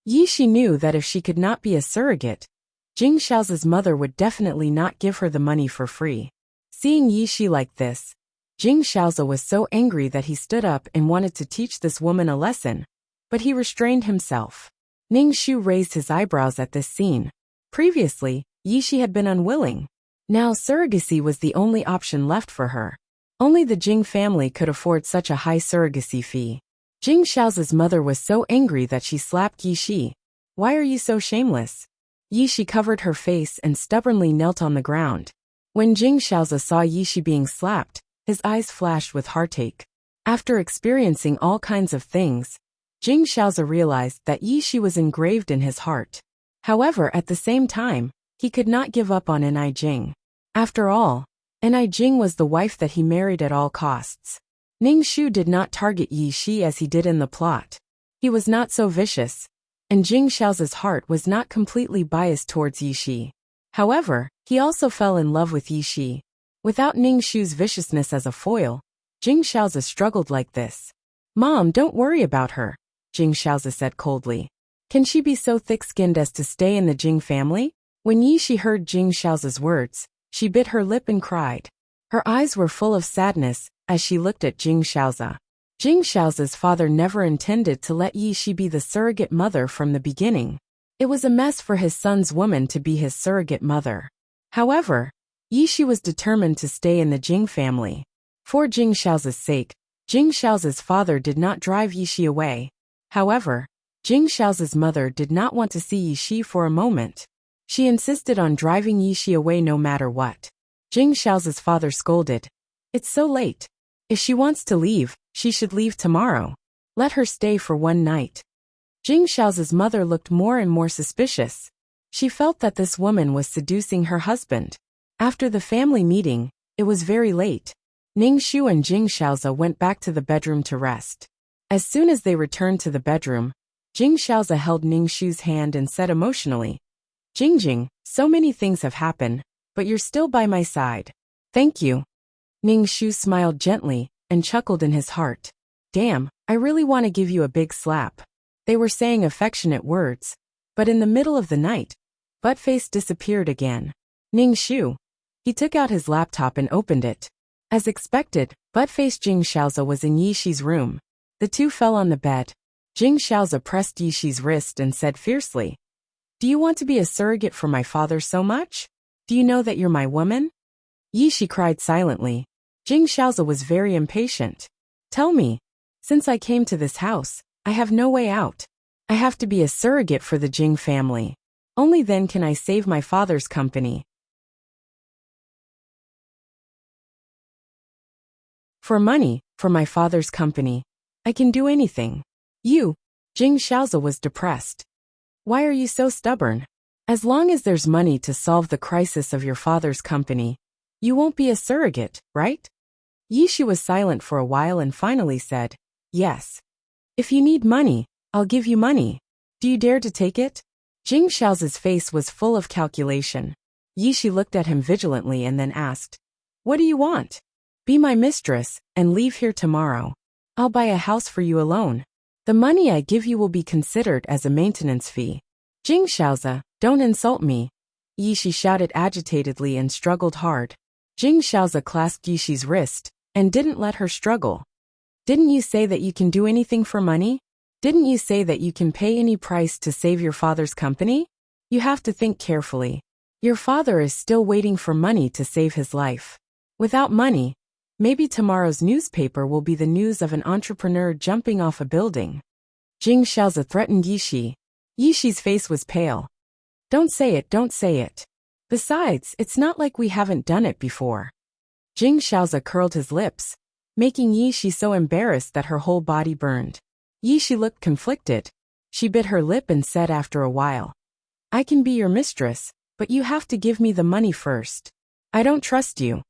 Yi Shi knew that if she could not be a surrogate, Jing Xiao's mother would definitely not give her the money for free. Seeing Yi Shi like this, Jing Xiaoza was so angry that he stood up and wanted to teach this woman a lesson, but he restrained himself. Ning Shu raised his eyebrows at this scene. Previously, Yi Shi had been unwilling. Now surrogacy was the only option left for her. Only the Jing family could afford such a high surrogacy fee. Jing Xiao's mother was so angry that she slapped Yi Shi. "Why are you so shameless?" Yi Shi covered her face and stubbornly knelt on the ground. When Jing Xiaoza saw Yi Shi being slapped, his eyes flashed with heartache. After experiencing all kinds of things, Jing Xiaoza realized that Yi Shi was engraved in his heart. However, at the same time, he could not give up on Ni Jing. After all, Ni Jing was the wife that he married at all costs. Ning Shu did not target Yi Shi as he did in the plot. He was not so vicious, and Jing Xiao's heart was not completely biased towards Yi Shi. However, he also fell in love with Yi Shi. Without Ning Shu's viciousness as a foil, Jing Xiaoza struggled like this. "Mom, don't worry about her," Jing Xiaoza said coldly. "Can she be so thick-skinned as to stay in the Jing family?" When Yi Shi heard Jing Xiaoza's words, she bit her lip and cried. Her eyes were full of sadness as she looked at Jing Xiaoza. Jing Xiaoza's father never intended to let Yi Shi be the surrogate mother from the beginning. It was a mess for his son's woman to be his surrogate mother. However, Yi Shi was determined to stay in the Jing family. For Jing Xiaoza's sake, Jing Xiaoza's father did not drive Yi Shi away. However, Jing Xiaoza's mother did not want to see Yi Shi for a moment. She insisted on driving Yi Shi away no matter what. Jing Xiaoza's father scolded. "It's so late. If she wants to leave, she should leave tomorrow. Let her stay for one night." Jing Xiao's mother looked more and more suspicious. She felt that this woman was seducing her husband. After the family meeting, it was very late. Ning Shu and Jing Xiaoza went back to the bedroom to rest. As soon as they returned to the bedroom, Jing Xiaoza held Ning Shu's hand and said emotionally, "Jingjing, so many things have happened, but you're still by my side. Thank you." Ning Shu smiled gently and chuckled in his heart. "Damn, I really want to give you a big slap." They were saying affectionate words, but in the middle of the night, Buttface disappeared again. Ning Shu. He took out his laptop and opened it. As expected, Buttface Jing Xiaoza was in Yishi's room. The two fell on the bed. Jing Xiaoza pressed Yishi's wrist and said fiercely, "Do you want to be a surrogate for my father so much? Do you know that you're my woman?" Yishi cried silently. Jing Xiaoza was very impatient. "Tell me. Since I came to this house, I have no way out. I have to be a surrogate for the Jing family. Only then can I save my father's company." "For money, for my father's company, I can do anything." "You." Jing Xiaoza was depressed. "Why are you so stubborn? As long as there's money to solve the crisis of your father's company, you won't be a surrogate, right?" Yishi was silent for a while and finally said, "Yes. If you need money, I'll give you money. Do you dare to take it?" Jing Xiaoza's face was full of calculation. Yishi looked at him vigilantly and then asked, "What do you want?" "Be my mistress, and leave here tomorrow. I'll buy a house for you alone. The money I give you will be considered as a maintenance fee." "Jing Xiaoza, don't insult me," Yishi shouted agitatedly and struggled hard. Jing Xiaoza clasped Yishi's wrist and didn't let her struggle. "Didn't you say that you can do anything for money? Didn't you say that you can pay any price to save your father's company? You have to think carefully. Your father is still waiting for money to save his life. Without money, maybe tomorrow's newspaper will be the news of an entrepreneur jumping off a building." Jing Xiaoza threatened Yishi. Yishi's face was pale. Don't say it. Besides, it's not like we haven't done it before." Jing Xiaoza curled his lips, making Yishi so embarrassed that her whole body burned. Yishi looked conflicted. She bit her lip and said after a while, "I can be your mistress, but you have to give me the money first. I don't trust you."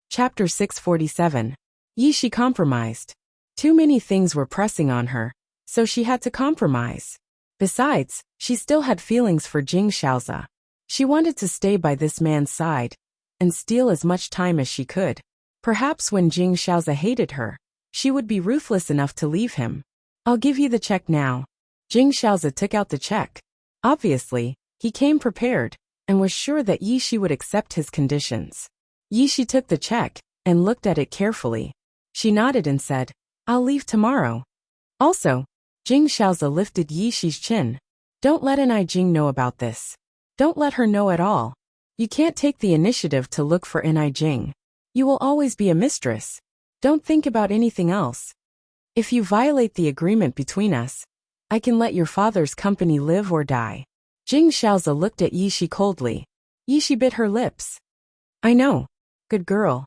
Chapter 647. Yishi compromised. Too many things were pressing on her, so she had to compromise. Besides, she still had feelings for Jing Xiaoza. She wanted to stay by this man's side and steal as much time as she could. Perhaps when Jing Xiaoza hated her, she would be ruthless enough to leave him. "I'll give you the check now." Jing Xiaoza took out the check. Obviously, he came prepared and was sure that Yishi would accept his conditions. Yishi took the check and looked at it carefully. She nodded and said, "I'll leave tomorrow." Also, Jing Xiaoza lifted Yishi's chin. "Don't let Enai Jing know about this. Don't let her know at all. You can't take the initiative to look for Enai Jing. You will always be a mistress. Don't think about anything else. If you violate the agreement between us, I can let your father's company live or die." Jing Xiaoza looked at Yishi coldly. Yishi bit her lips. "I know. Good girl."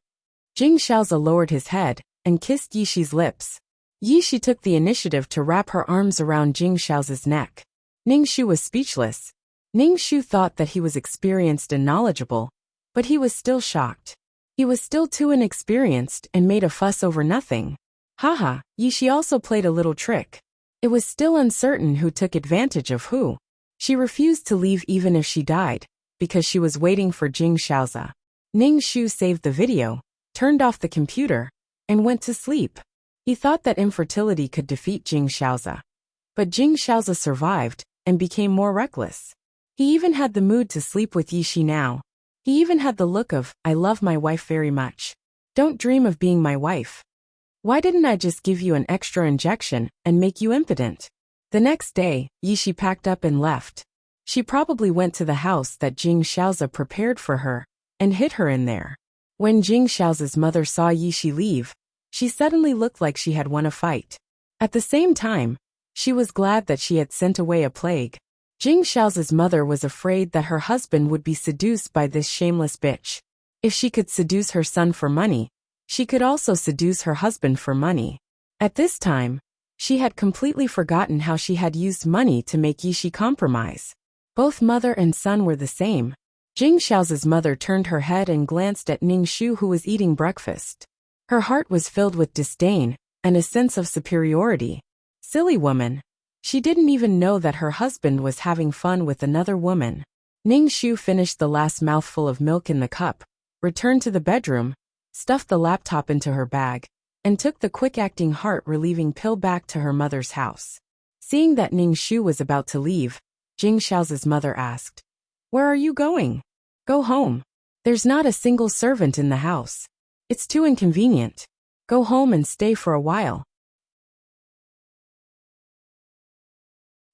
Jing Xiaoza lowered his head and kissed Yishi's lips. Yishi took the initiative to wrap her arms around Jing Xiaoza's neck. Ning Shu was speechless. Ning Shu thought that he was experienced and knowledgeable, but he was still shocked. He was still too inexperienced and made a fuss over nothing. Haha, Yishi also played a little trick. It was still uncertain who took advantage of who. She refused to leave even if she died, because she was waiting for Jing Xiaoza. Ning Shu saved the video, turned off the computer, and went to sleep. He thought that infertility could defeat Jing Xiaoza. But Jing Xiaoza survived and became more reckless. He even had the mood to sleep with Yishi now. He even had the look of, "I love my wife very much. Don't dream of being my wife. Why didn't I just give you an extra injection and make you impotent?" The next day, Yishi packed up and left. She probably went to the house that Jing Xiaoza prepared for her and hid her in there. When Jing Xiaoza's mother saw Yishi leave, she suddenly looked like she had won a fight. At the same time, she was glad that she had sent away a plague. Jing Xiaoza's mother was afraid that her husband would be seduced by this shameless bitch. If she could seduce her son for money, She could also seduce her husband for money. At this time, she had completely forgotten how she had used money to make Yishi compromise. Both mother and son were the same. Jing Xiao's mother turned her head and glanced at Ning Shu, who was eating breakfast. Her heart was filled with disdain and a sense of superiority. Silly woman. She didn't even know that her husband was having fun with another woman. Ning Shu finished the last mouthful of milk in the cup, returned to the bedroom, stuffed the laptop into her bag, and took the quick-acting heart-relieving pill back to her mother's house. Seeing that Ning Shu was about to leave, Jing Xiao's mother asked, "Where are you going?" "Go home. There's not a single servant in the house. It's too inconvenient. Go home and stay for a while."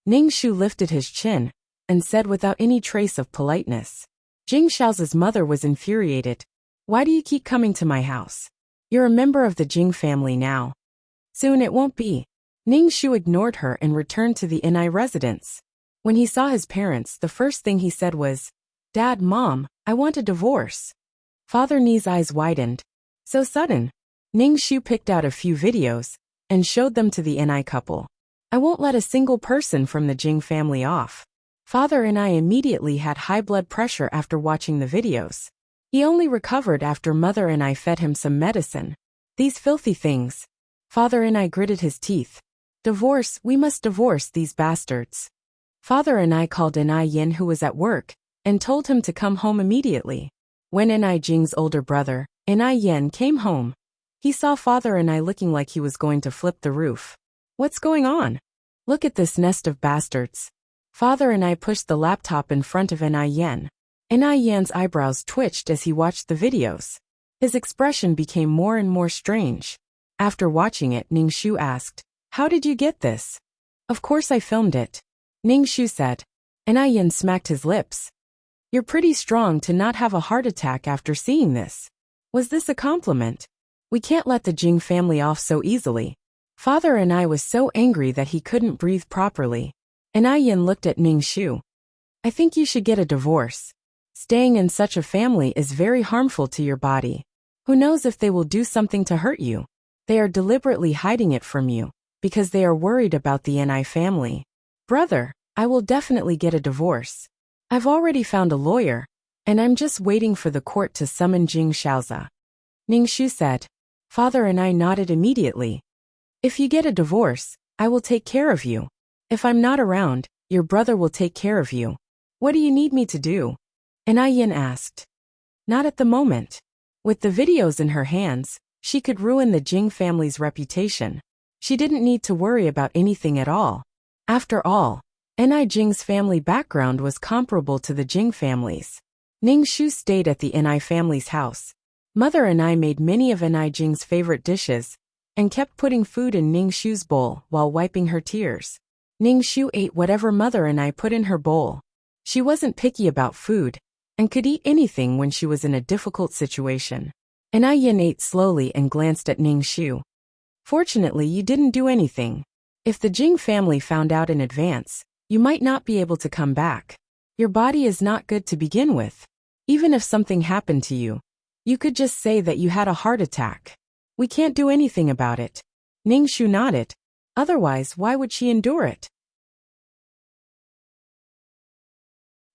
Ning Shu lifted his chin and said without any trace of politeness. Jing Xiao's mother was infuriated. "Why do you keep coming to my house? You're a member of the Jing family now. Soon it won't be." Ning Shu ignored her and returned to the Ni residence. When he saw his parents, the first thing he said was, "Dad, Mom, I want a divorce." Father Ni's eyes widened. So sudden. Ning Shu picked out a few videos and showed them to the Ni couple. "I won't let a single person from the Jing family off." Father Ni immediately had high blood pressure after watching the videos. He only recovered after Mother Ni fed him some medicine. These filthy things. Father Ni gritted his teeth. "Divorce, we must divorce these bastards." Father Ni called Ni Yin, who was at work, and told him to come home immediately. When Ni Jing's older brother, Ni Yin, came home, he saw Father Ni looking like he was going to flip the roof. "What's going on? Look at this nest of bastards." Father Ni pushed the laptop in front of Ni Yin. Ni Yin's eyebrows twitched as he watched the videos. His expression became more and more strange. After watching it, Ning Shu asked, "How did you get this?" "Of course I filmed it," Ning Shu said. Ni Yin smacked his lips. "You're pretty strong to not have a heart attack after seeing this. Was this a compliment? We can't let the Jing family off so easily." Father Ni was so angry that he couldn't breathe properly. Ni Yin looked at Ning Shu. "I think you should get a divorce. Staying in such a family is very harmful to your body. Who knows if they will do something to hurt you? They are deliberately hiding it from you, because they are worried about the Ni family." "Brother, I will definitely get a divorce. I've already found a lawyer, and I'm just waiting for the court to summon Jing Xiaoza," Ning Shu said. Father Ni nodded immediately. "If you get a divorce, I will take care of you. If I'm not around, your brother will take care of you. What do you need me to do?" Ni Yin asked. "Not at the moment. With the videos in her hands, she could ruin the Jing family's reputation. She didn't need to worry about anything at all. After all, Ni Jing's family background was comparable to the Jing family's." Ning Shu stayed at the Ni family's house. Mother Ni made many of Ni Jing's favorite dishes and kept putting food in Ning Shu's bowl while wiping her tears. Ning Shu ate whatever Mother Ni put in her bowl. She wasn't picky about food and could eat anything when she was in a difficult situation. Ni Yin ate slowly and glanced at Ning Shu. "Fortunately, you didn't do anything. If the Jing family found out in advance, you might not be able to come back. Your body is not good to begin with. Even if something happened to you, you could just say that you had a heart attack. We can't do anything about it." Ning Shu nodded. Otherwise, why would she endure it?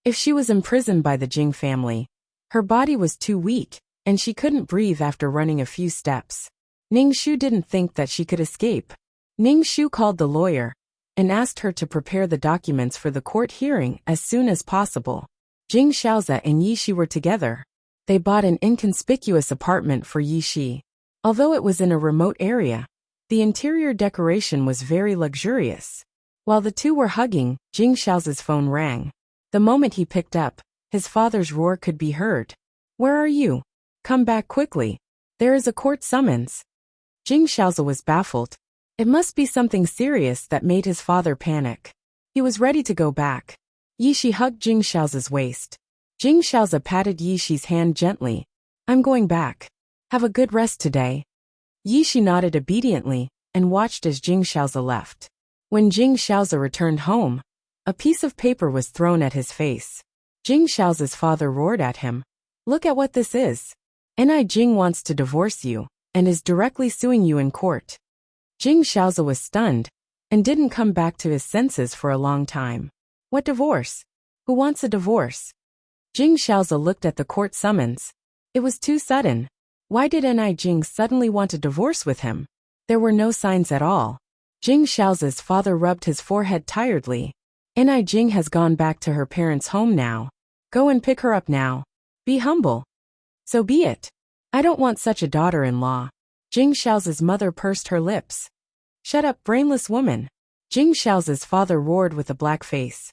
If she was imprisoned by the Jing family, her body was too weak, and she couldn't breathe after running a few steps. Ning Shu didn't think that she could escape. Ning Shu called the lawyer and asked her to prepare the documents for the court hearing as soon as possible. Jing Xiaoza and Yishi were together. They bought an inconspicuous apartment for Yishi. Although it was in a remote area, the interior decoration was very luxurious. While the two were hugging, Jing Xiaoza's phone rang. The moment he picked up, his father's roar could be heard. "Where are you? Come back quickly. There is a court summons." Jing Xiaoza was baffled. It must be something serious that made his father panic. He was ready to go back. Yishi hugged Jing Xiaoza's waist. Jing Xiaoza patted Yishi's hand gently. "I'm going back. Have a good rest today." Yishi nodded obediently and watched as Jing Xiaoza left. When Jing Xiaoza returned home, a piece of paper was thrown at his face. Jing Xiaoza's father roared at him. "Look at what this is. Ni Jing wants to divorce you. and is directly suing you in court. Jing Xiaozi was stunned and didn't come back to his senses for a long time. What divorce? Who wants a divorce? Jing Xiaozi looked at the court summons. It was too sudden. Why did Ni Jing suddenly want a divorce with him? There were no signs at all. Jing Xiaozi's father rubbed his forehead tiredly. Ni Jing has gone back to her parents' home now. Go and pick her up now. Be humble. So be it. I don't want such a daughter-in-law. Jing Xiaozi's mother pursed her lips. Shut up, brainless woman. Jing Xiaozi's father roared with a black face.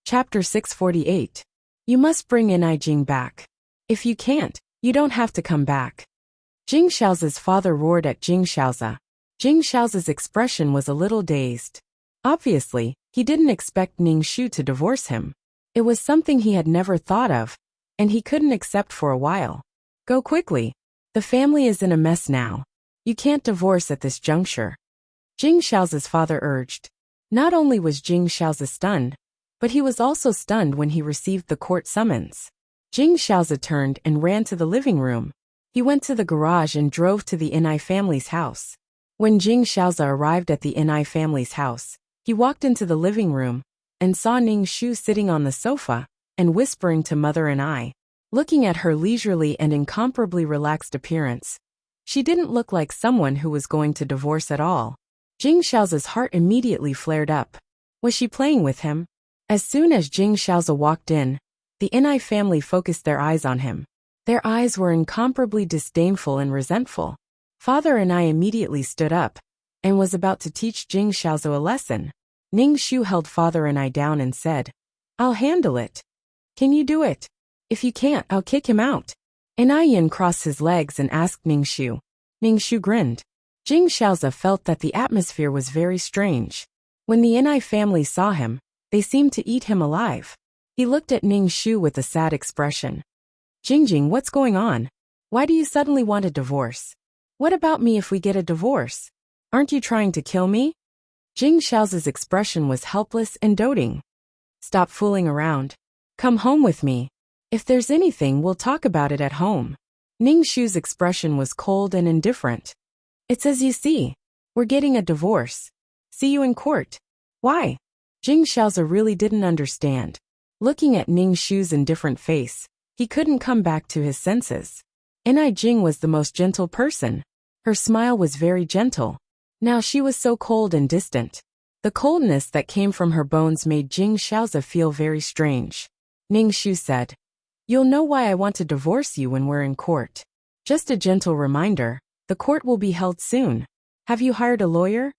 Chapter 648. You must bring Ni Jing back. If you can't, you don't have to come back. Jing Xiaozi's father roared at Jing Xiaozi. Jing Xiaozi's expression was a little dazed. Obviously, he didn't expect Ning Shu to divorce him. It was something he had never thought of, and he couldn't accept for a while. Go quickly. The family is in a mess now. You can't divorce at this juncture. Jing Xiaozi's father urged. Not only was Jing Xiaozi stunned, but he was also stunned when he received the court summons. Jing Xiaozi turned and ran to the living room. He went to the garage and drove to the Ni family's house. When Jing Xiaozi arrived at the Ni family's house, he walked into the living room and saw Ning Shu sitting on the sofa and whispering to Mother Ni. Looking at her leisurely and incomparably relaxed appearance, she didn't look like someone who was going to divorce at all. Jing Xiaozi's heart immediately flared up. Was she playing with him? As soon as Jing Xiaozi walked in, the Ni family focused their eyes on him. Their eyes were incomparably disdainful and resentful. Father Ni immediately stood up and was about to teach Jing Xiaozi a lesson. Ning Shu held Father Ni down and said, I'll handle it. Can you do it? If you can't, I'll kick him out. Yin crossed his legs and asked Ning Shu. Ning Shu grinned. Jing Xiaozi felt that the atmosphere was very strange. When the Ni family saw him, they seemed to eat him alive. He looked at Ning Shu with a sad expression. Jing, what's going on? Why do you suddenly want a divorce? What about me if we get a divorce? Aren't you trying to kill me? Jing Xiaozi's expression was helpless and doting. Stop fooling around. Come home with me. If there's anything, we'll talk about it at home. Ning Shu's expression was cold and indifferent. It's as you see. We're getting a divorce. See you in court. Why? Jing Xiaozi really didn't understand. Looking at Ning Shu's indifferent face, he couldn't come back to his senses. Ni Jing was the most gentle person. Her smile was very gentle. Now she was so cold and distant. The coldness that came from her bones made Jing Xiaozi feel very strange. Ning Shu said, You'll know why I want to divorce you when we're in court. Just a gentle reminder, the court will be held soon. Have you hired a lawyer?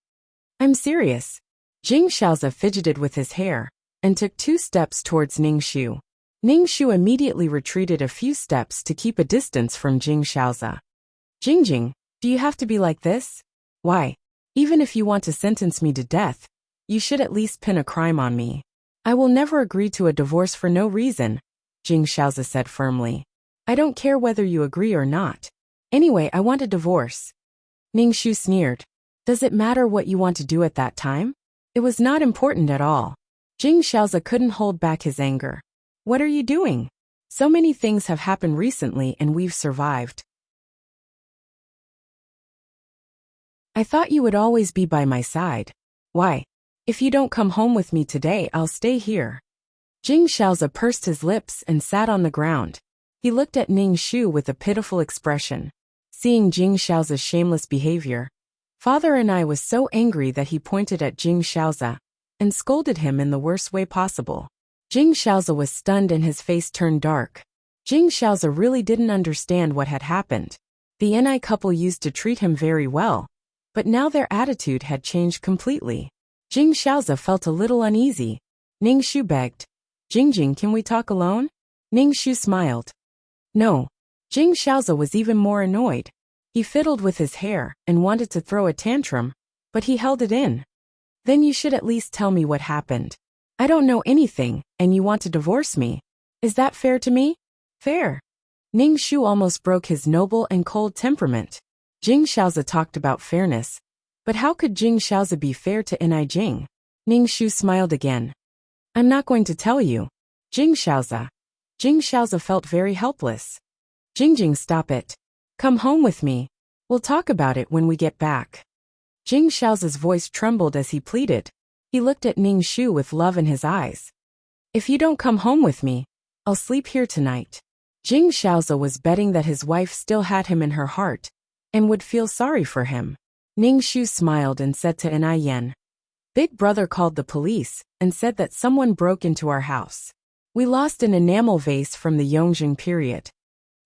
I'm serious. Jing Xiaozi fidgeted with his hair and took 2 steps towards Ning Shu. Ning Shu immediately retreated a few steps to keep a distance from Jing Xiaozi. Jing, do you have to be like this? Why? Even if you want to sentence me to death, you should at least pin a crime on me. I will never agree to a divorce for no reason, Jing Xiaozi said firmly. I don't care whether you agree or not. Anyway, I want a divorce. Ning Shu sneered. Does it matter what you want to do at that time? It was not important at all. Jing Xiaozi couldn't hold back his anger. What are you doing? So many things have happened recently and we've survived. I thought you would always be by my side. Why? If you don't come home with me today, I'll stay here. Jing Xiaozi pursed his lips and sat on the ground. He looked at Ning Shu with a pitiful expression. Seeing Jing Xiaozi's shameless behavior, Father Ni was so angry that he pointed at Jing Xiaozi and scolded him in the worst way possible. Jing Xiaozi was stunned and his face turned dark. Jing Xiaozi really didn't understand what had happened. The Ni couple used to treat him very well, but now their attitude had changed completely. Jing Xiaozi felt a little uneasy. Ning Shu begged, Jing, can we talk alone? Ning Shu smiled. No. Jing Xiaozi was even more annoyed. He fiddled with his hair and wanted to throw a tantrum, but he held it in. Then you should at least tell me what happened. I don't know anything, and you want to divorce me. Is that fair to me? Fair. Ning Shu almost broke his noble and cold temperament. Jing Xiaozi talked about fairness, but how could Jing Xiaozi be fair to Ni Jing? Ning Shu smiled again. I'm not going to tell you. Jing Xiaoza. Jing Xiaoza felt very helpless. Jingjing, stop it. Come home with me. We'll talk about it when we get back. Jing Xiaoza's voice trembled as he pleaded. He looked at Ning Shu with love in his eyes. If you don't come home with me, I'll sleep here tonight. Jing Xiaoza was betting that his wife still had him in her heart and would feel sorry for him. Ning Shu smiled and said to Enai Yen, Big brother called the police and said that someone broke into our house. We lost an enamel vase from the Yongjing period.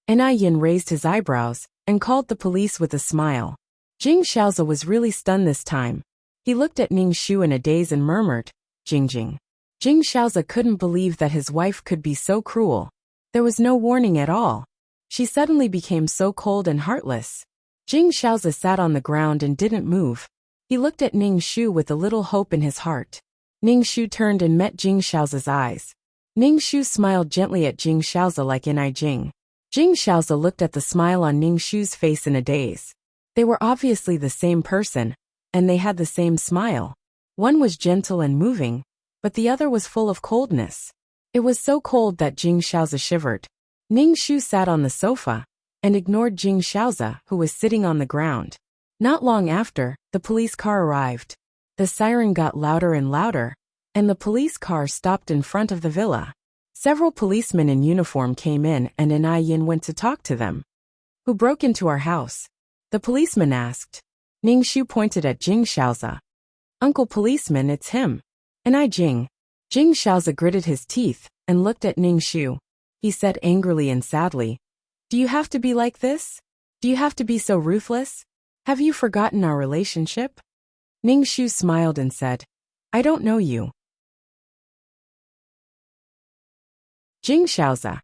Enai Yen raised his eyebrows and called the police with a smile. Jing Xiaoza was really stunned this time. He looked at Ning Shu in a daze and murmured, Jingjing. Jing Xiaoza couldn't believe that his wife could be so cruel. There was no warning at all. She suddenly became so cold and heartless. Jing Xiaoza sat on the ground and didn't move. He looked at Ning Shu with a little hope in his heart. Ning Shu turned and met Jing Xiaoza's eyes. Ning Shu smiled gently at Jing Xiaoza like Enai Jing. Jing Xiaoza looked at the smile on Ning Shu's face in a daze. They were obviously the same person, and they had the same smile. One was gentle and moving, but the other was full of coldness. It was so cold that Jing Xiaoza shivered. Ning Shu sat on the sofa and ignored Jing Xiaoza, who was sitting on the ground. Not long after, the police car arrived. The siren got louder and louder, and the police car stopped in front of the villa. Several policemen in uniform came in and Enai Yin went to talk to them. Who broke into our house? The policeman asked. Ning Shu pointed at Jing Xiaoza. Uncle policeman, it's him. Enai Jing. Jing Xiaoza gritted his teeth and looked at Ning Shu. He said angrily and sadly, Do you have to be like this? Do you have to be so ruthless? Have you forgotten our relationship? Ning Shu smiled and said, I don't know you. Jing Xiaoza.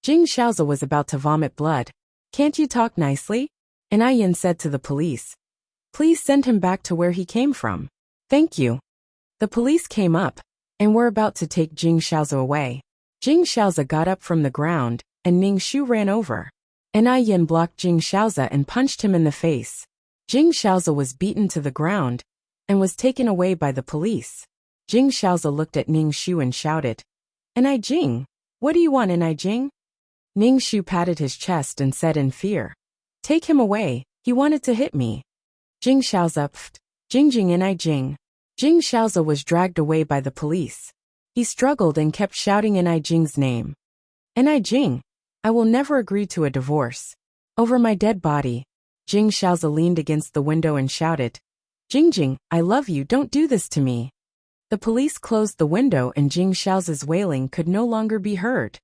Jing Xiaoza was about to vomit blood. Can't you talk nicely? Enai Yin said to the police. Please send him back to where he came from. Thank you. The police came up and were about to take Jing Xiaoza away. Jing Xiaoza got up from the ground and Ning Shu ran over. Enai Yin blocked Jing Xiaoza and punched him in the face. Jing Xiaoza was beaten to the ground and was taken away by the police. Jing Xiaoza looked at Ning Shu and shouted, Enai Jing, what do you want, Enai Jing? Ning Shu patted his chest and said in fear, Take him away, he wanted to hit me. Jing Xiaoza, pfft, Jingjing Enai Jing. Jing Xiaoza was dragged away by the police. He struggled and kept shouting Enai Jing's name. Enai Jing, I will never agree to a divorce. Over my dead body. Jing Xiaoza leaned against the window and shouted, Jingjing, I love you, don't do this to me. The police closed the window and Jing Xiaoza's wailing could no longer be heard.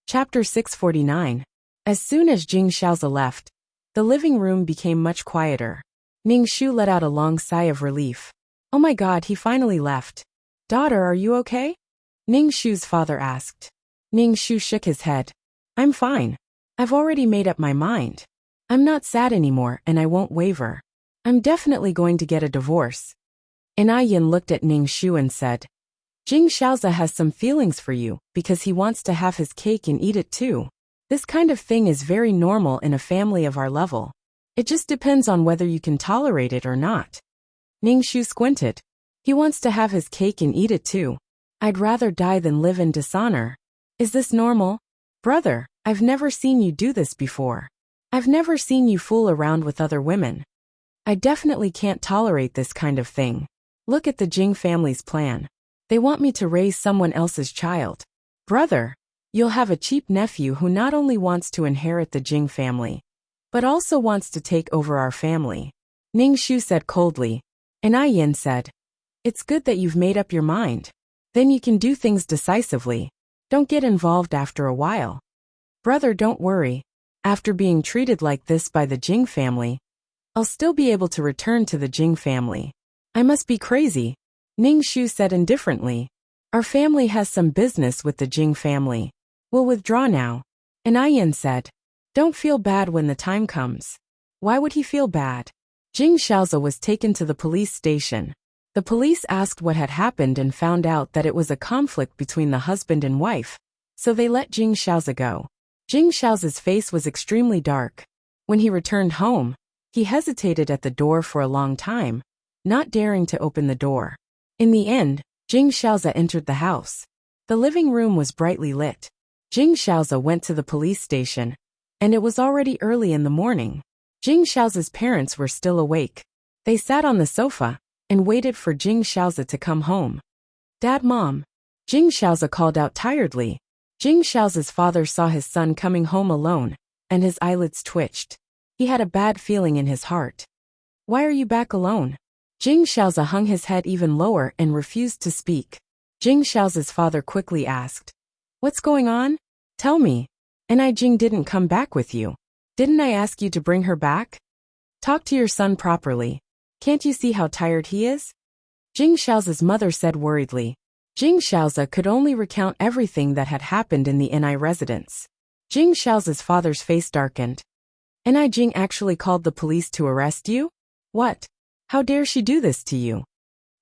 Chapter 649. As soon as Jing Xiaoza left, the living room became much quieter. Ning Shu let out a long sigh of relief. Oh my God, he finally left. Daughter, are you okay? Ning Shu's father asked. Ning Shu shook his head. I'm fine. I've already made up my mind. I'm not sad anymore and I won't waver. I'm definitely going to get a divorce. Enai Yin looked at Ning Shu and said, Jing Xiaoza has some feelings for you because he wants to have his cake and eat it too. This kind of thing is very normal in a family of our level. It just depends on whether you can tolerate it or not. Ning Shu squinted. He wants to have his cake and eat it too. I'd rather die than live in dishonor. Is this normal? Brother, I've never seen you do this before. I've never seen you fool around with other women. I definitely can't tolerate this kind of thing. Look at the Jing family's plan. They want me to raise someone else's child. Brother, you'll have a cheap nephew who not only wants to inherit the Jing family, but also wants to take over our family. Ning Shu said coldly. Enai Yin said, It's good that you've made up your mind. Then you can do things decisively. Don't get involved after a while. Brother, don't worry. After being treated like this by the Jing family, I'll still be able to return to the Jing family. I must be crazy. Ning Shu said indifferently. Our family has some business with the Jing family. We'll withdraw now. Enai Yin said. Don't feel bad when the time comes. Why would he feel bad? Jing Xiaoza was taken to the police station. The police asked what had happened and found out that it was a conflict between the husband and wife, so they let Jing Xiaoza go. Jing Xiaoza's face was extremely dark. When he returned home, He hesitated at the door for a long time, not daring to open the door. In the end, Jing Xiaozi entered the house. The living room was brightly lit. Jing Xiaozi went to the police station, and it was already early in the morning. Jing Xiaozi's parents were still awake. They sat on the sofa and waited for Jing Xiaozi to come home. "Dad, Mom." Jing Xiaozi called out tiredly. Jing Xiaozi's father saw his son coming home alone, and his eyelids twitched. He had a bad feeling in his heart. "Why are you back alone?" Jing Xiaozi hung his head even lower and refused to speak. Jing Xiaozi's father quickly asked, "What's going on? Tell me. And Jing didn't come back with you. Didn't I ask you to bring her back? Talk to your son properly. Can't you see how tired he is?" Jing Xiaozi's mother said worriedly. Jing Xiaozi could only recount everything that had happened in the Ni residence. Jing Xiaozi's father's face darkened. "Ni Jing actually called the police to arrest you? What? How dare she do this to you?"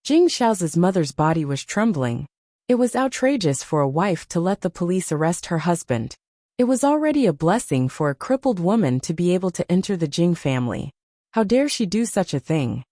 Jing Xiaozi's mother's body was trembling. It was outrageous for a wife to let the police arrest her husband. It was already a blessing for a crippled woman to be able to enter the Jing family. How dare she do such a thing?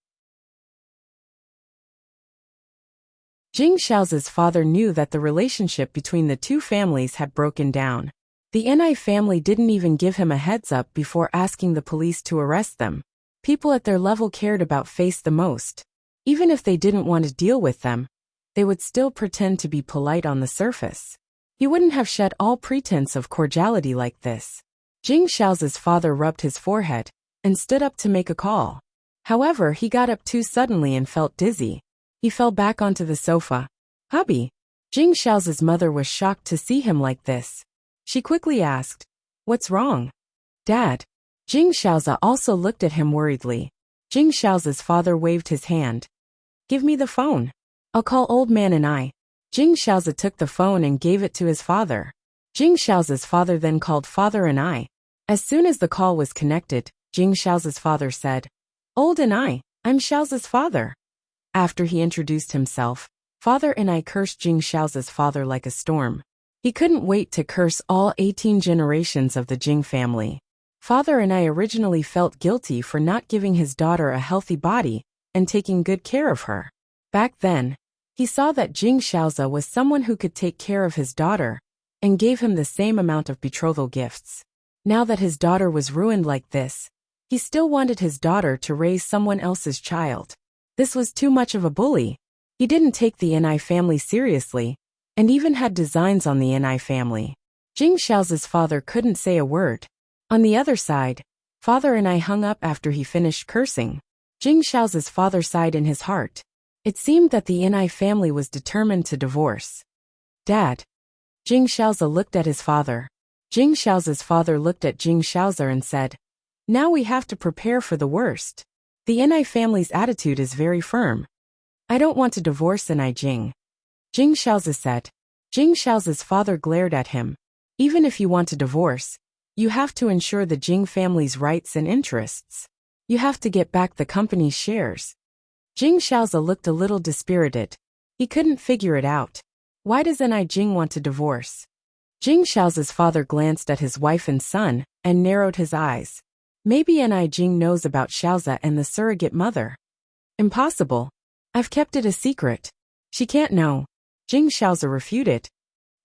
Jing Xiaozi's father knew that the relationship between the two families had broken down. The Ni family didn't even give him a heads up before asking the police to arrest them. People at their level cared about face the most. Even if they didn't want to deal with them, they would still pretend to be polite on the surface. He wouldn't have shed all pretense of cordiality like this. Jing Xiaozi's father rubbed his forehead and stood up to make a call. However, he got up too suddenly and felt dizzy. He fell back onto the sofa. "Hubby." Jing Xiaozi's mother was shocked to see him like this. She quickly asked, "What's wrong?" "Dad." Jing Xiaozi also looked at him worriedly. Jing Xiaozi's father waved his hand. "Give me the phone. I'll call old man Ni." Jing Xiaozi took the phone and gave it to his father. Jing Xiaozi's father then called Father Ni. As soon as the call was connected, Jing Xiaozi's father said, "Old Ni, I'm Xiaozi's father." After he introduced himself, Father Ni cursed Jing Xiaozi's father like a storm. He couldn't wait to curse all 18 generations of the Jing family. Father Ni originally felt guilty for not giving his daughter a healthy body and taking good care of her. Back then, he saw that Jing Xiaozi was someone who could take care of his daughter and gave him the same amount of betrothal gifts. Now that his daughter was ruined like this, he still wanted his daughter to raise someone else's child. This was too much of a bully. He didn't take the Ni family seriously, and even had designs on the Ni family. Jing Xiaozi's father couldn't say a word. On the other side, Father Ni hung up after he finished cursing. Jing Xiaozi's father sighed in his heart. It seemed that the Ni family was determined to divorce. "Dad." Jing Xiaozi looked at his father. Jing Xiaozi's father looked at Jing Xiaozi and said, "Now we have to prepare for the worst. The Ni family's attitude is very firm. I don't want to divorce Ni Jing." Jing Xiaozi said. Jing Xiaozi's father glared at him. "Even if you want to divorce, you have to ensure the Jing family's rights and interests. You have to get back the company's shares." Jing Xiaozi looked a little dispirited. He couldn't figure it out. Why does Ni Jing want to divorce? Jing Xiaozi's father glanced at his wife and son and narrowed his eyes. Maybe Ni Jing knows about Xiaozi and the surrogate mother. "Impossible. I've kept it a secret. She can't know." Jing Xiaozi refuted.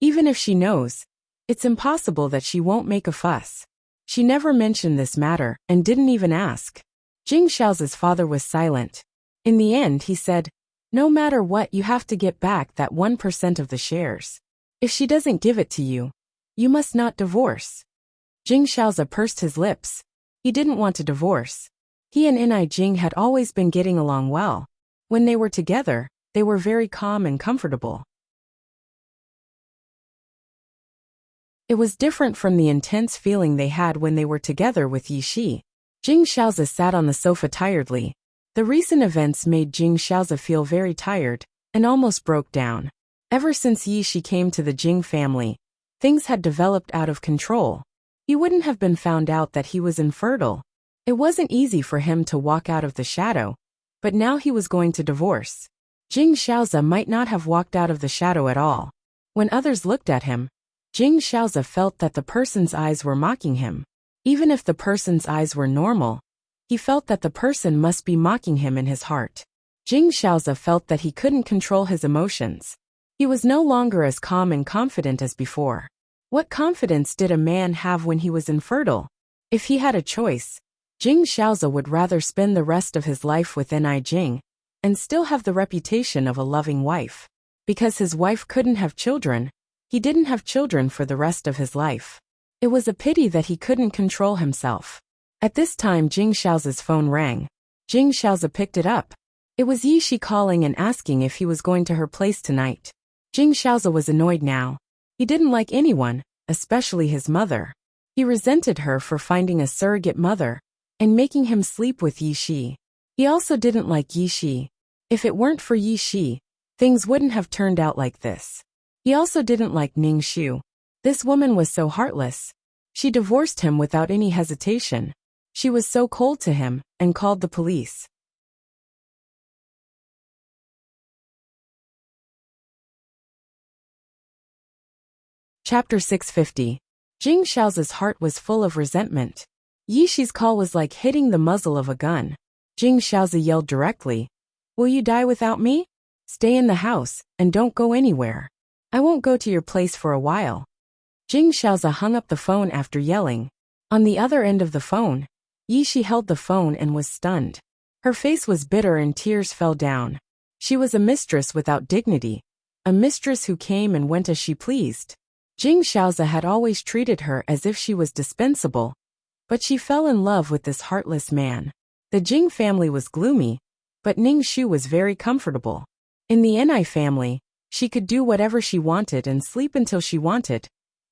"Even if she knows, it's impossible that she won't make a fuss. She never mentioned this matter and didn't even ask." Jing Xiaozi's father was silent. In the end, he said, "No matter what, you have to get back that 1% of the shares. If she doesn't give it to you, you must not divorce." Jing Xiaozi pursed his lips. He didn't want to divorce. He and Ni Jing had always been getting along well. When they were together, they were very calm and comfortable. It was different from the intense feeling they had when they were together with Yi Shi. Jing Xiaozi sat on the sofa tiredly. The recent events made Jing Xiaozi feel very tired and almost broke down. Ever since Yi Shi came to the Jing family, things had developed out of control. He wouldn't have been found out that he was infertile. It wasn't easy for him to walk out of the shadow, but now he was going to divorce. Jing Xiaozi might not have walked out of the shadow at all. When others looked at him, Jing Xiaozi felt that the person's eyes were mocking him. Even if the person's eyes were normal, He felt that the person must be mocking him in his heart. Jing Xiaozi felt that he couldn't control his emotions. He was no longer as calm and confident as before. What confidence did a man have when he was infertile? If he had a choice, Jing Xiaozi would rather spend the rest of his life with Ni Jing and still have the reputation of a loving wife. Because his wife couldn't have children, he didn't have children for the rest of his life. It was a pity that he couldn't control himself. At this time Jing Xiaozi's phone rang. Jing Xiaozi picked it up. It was Yishi calling and asking if he was going to her place tonight. Jing Xiaozi was annoyed now. He didn't like anyone, especially his mother. He resented her for finding a surrogate mother and making him sleep with Yishi. He also didn't like Yishi. If it weren't for Yishi, things wouldn't have turned out like this. He also didn't like Ning Xu. This woman was so heartless. She divorced him without any hesitation. She was so cold to him and called the police. Chapter 650. Jing Xiaozi's heart was full of resentment. Yishi's call was like hitting the muzzle of a gun. Jing Xiaozi yelled directly, "Will you die without me? Stay in the house, and don't go anywhere. I won't go to your place for a while." Jing Xiaozi hung up the phone after yelling. On the other end of the phone, Yishi held the phone and was stunned. Her face was bitter and tears fell down. She was a mistress without dignity, a mistress who came and went as she pleased. Jing Xiaozi had always treated her as if she was dispensable, but she fell in love with this heartless man. The Jing family was gloomy, but Ning Xu was very comfortable. In the Ni family, she could do whatever she wanted and sleep until she wanted,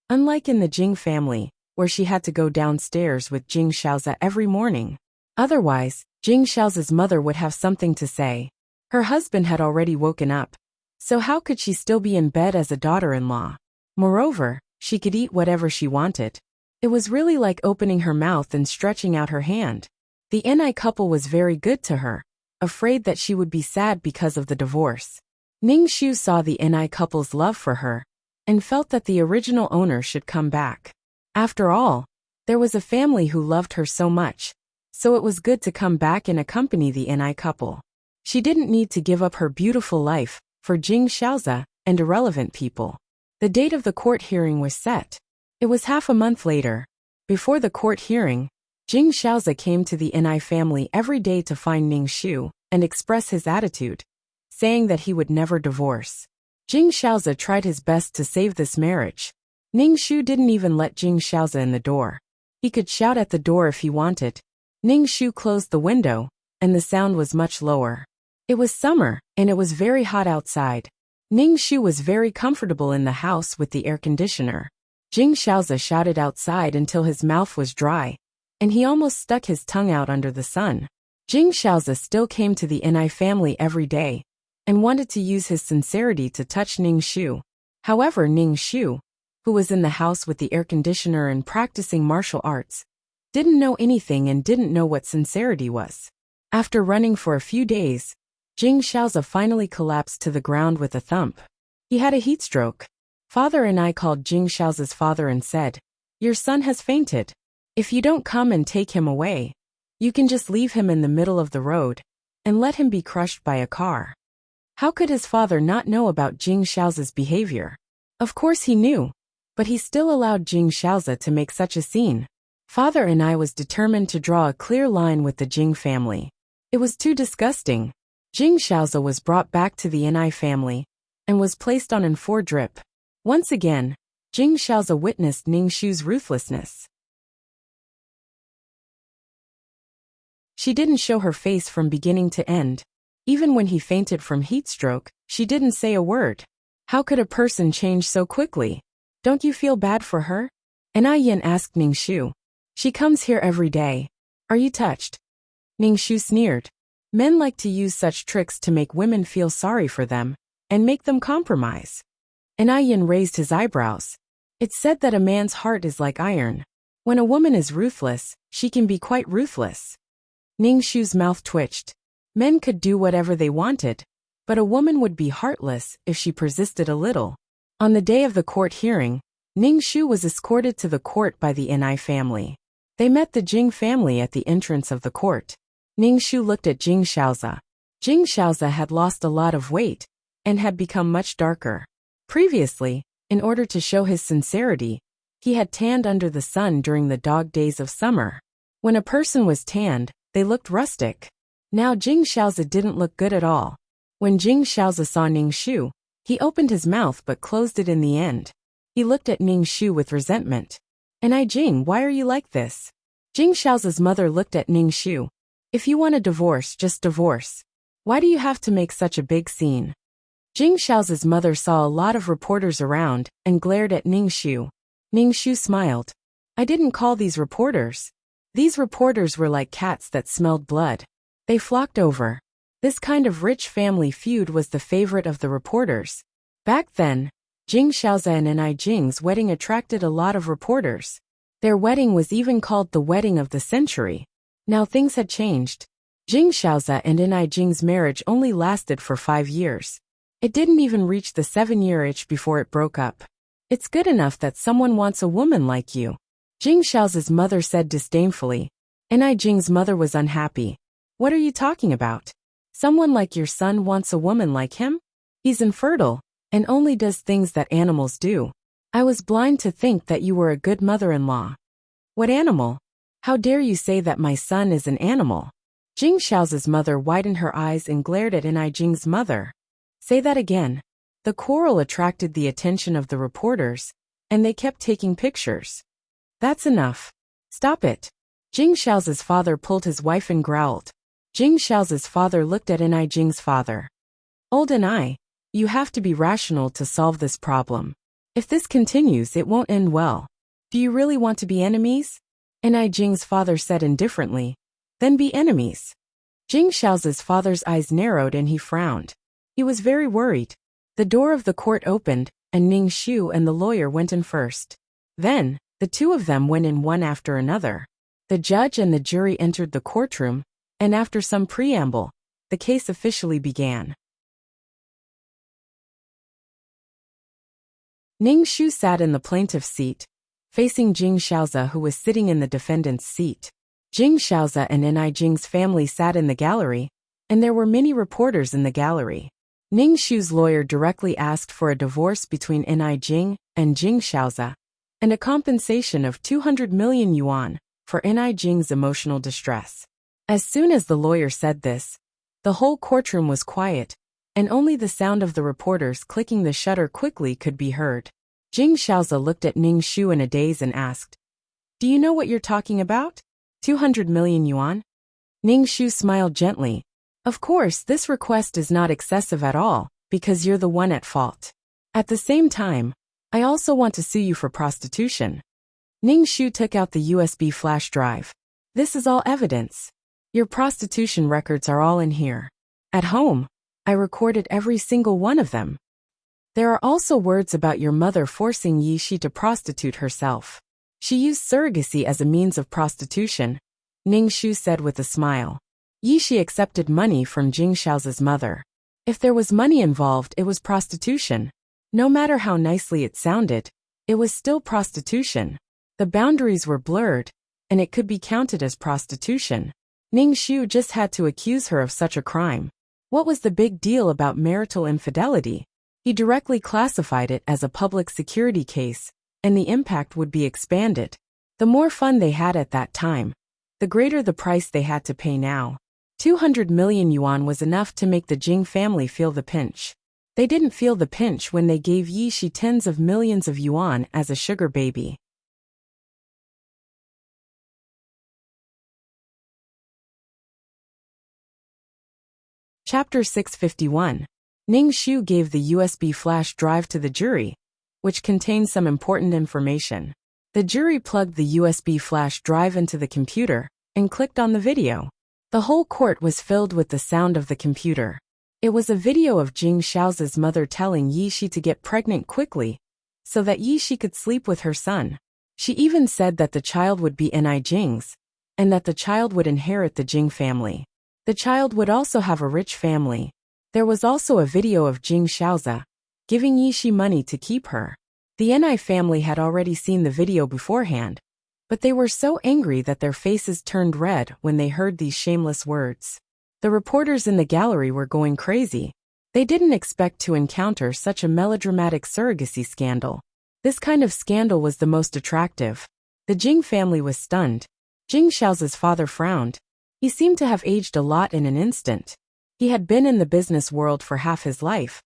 unlike in the Jing family, where she had to go downstairs with Jing Xiaozi every morning. Otherwise, Jing Xiaozi's mother would have something to say. Her husband had already woken up, so how could she still be in bed as a daughter-in-law? Moreover, she could eat whatever she wanted. It was really like opening her mouth and stretching out her hand. The Ni couple was very good to her, afraid that she would be sad because of the divorce. Ning Xu saw the Ni couple's love for her and felt that the original owner should come back. After all, there was a family who loved her so much, so it was good to come back and accompany the Ni couple. She didn't need to give up her beautiful life for Jing Xiaozi and irrelevant people. The date of the court hearing was set. It was half a month later. Before the court hearing, Jing Xiaozi came to the Ni family every day to find Ning Xu and express his attitude, saying that he would never divorce. Jing Xiaozi tried his best to save this marriage. Ning Xu didn't even let Jing Xiaozi in the door. He could shout at the door if he wanted. Ning Xu closed the window, and the sound was much lower. It was summer, and it was very hot outside. Ning Xu was very comfortable in the house with the air conditioner. Jing Xiaozi shouted outside until his mouth was dry, and he almost stuck his tongue out under the sun. Jing Xiaozi still came to the Ni family every day, and wanted to use his sincerity to touch Ning Xu. However, Ning Xu, who was in the house with the air conditioner and practicing martial arts, didn't know anything and didn't know what sincerity was. After running for a few days, Jing Xiaozi finally collapsed to the ground with a thump. He had a heat stroke. Father and I called Jing Xiaozi's father and said, "Your son has fainted. If you don't come and take him away, you can just leave him in the middle of the road and let him be crushed by a car." How could his father not know about Jing Xiaozi's behavior? Of course he knew, but he still allowed Jing Xiaozi to make such a scene. Father and I was determined to draw a clear line with the Jing family. It was too disgusting. Jing Xiaozi was brought back to the Ni family and was placed on an 4 drip. Once again, Jing Xiaozi witnessed Ning Xu's ruthlessness. She didn't show her face from beginning to end. Even when he fainted from heat stroke, she didn't say a word. How could a person change so quickly? Don't you feel bad for her? Ni Yin asked Ning Xu. She comes here every day. Are you touched? Ning Xu sneered. Men like to use such tricks to make women feel sorry for them and make them compromise. Ni Yin raised his eyebrows. It's said that a man's heart is like iron. When a woman is ruthless, she can be quite ruthless. Ning Xu's mouth twitched. Men could do whatever they wanted, but a woman would be heartless if she persisted a little. On the day of the court hearing, Ning Xu was escorted to the court by the Ni family. They met the Jing family at the entrance of the court. Ningxu looked at Jing Xiaozi. Jing Xiaozi had lost a lot of weight and had become much darker. Previously, in order to show his sincerity, he had tanned under the sun during the dog days of summer. When a person was tanned, they looked rustic. Now Jing Xiaozi didn't look good at all. When Jing Xiaozi saw Ningxu, he opened his mouth but closed it in the end. He looked at Ningxu with resentment. "And Jing, why are you like this?" Jing Xiaozi's mother looked at Ningxu. "If you want a divorce, just divorce. Why do you have to make such a big scene?" Jing Xiaozi's mother saw a lot of reporters around and glared at Ningxu. Ningxu smiled. "I didn't call these reporters. These reporters were like cats that smelled blood. They flocked over." This kind of rich family feud was the favorite of the reporters. Back then, Jing Xiaozi and Jing's wedding attracted a lot of reporters. Their wedding was even called the wedding of the century. Now things had changed. Jing Xiaozi and Jing's marriage only lasted for 5 years. It didn't even reach the 7-year itch before it broke up. "It's good enough that someone wants a woman like you," Jing Xiaozi's mother said disdainfully. Jing's mother was unhappy. "What are you talking about? Someone like your son wants a woman like him? He's infertile and only does things that animals do. I was blind to think that you were a good mother-in-law." "What animal? How dare you say that my son is an animal?" Jing Xiaozi's mother widened her eyes and glared at Jing's mother. "Say that again." The quarrel attracted the attention of the reporters, and they kept taking pictures. "That's enough. Stop it." Jing Xiaozi's father pulled his wife and growled. Jing Xiaozi's father looked at Jing's father. "Old you have to be rational to solve this problem. If this continues, it won't end well. Do you really want to be enemies?" Jing's father said indifferently. "Then be enemies." Jing Xiaozi's father's eyes narrowed and he frowned. He was very worried. The door of the court opened, and Ningxu and the lawyer went in first. Then, the two of them went in one after another. The judge and the jury entered the courtroom, and after some preamble, the case officially began. Ningxu sat in the plaintiff's seat, facing Jing Xiaozi, who was sitting in the defendant's seat. Jing Xiaozi and Jing's family sat in the gallery, and there were many reporters in the gallery. Ningxu's lawyer directly asked for a divorce between Jing and Jing Xiaozi, and a compensation of 200 million yuan for Jing's emotional distress. As soon as the lawyer said this, the whole courtroom was quiet, and only the sound of the reporters clicking the shutter quickly could be heard. Jing Xiaozi looked at Ningxu in a daze and asked, "Do you know what you're talking about? 200 million yuan?" Ningxu smiled gently. "Of course, this request is not excessive at all, because you're the one at fault. At the same time, I also want to sue you for prostitution." Ningxu took out the USB flash drive. "This is all evidence. Your prostitution records are all in here. At home, I recorded every single one of them. There are also words about your mother forcing Yishi to prostitute herself. She used surrogacy as a means of prostitution," Ningxu said with a smile. Yishi accepted money from Jing Xiaozi's mother. If there was money involved, it was prostitution. No matter how nicely it sounded, it was still prostitution. The boundaries were blurred, and it could be counted as prostitution. Ningxu just had to accuse her of such a crime. What was the big deal about marital infidelity? He directly classified it as a public security case, and the impact would be expanded. The more fun they had at that time, the greater the price they had to pay now. 200 million yuan was enough to make the Jing family feel the pinch. They didn't feel the pinch when they gave Yishi tens of millions of yuan as a sugar baby. Chapter 651. Ningxu gave the USB flash drive to the jury, which contained some important information. The jury plugged the USB flash drive into the computer and clicked on the video. The whole court was filled with the sound of the computer. It was a video of Jing Xiaozi's mother telling Yishi to get pregnant quickly, so that Yishi could sleep with her son. She even said that the child would be Jing's, and that the child would inherit the Jing family. The child would also have a rich family. There was also a video of Jing Xiaozi giving Yishi money to keep her. The family had already seen the video beforehand, But they were so angry that their faces turned red when they heard these shameless words. The reporters in the gallery were going crazy. They didn't expect to encounter such a melodramatic surrogacy scandal. This kind of scandal was the most attractive. The Jing family was stunned. Jing Xiao's father frowned. He seemed to have aged a lot in an instant. He had been in the business world for half his life.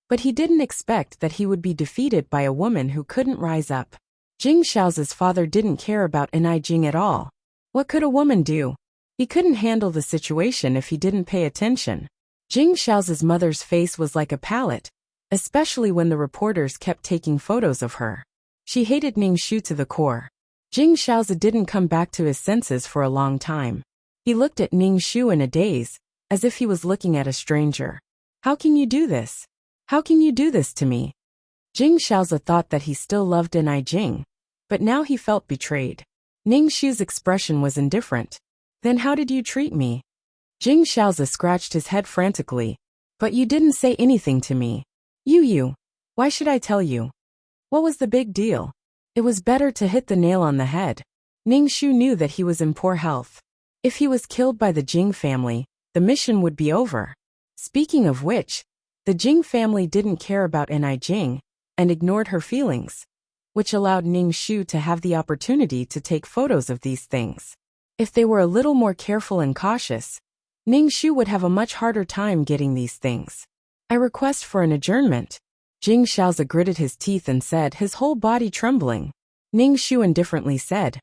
But he didn't expect that he would be defeated by a woman who couldn't rise up. Jing Xiao's father didn't care about Enai Jing at all. What could a woman do? He couldn't handle the situation if he didn't pay attention. Jing Xiao's mother's face was like a palette, especially when the reporters kept taking photos of her. She hated Ning Shu to the core. Jing Xiaozi didn't come back to his senses for a long time. He looked at Ning Shu in a daze, as if he was looking at a stranger. How can you do this? How can you do this to me? Jing Xiaozi thought that he still loved Enai Jing, but now he felt betrayed. Ning Shu's expression was indifferent. Then how did you treat me? Jing Xiaozi scratched his head frantically. But you didn't say anything to me. You. Why should I tell you? What was the big deal? It was better to hit the nail on the head. Ning Shu knew that he was in poor health. If he was killed by the Jing family, the mission would be over. Speaking of which, the Jing family didn't care about Enai Jing and ignored her feelings, which allowed Ning Shu to have the opportunity to take photos of these things. If they were a little more careful and cautious, Ning Shu would have a much harder time getting these things. I request for an adjournment. Jing Xiaozi gritted his teeth and said, his whole body trembling. Ning Shu indifferently said,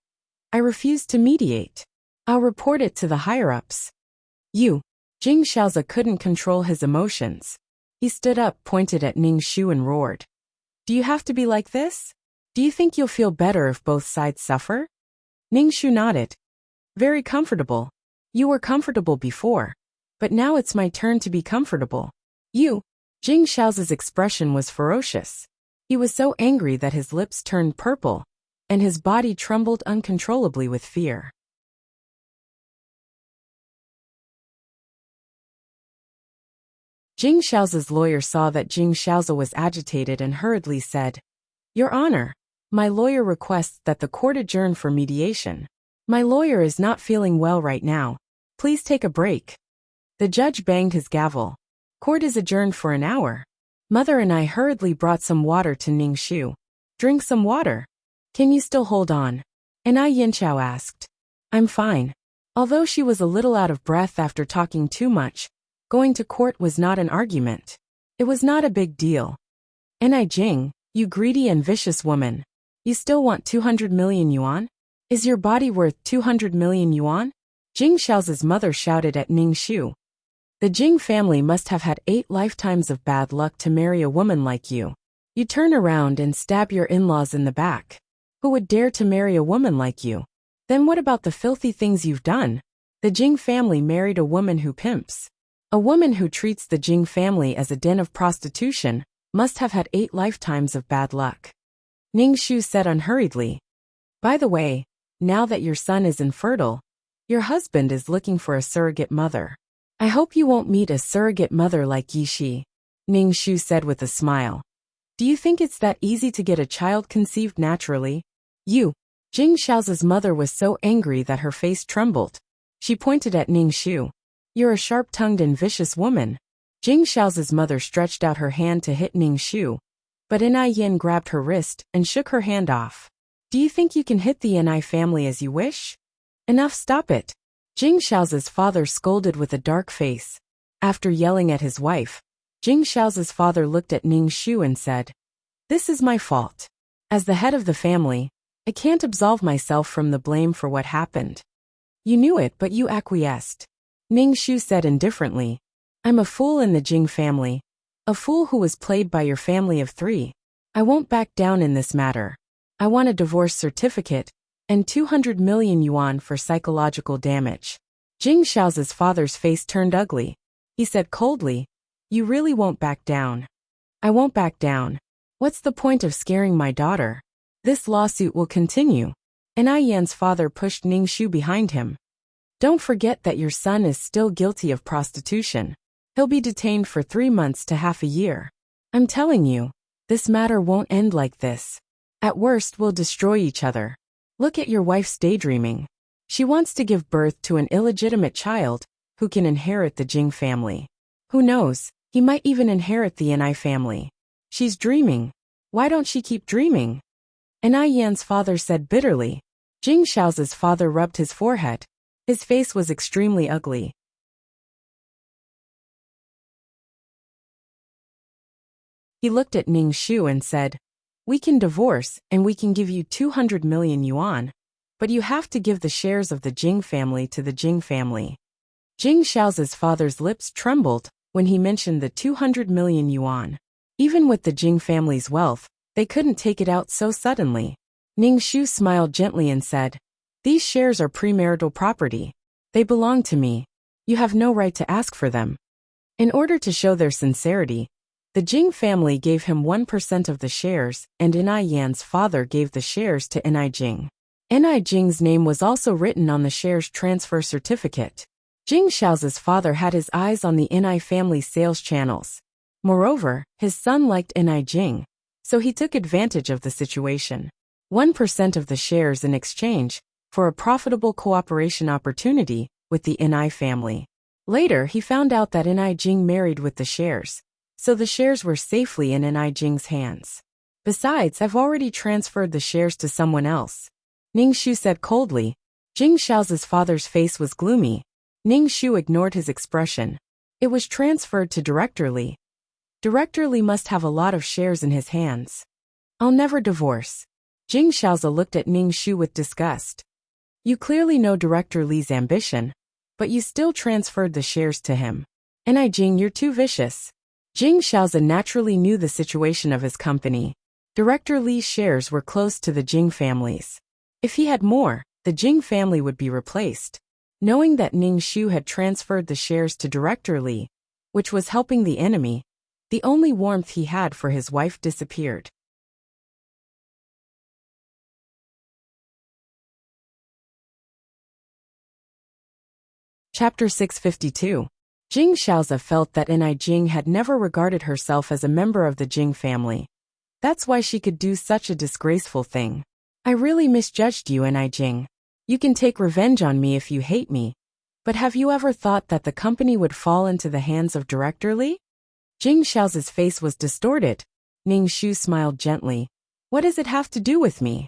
I refuse to mediate. I'll report it to the higher-ups. You. Jing Xiaozi couldn't control his emotions. He stood up, pointed at Ning Shu and roared. Do you have to be like this? Do you think you'll feel better if both sides suffer? Ning Shu nodded. Very comfortable. You were comfortable before. But now it's my turn to be comfortable. You. Jing Xiaozi's expression was ferocious. He was so angry that his lips turned purple, and his body trembled uncontrollably with fear. Jing Xiaozi's lawyer saw that Jing Xiaozi was agitated and hurriedly said, Your Honor, my lawyer requests that the court adjourn for mediation. My lawyer is not feeling well right now. Please take a break. The judge banged his gavel. Court is adjourned for an hour. Mother and I hurriedly brought some water to Ning Shu. Drink some water. Can you still hold on? Enai Yinchao asked. I'm fine. Although she was a little out of breath after talking too much, going to court was not an argument. It was not a big deal. Enai Jing, you greedy and vicious woman. You still want 200 million yuan? Is your body worth 200 million yuan? Jing Xiaozi's mother shouted at Ning Shu. The Jing family must have had 8 lifetimes of bad luck to marry a woman like you. You turn around and stab your in-laws in the back. Who would dare to marry a woman like you? Then what about the filthy things you've done? The Jing family married a woman who pimps. A woman who treats the Jing family as a den of prostitution must have had 8 lifetimes of bad luck. Ning Shu said unhurriedly. By the way, now that your son is infertile, your husband is looking for a surrogate mother. I hope you won't meet a surrogate mother like Yishi, Ning Shu said with a smile. Do you think it's that easy to get a child conceived naturally? You. Jing Xiaozi's mother was so angry that her face trembled. She pointed at Ning Shu. You're a sharp-tongued and vicious woman. Jing Xiaozi's mother stretched out her hand to hit Ning Shu, but Enai Yin grabbed her wrist and shook her hand off. Do you think you can hit the Enai family as you wish? Enough, stop it. Jing Xiaozi's father scolded with a dark face. After yelling at his wife, Jing Xiaozi's father looked at Ning Shu and said, This is my fault. As the head of the family, I can't absolve myself from the blame for what happened. You knew it, but you acquiesced. Ning Shu said indifferently, I'm a fool in the Jing family. A fool who was played by your family of 3. I won't back down in this matter. I want a divorce certificate and 200 million yuan for psychological damage. Jing Xiaozi's father's face turned ugly. He said coldly, You really won't back down. I won't back down. What's the point of scaring my daughter? This lawsuit will continue. Enai Yan's father pushed Ning Shu behind him. Don't forget that your son is still guilty of prostitution. He'll be detained for 3 months to half a year. I'm telling you, this matter won't end like this. At worst, we'll destroy each other. Look at your wife's daydreaming. She wants to give birth to an illegitimate child who can inherit the Jing family. Who knows, he might even inherit the Ni family. She's dreaming. Why don't she keep dreaming? Ni Yan's father said bitterly. Jing Xiao's father rubbed his forehead. His face was extremely ugly. He looked at Ning Shu and said, "We can divorce and we can give you 200 million yuan, but you have to give the shares of the Jing family to the Jing family." Jing Xiao's father's lips trembled when he mentioned the 200 million yuan. Even with the Jing family's wealth, they couldn't take it out so suddenly. Ning Shu smiled gently and said, "These shares are premarital property. They belong to me. You have no right to ask for them." In order to show their sincerity, the Jing family gave him 1% of the shares, and Ni Yan's father gave the shares to Ni Jing. Ni Jing's name was also written on the shares transfer certificate. Jing Xiao's father had his eyes on the Ni family sales channels. Moreover, his son liked Ni Jing, so he took advantage of the situation. 1% of the shares in exchange for a profitable cooperation opportunity with the Ni family. Later, he found out that Ni Jing married with the shares, so the shares were safely in Ni Jing's hands. Besides, I've already transferred the shares to someone else. Ning Shu said coldly. Jing Xiao's father's face was gloomy. Ning Shu ignored his expression. It was transferred to Director Li. Director Li must have a lot of shares in his hands. I'll never divorce. Jing Xiaozi looked at Ning Shu with disgust. You clearly know Director Li's ambition, but you still transferred the shares to him. Ni Jing, you're too vicious. Jing Xiaozi naturally knew the situation of his company. Director Li's shares were close to the Jing families. If he had more, the Jing family would be replaced. Knowing that Ning Shu had transferred the shares to Director Li, which was helping the enemy, the only warmth he had for his wife disappeared. Chapter 652. Jing Xiaozi felt that Ni Jing had never regarded herself as a member of the Jing family. That's why she could do such a disgraceful thing. I really misjudged you, Ni Jing. You can take revenge on me if you hate me. But have you ever thought that the company would fall into the hands of Director Li? Jing Xiaozi's face was distorted. Ning Shu smiled gently. What does it have to do with me?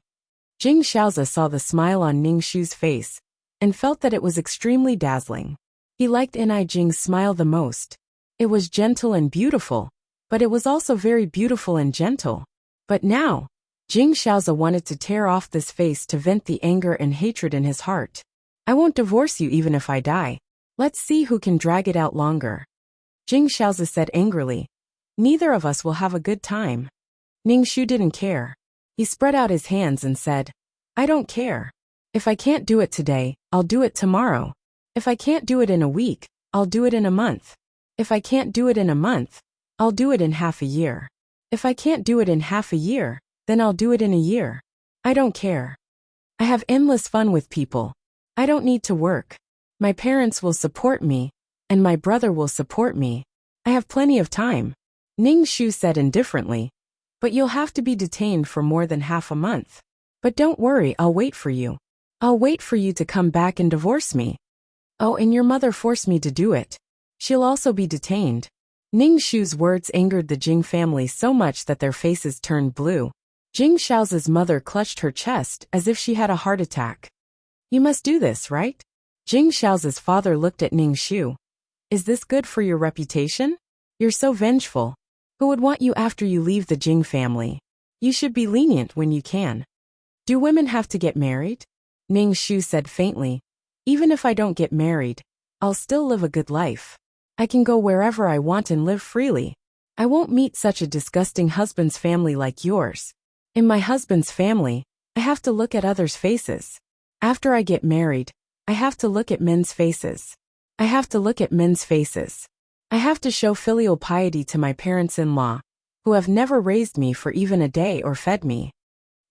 Jing Xiaozi saw the smile on Ning Shu's face and felt that it was extremely dazzling. He liked Ni Jing's smile the most. It was gentle and beautiful, but it was also very beautiful and gentle. But now, Jing Xiaozi wanted to tear off this face to vent the anger and hatred in his heart. I won't divorce you even if I die. Let's see who can drag it out longer. Jing Xiaozi said angrily. Neither of us will have a good time. Ning Shu didn't care. He spread out his hands and said, I don't care. If I can't do it today, I'll do it tomorrow. If I can't do it in a week, I'll do it in a month. If I can't do it in a month, I'll do it in half a year. If I can't do it in half a year, then I'll do it in a year. I don't care. I have endless fun with people. I don't need to work. My parents will support me, and my brother will support me. I have plenty of time. Ning Shu said indifferently. But you'll have to be detained for more than half a month. But don't worry, I'll wait for you. I'll wait for you to come back and divorce me. Oh, and your mother forced me to do it. She'll also be detained. Ning Shu's words angered the Jing family so much that their faces turned blue. Jing Xiaozi's mother clutched her chest as if she had a heart attack. You must do this, right? Jing Xiaozi's father looked at Ning Shu. Is this good for your reputation? You're so vengeful. Who would want you after you leave the Jing family? You should be lenient when you can. Do women have to get married? Ning Shu said faintly. Even if I don't get married, I'll still live a good life. I can go wherever I want and live freely. I won't meet such a disgusting husband's family like yours. In my husband's family, I have to look at others' faces. After I get married, I have to look at men's faces. I have to look at men's faces. I have to show filial piety to my parents-in-law, who have never raised me for even a day or fed me.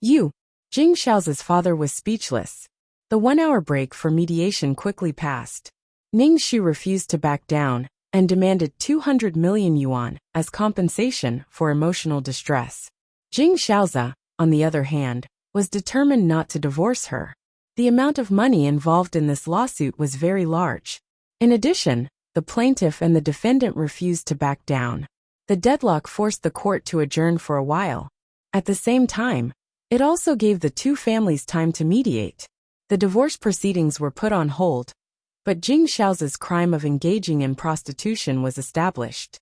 Jing Xiaozi's father was speechless. The 1-hour break for mediation quickly passed. Ning Shu refused to back down and demanded 200 million yuan as compensation for emotional distress. Jing Xiaozi, on the other hand, was determined not to divorce her. The amount of money involved in this lawsuit was very large. In addition, the plaintiff and the defendant refused to back down. The deadlock forced the court to adjourn for a while. At the same time, it also gave the two families time to mediate. The divorce proceedings were put on hold, but Jing Xiao's crime of engaging in prostitution was established.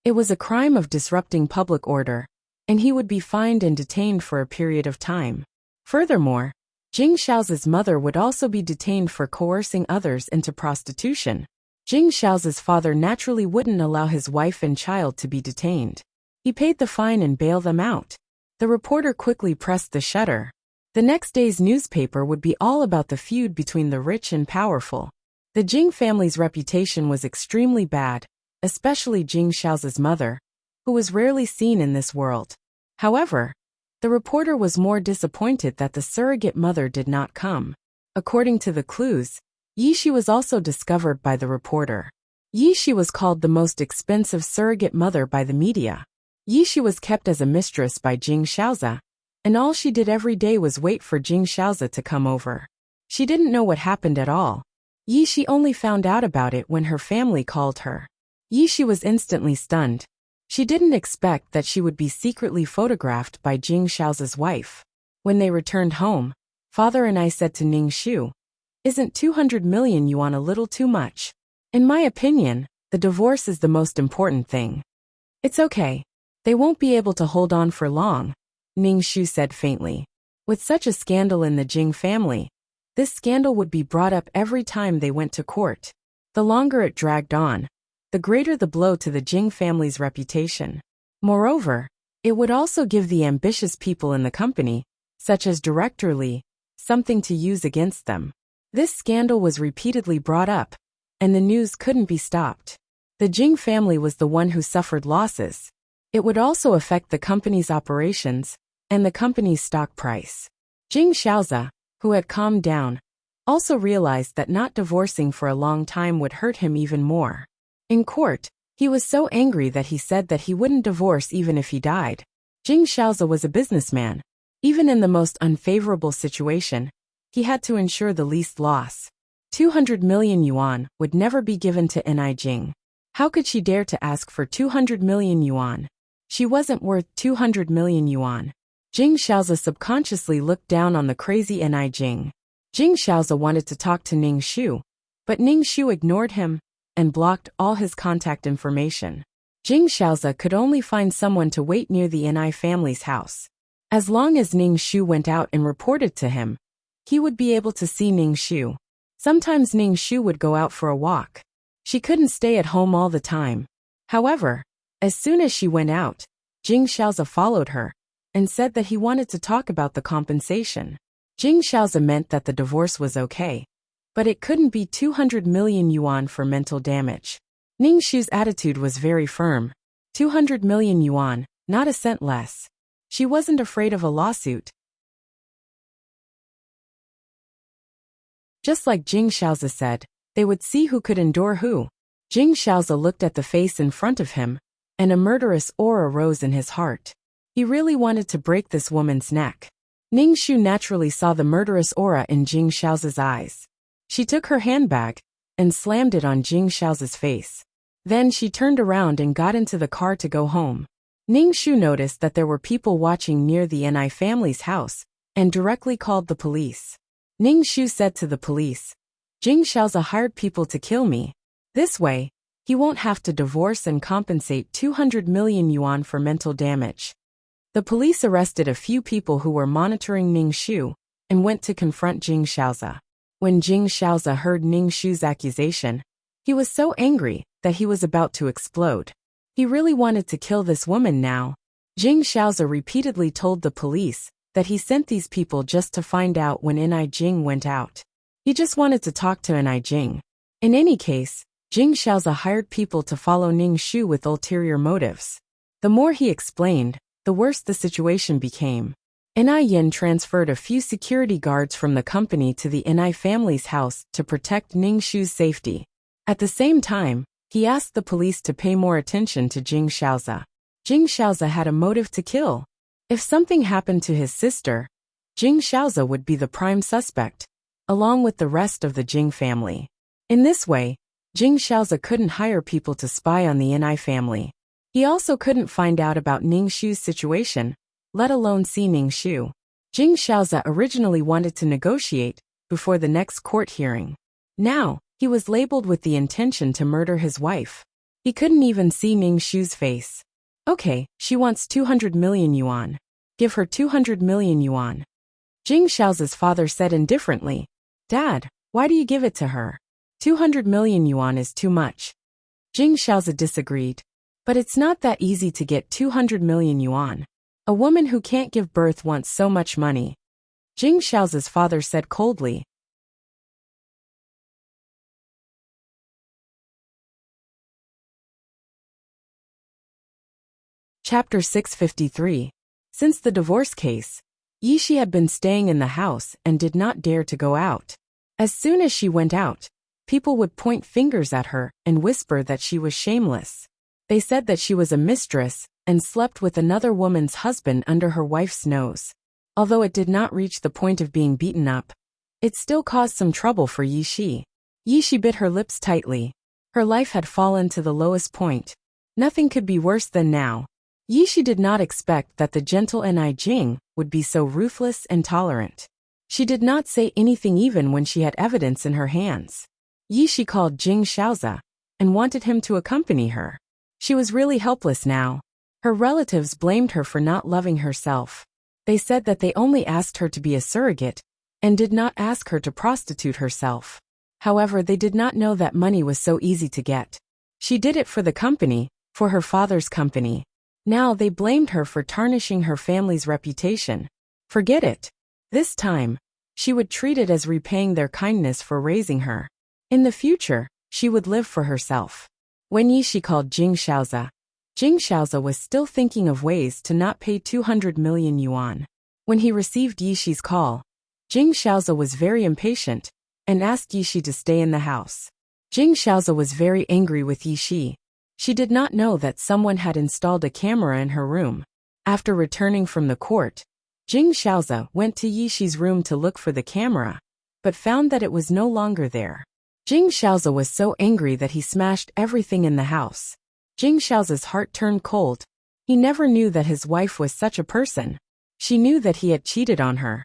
It was a crime of disrupting public order, and he would be fined and detained for a period of time. Furthermore, Jing Xiao's mother would also be detained for coercing others into prostitution. Jing Xiao's father naturally wouldn't allow his wife and child to be detained. He paid the fine and bailed them out. The reporter quickly pressed the shutter. The next day's newspaper would be all about the feud between the rich and powerful. The Jing family's reputation was extremely bad, especially Jing Xiao's mother, who was rarely seen in this world. However, the reporter was more disappointed that the surrogate mother did not come. According to the clues, Yishi was also discovered by the reporter. Yishi was called the most expensive surrogate mother by the media. Yishi was kept as a mistress by Jing Xiaoza, and all she did every day was wait for Jing Xiaoza to come over. She didn't know what happened at all. Yishi only found out about it when her family called her. Yishi was instantly stunned. She didn't expect that she would be secretly photographed by Jing Xiao's wife. When they returned home, father and I said to Ning Xu, "Isn't 200 million yuan a little too much? In my opinion, the divorce is the most important thing." "It's okay. They won't be able to hold on for long," Ning Xu said faintly. With such a scandal in the Jing family, this scandal would be brought up every time they went to court. The longer it dragged on, the greater the blow to the Jing family's reputation. Moreover, it would also give the ambitious people in the company, such as Director Li, something to use against them. This scandal was repeatedly brought up, and the news couldn't be stopped. The Jing family was the one who suffered losses. It would also affect the company's operations and the company's stock price. Jing Xiaoza, who had calmed down, also realized that not divorcing for a long time would hurt him even more. In court, he was so angry that he said that he wouldn't divorce even if he died. Jing Xiaoza was a businessman. Even in the most unfavorable situation, he had to ensure the least loss. 200 million yuan would never be given to Ni Jing. How could she dare to ask for 200 million yuan? She wasn't worth 200 million yuan. Jing Xiaoza subconsciously looked down on the crazy Ni Jing. Jing Xiaoza wanted to talk to Ning Xu, but Ning Xu ignored him and blocked all his contact information. Jing Xiaoza could only find someone to wait near the Ni family's house. As long as Ning Xu went out and reported to him, he would be able to see Ning Xu. Sometimes Ning Xu would go out for a walk. She couldn't stay at home all the time. However, as soon as she went out, Jing Xiaoza followed her and said that he wanted to talk about the compensation. Jing Xiaoza meant that the divorce was okay, but it couldn't be 200 million yuan for mental damage. Ning Xu's attitude was very firm. 200 million yuan, not a cent less. She wasn't afraid of a lawsuit. Just like Jing Xiaoza said, they would see who could endure who. Jing Xiaoza looked at the face in front of him, and a murderous aura rose in his heart. He really wanted to break this woman's neck. Ning Xu naturally saw the murderous aura in Jing Xiaoza's eyes. She took her handbag and slammed it on Jing Xiaoza's face. Then she turned around and got into the car to go home. Ning Xu noticed that there were people watching near the Ni family's house and directly called the police. Ning Xu said to the police, "Jing Xiaoza hired people to kill me. This way, he won't have to divorce and compensate 200 million yuan for mental damage." The police arrested a few people who were monitoring Ning Xu and went to confront Jing Xiaoza. When Jing Xiaoza heard Ning Xu's accusation, he was so angry that he was about to explode. He really wanted to kill this woman now. Jing Xiaoza repeatedly told the police that he sent these people just to find out when Ni Jing went out. He just wanted to talk to Ni Jing. In any case, Jing Xiaoza hired people to follow Ning Xu with ulterior motives. The more he explained, the worse the situation became. Ni Yin transferred a few security guards from the company to the Ni family's house to protect Ning Xu's safety. At the same time, he asked the police to pay more attention to Jing Xiaoza. Jing Shaoza had a motive to kill. If something happened to his sister, Jing Shaoza would be the prime suspect, along with the rest of the Jing family. In this way, Jing Shaoza couldn't hire people to spy on the Ni family. He also couldn't find out about Ning Shu's situation, let alone see Ning Shu. Jing Shaoza originally wanted to negotiate before the next court hearing. Now, he was labeled with the intention to murder his wife. He couldn't even see Ning Shu's face. Okay, she wants 200 million yuan. Give her 200 million yuan. Jing Shaoza's father said indifferently, Dad, why do you give it to her? 200 million yuan is too much. Jing Shaoza disagreed. But it's not that easy to get 200 million yuan. A woman who can't give birth wants so much money. Jing Shaoza's father said coldly. Chapter 653. Since the divorce case, Yishi had been staying in the house and did not dare to go out. As soon as she went out, people would point fingers at her and whisper that she was shameless. They said that she was a mistress and slept with another woman's husband under her wife's nose. Although it did not reach the point of being beaten up, it still caused some trouble for Yishi. Yishi bit her lips tightly. Her life had fallen to the lowest point. Nothing could be worse than now. Yishi did not expect that the gentle Ni Jing would be so ruthless and tolerant. She did not say anything even when she had evidence in her hands. Yishi called Jing Shaoza and wanted him to accompany her. She was really helpless now. Her relatives blamed her for not loving herself. They said that they only asked her to be a surrogate and did not ask her to prostitute herself. However, they did not know that money was so easy to get. She did it for the company, for her father's company. Now they blamed her for tarnishing her family's reputation. Forget it. This time, she would treat it as repaying their kindness for raising her. In the future, she would live for herself. When Yishi called Jing Shaoza was still thinking of ways to not pay 200 million yuan. When he received Yishi's call, Jing Shaoza was very impatient and asked Yishi to stay in the house. Jing Shaoza was very angry with Yishi. She did not know that someone had installed a camera in her room. After returning from the court, Jing Shaoza went to Yishi's room to look for the camera, but found that it was no longer there. Jing Shaoza was so angry that he smashed everything in the house. Jing Shaoza's heart turned cold. He never knew that his wife was such a person. She knew that he had cheated on her,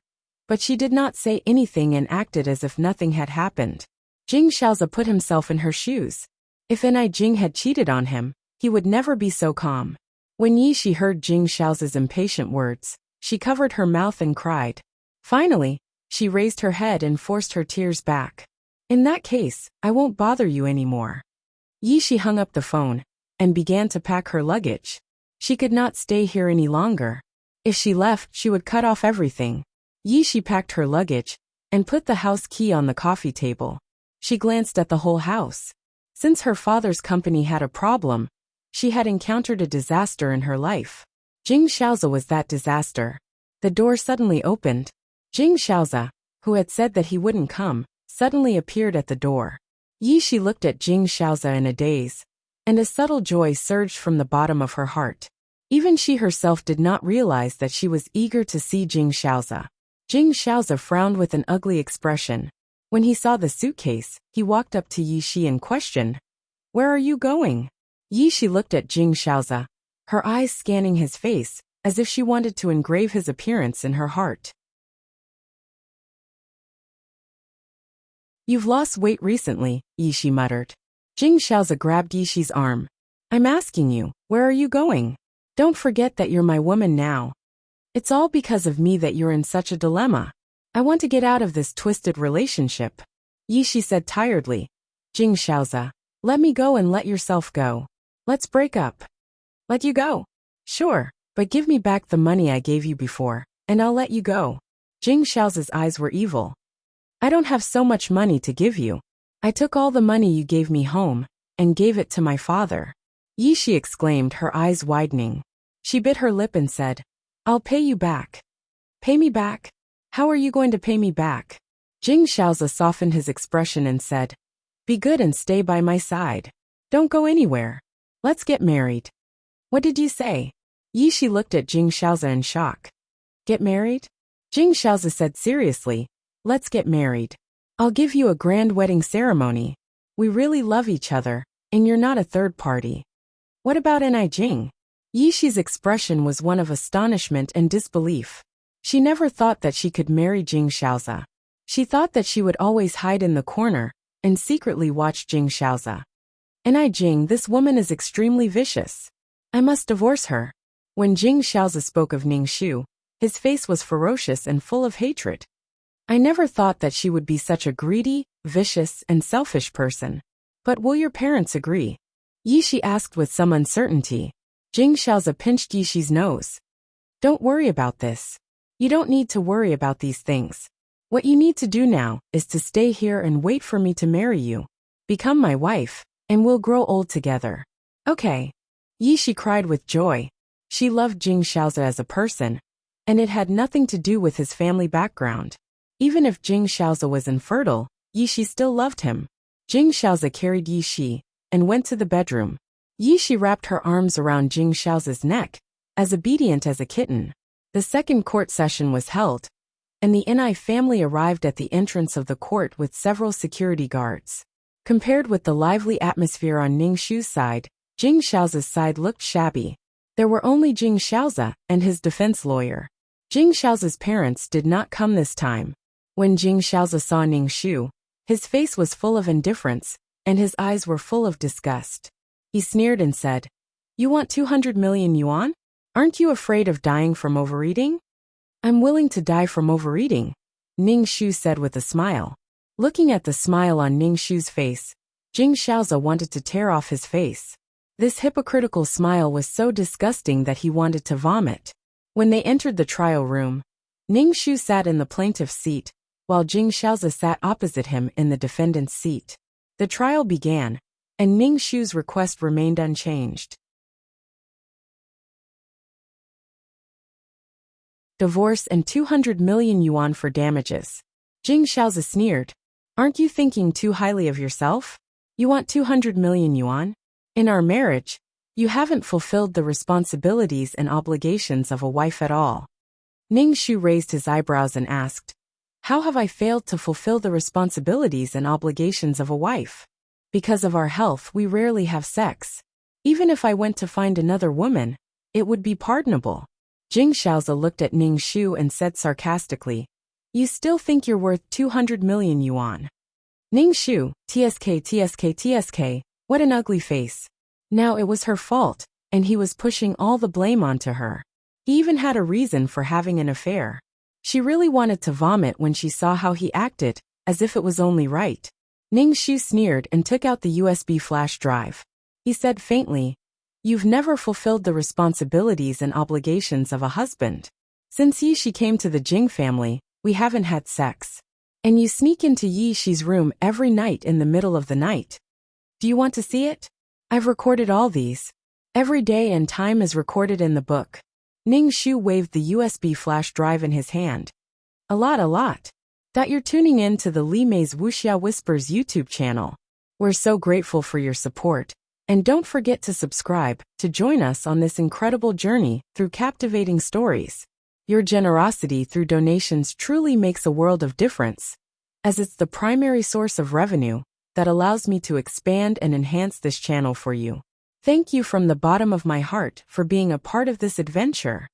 but she did not say anything and acted as if nothing had happened. Jing Shaoza put himself in her shoes. If Ni Jing had cheated on him, he would never be so calm. When Yishi heard Jing Shaoza's impatient words, she covered her mouth and cried. Finally, she raised her head and forced her tears back. In that case, I won't bother you anymore. Yishi hung up the phone and began to pack her luggage. She could not stay here any longer. If she left, she would cut off everything. Yishi packed her luggage and put the house key on the coffee table. She glanced at the whole house. Since her father's company had a problem, she had encountered a disaster in her life. Jing Shaoza was that disaster. The door suddenly opened. Jing Shaoza, who had said that he wouldn't come, suddenly appeared at the door. Yishi looked at Jing Shaoza in a daze, and a subtle joy surged from the bottom of her heart. Even she herself did not realize that she was eager to see Jing Shaoza. Jing Shaoza frowned with an ugly expression. When he saw the suitcase, he walked up to Yishi and questioned, "Where are you going?" Yishi looked at Jing Shaoza, her eyes scanning his face, as if she wanted to engrave his appearance in her heart. "You've lost weight recently," Yishi muttered. Jing Shaoza grabbed Yishi's arm. "I'm asking you, where are you going? Don't forget that you're my woman now. It's all because of me that you're in such a dilemma. I want to get out of this twisted relationship." Yishi said tiredly, "Jing Shaoza, let me go and let yourself go. Let's break up." "Let you go?" "Sure, but give me back the money I gave you before, and I'll let you go." Jing Shaoza's eyes were evil. "I don't have so much money to give you. I took all the money you gave me home, and gave it to my father." Yishi exclaimed, her eyes widening. She bit her lip and said, "I'll pay you back." "Pay me back? How are you going to pay me back?" Jing Shaoza softened his expression and said, "Be good and stay by my side. Don't go anywhere. Let's get married." What did you say? Yishi looked at Jing Shaozi in shock. Get married? Jing Shaozi said seriously, let's get married. I'll give you a grand wedding ceremony. We really love each other, and you're not a third party. What about Ni Jing? Yishi's expression was one of astonishment and disbelief. She never thought that she could marry Jing Shaozi. She thought that she would always hide in the corner and secretly watch Jing Shaozi. Ni Jing, this woman is extremely vicious. I must divorce her. When Jing Shaozi spoke of Ning Shu, his face was ferocious and full of hatred. I never thought that she would be such a greedy, vicious, and selfish person. But will your parents agree? Yishi asked with some uncertainty. Jing Shaozi pinched Yishi's nose. Don't worry about this. You don't need to worry about these things. What you need to do now is to stay here and wait for me to marry you. Become my wife, and we'll grow old together. Okay. Yishi cried with joy. She loved Jing Shaozi as a person, and it had nothing to do with his family background. Even if Jing Shaozi was infertile, Yishi still loved him. Jing Shaozi carried Yishi and went to the bedroom. Yishi wrapped her arms around Jing Shaozi's neck, as obedient as a kitten. The second court session was held, and the Ni family arrived at the entrance of the court with several security guards. Compared with the lively atmosphere on Ning Shu's side, Jing Shaozi's side looked shabby. There were only Jing Shaozi and his defense lawyer. Jing Shaozi's parents did not come this time. When Jing Shaozi saw Ning Shu, his face was full of indifference, and his eyes were full of disgust. He sneered and said, You want 200 million yuan? Aren't you afraid of dying from overeating? I'm willing to die from overeating, Ning Shu said with a smile. Looking at the smile on Ning Shu's face, Jing Shaozi wanted to tear off his face. This hypocritical smile was so disgusting that he wanted to vomit. When they entered the trial room, Ning Shu sat in the plaintiff's seat, while Jing Shaozi sat opposite him in the defendant's seat. The trial began, and Ning Shu's request remained unchanged. Divorce and 200 million yuan for damages. Jing Shaozi sneered. Aren't you thinking too highly of yourself? You want 200 million yuan? In our marriage, you haven't fulfilled the responsibilities and obligations of a wife at all. Ning Shu raised his eyebrows and asked, How have I failed to fulfill the responsibilities and obligations of a wife? Because of our health, we rarely have sex. Even if I went to find another woman, it would be pardonable. Jing Shaozi looked at Ning Shu and said sarcastically, You still think you're worth 200 million yuan. Ning Shu, TSK, what an ugly face. Now it was her fault, and he was pushing all the blame onto her. He even had a reason for having an affair. She really wanted to vomit when she saw how he acted, as if it was only right. Ning Shu sneered and took out the USB flash drive. He said faintly, You've never fulfilled the responsibilities and obligations of a husband. Since Yishi came to the Jing family, we haven't had sex. And you sneak into Yishi's room every night in the middle of the night. Do you want to see it? I've recorded all these. Every day and time is recorded in the book. Ning Shu waved the USB flash drive in his hand. A lot. That you're tuning in to the Li Mei's Wuxia Whispers YouTube channel. We're so grateful for your support. And don't forget to subscribe to join us on this incredible journey through captivating stories. Your generosity through donations truly makes a world of difference, as it's the primary source of revenue that allows me to expand and enhance this channel for you. Thank you from the bottom of my heart for being a part of this adventure.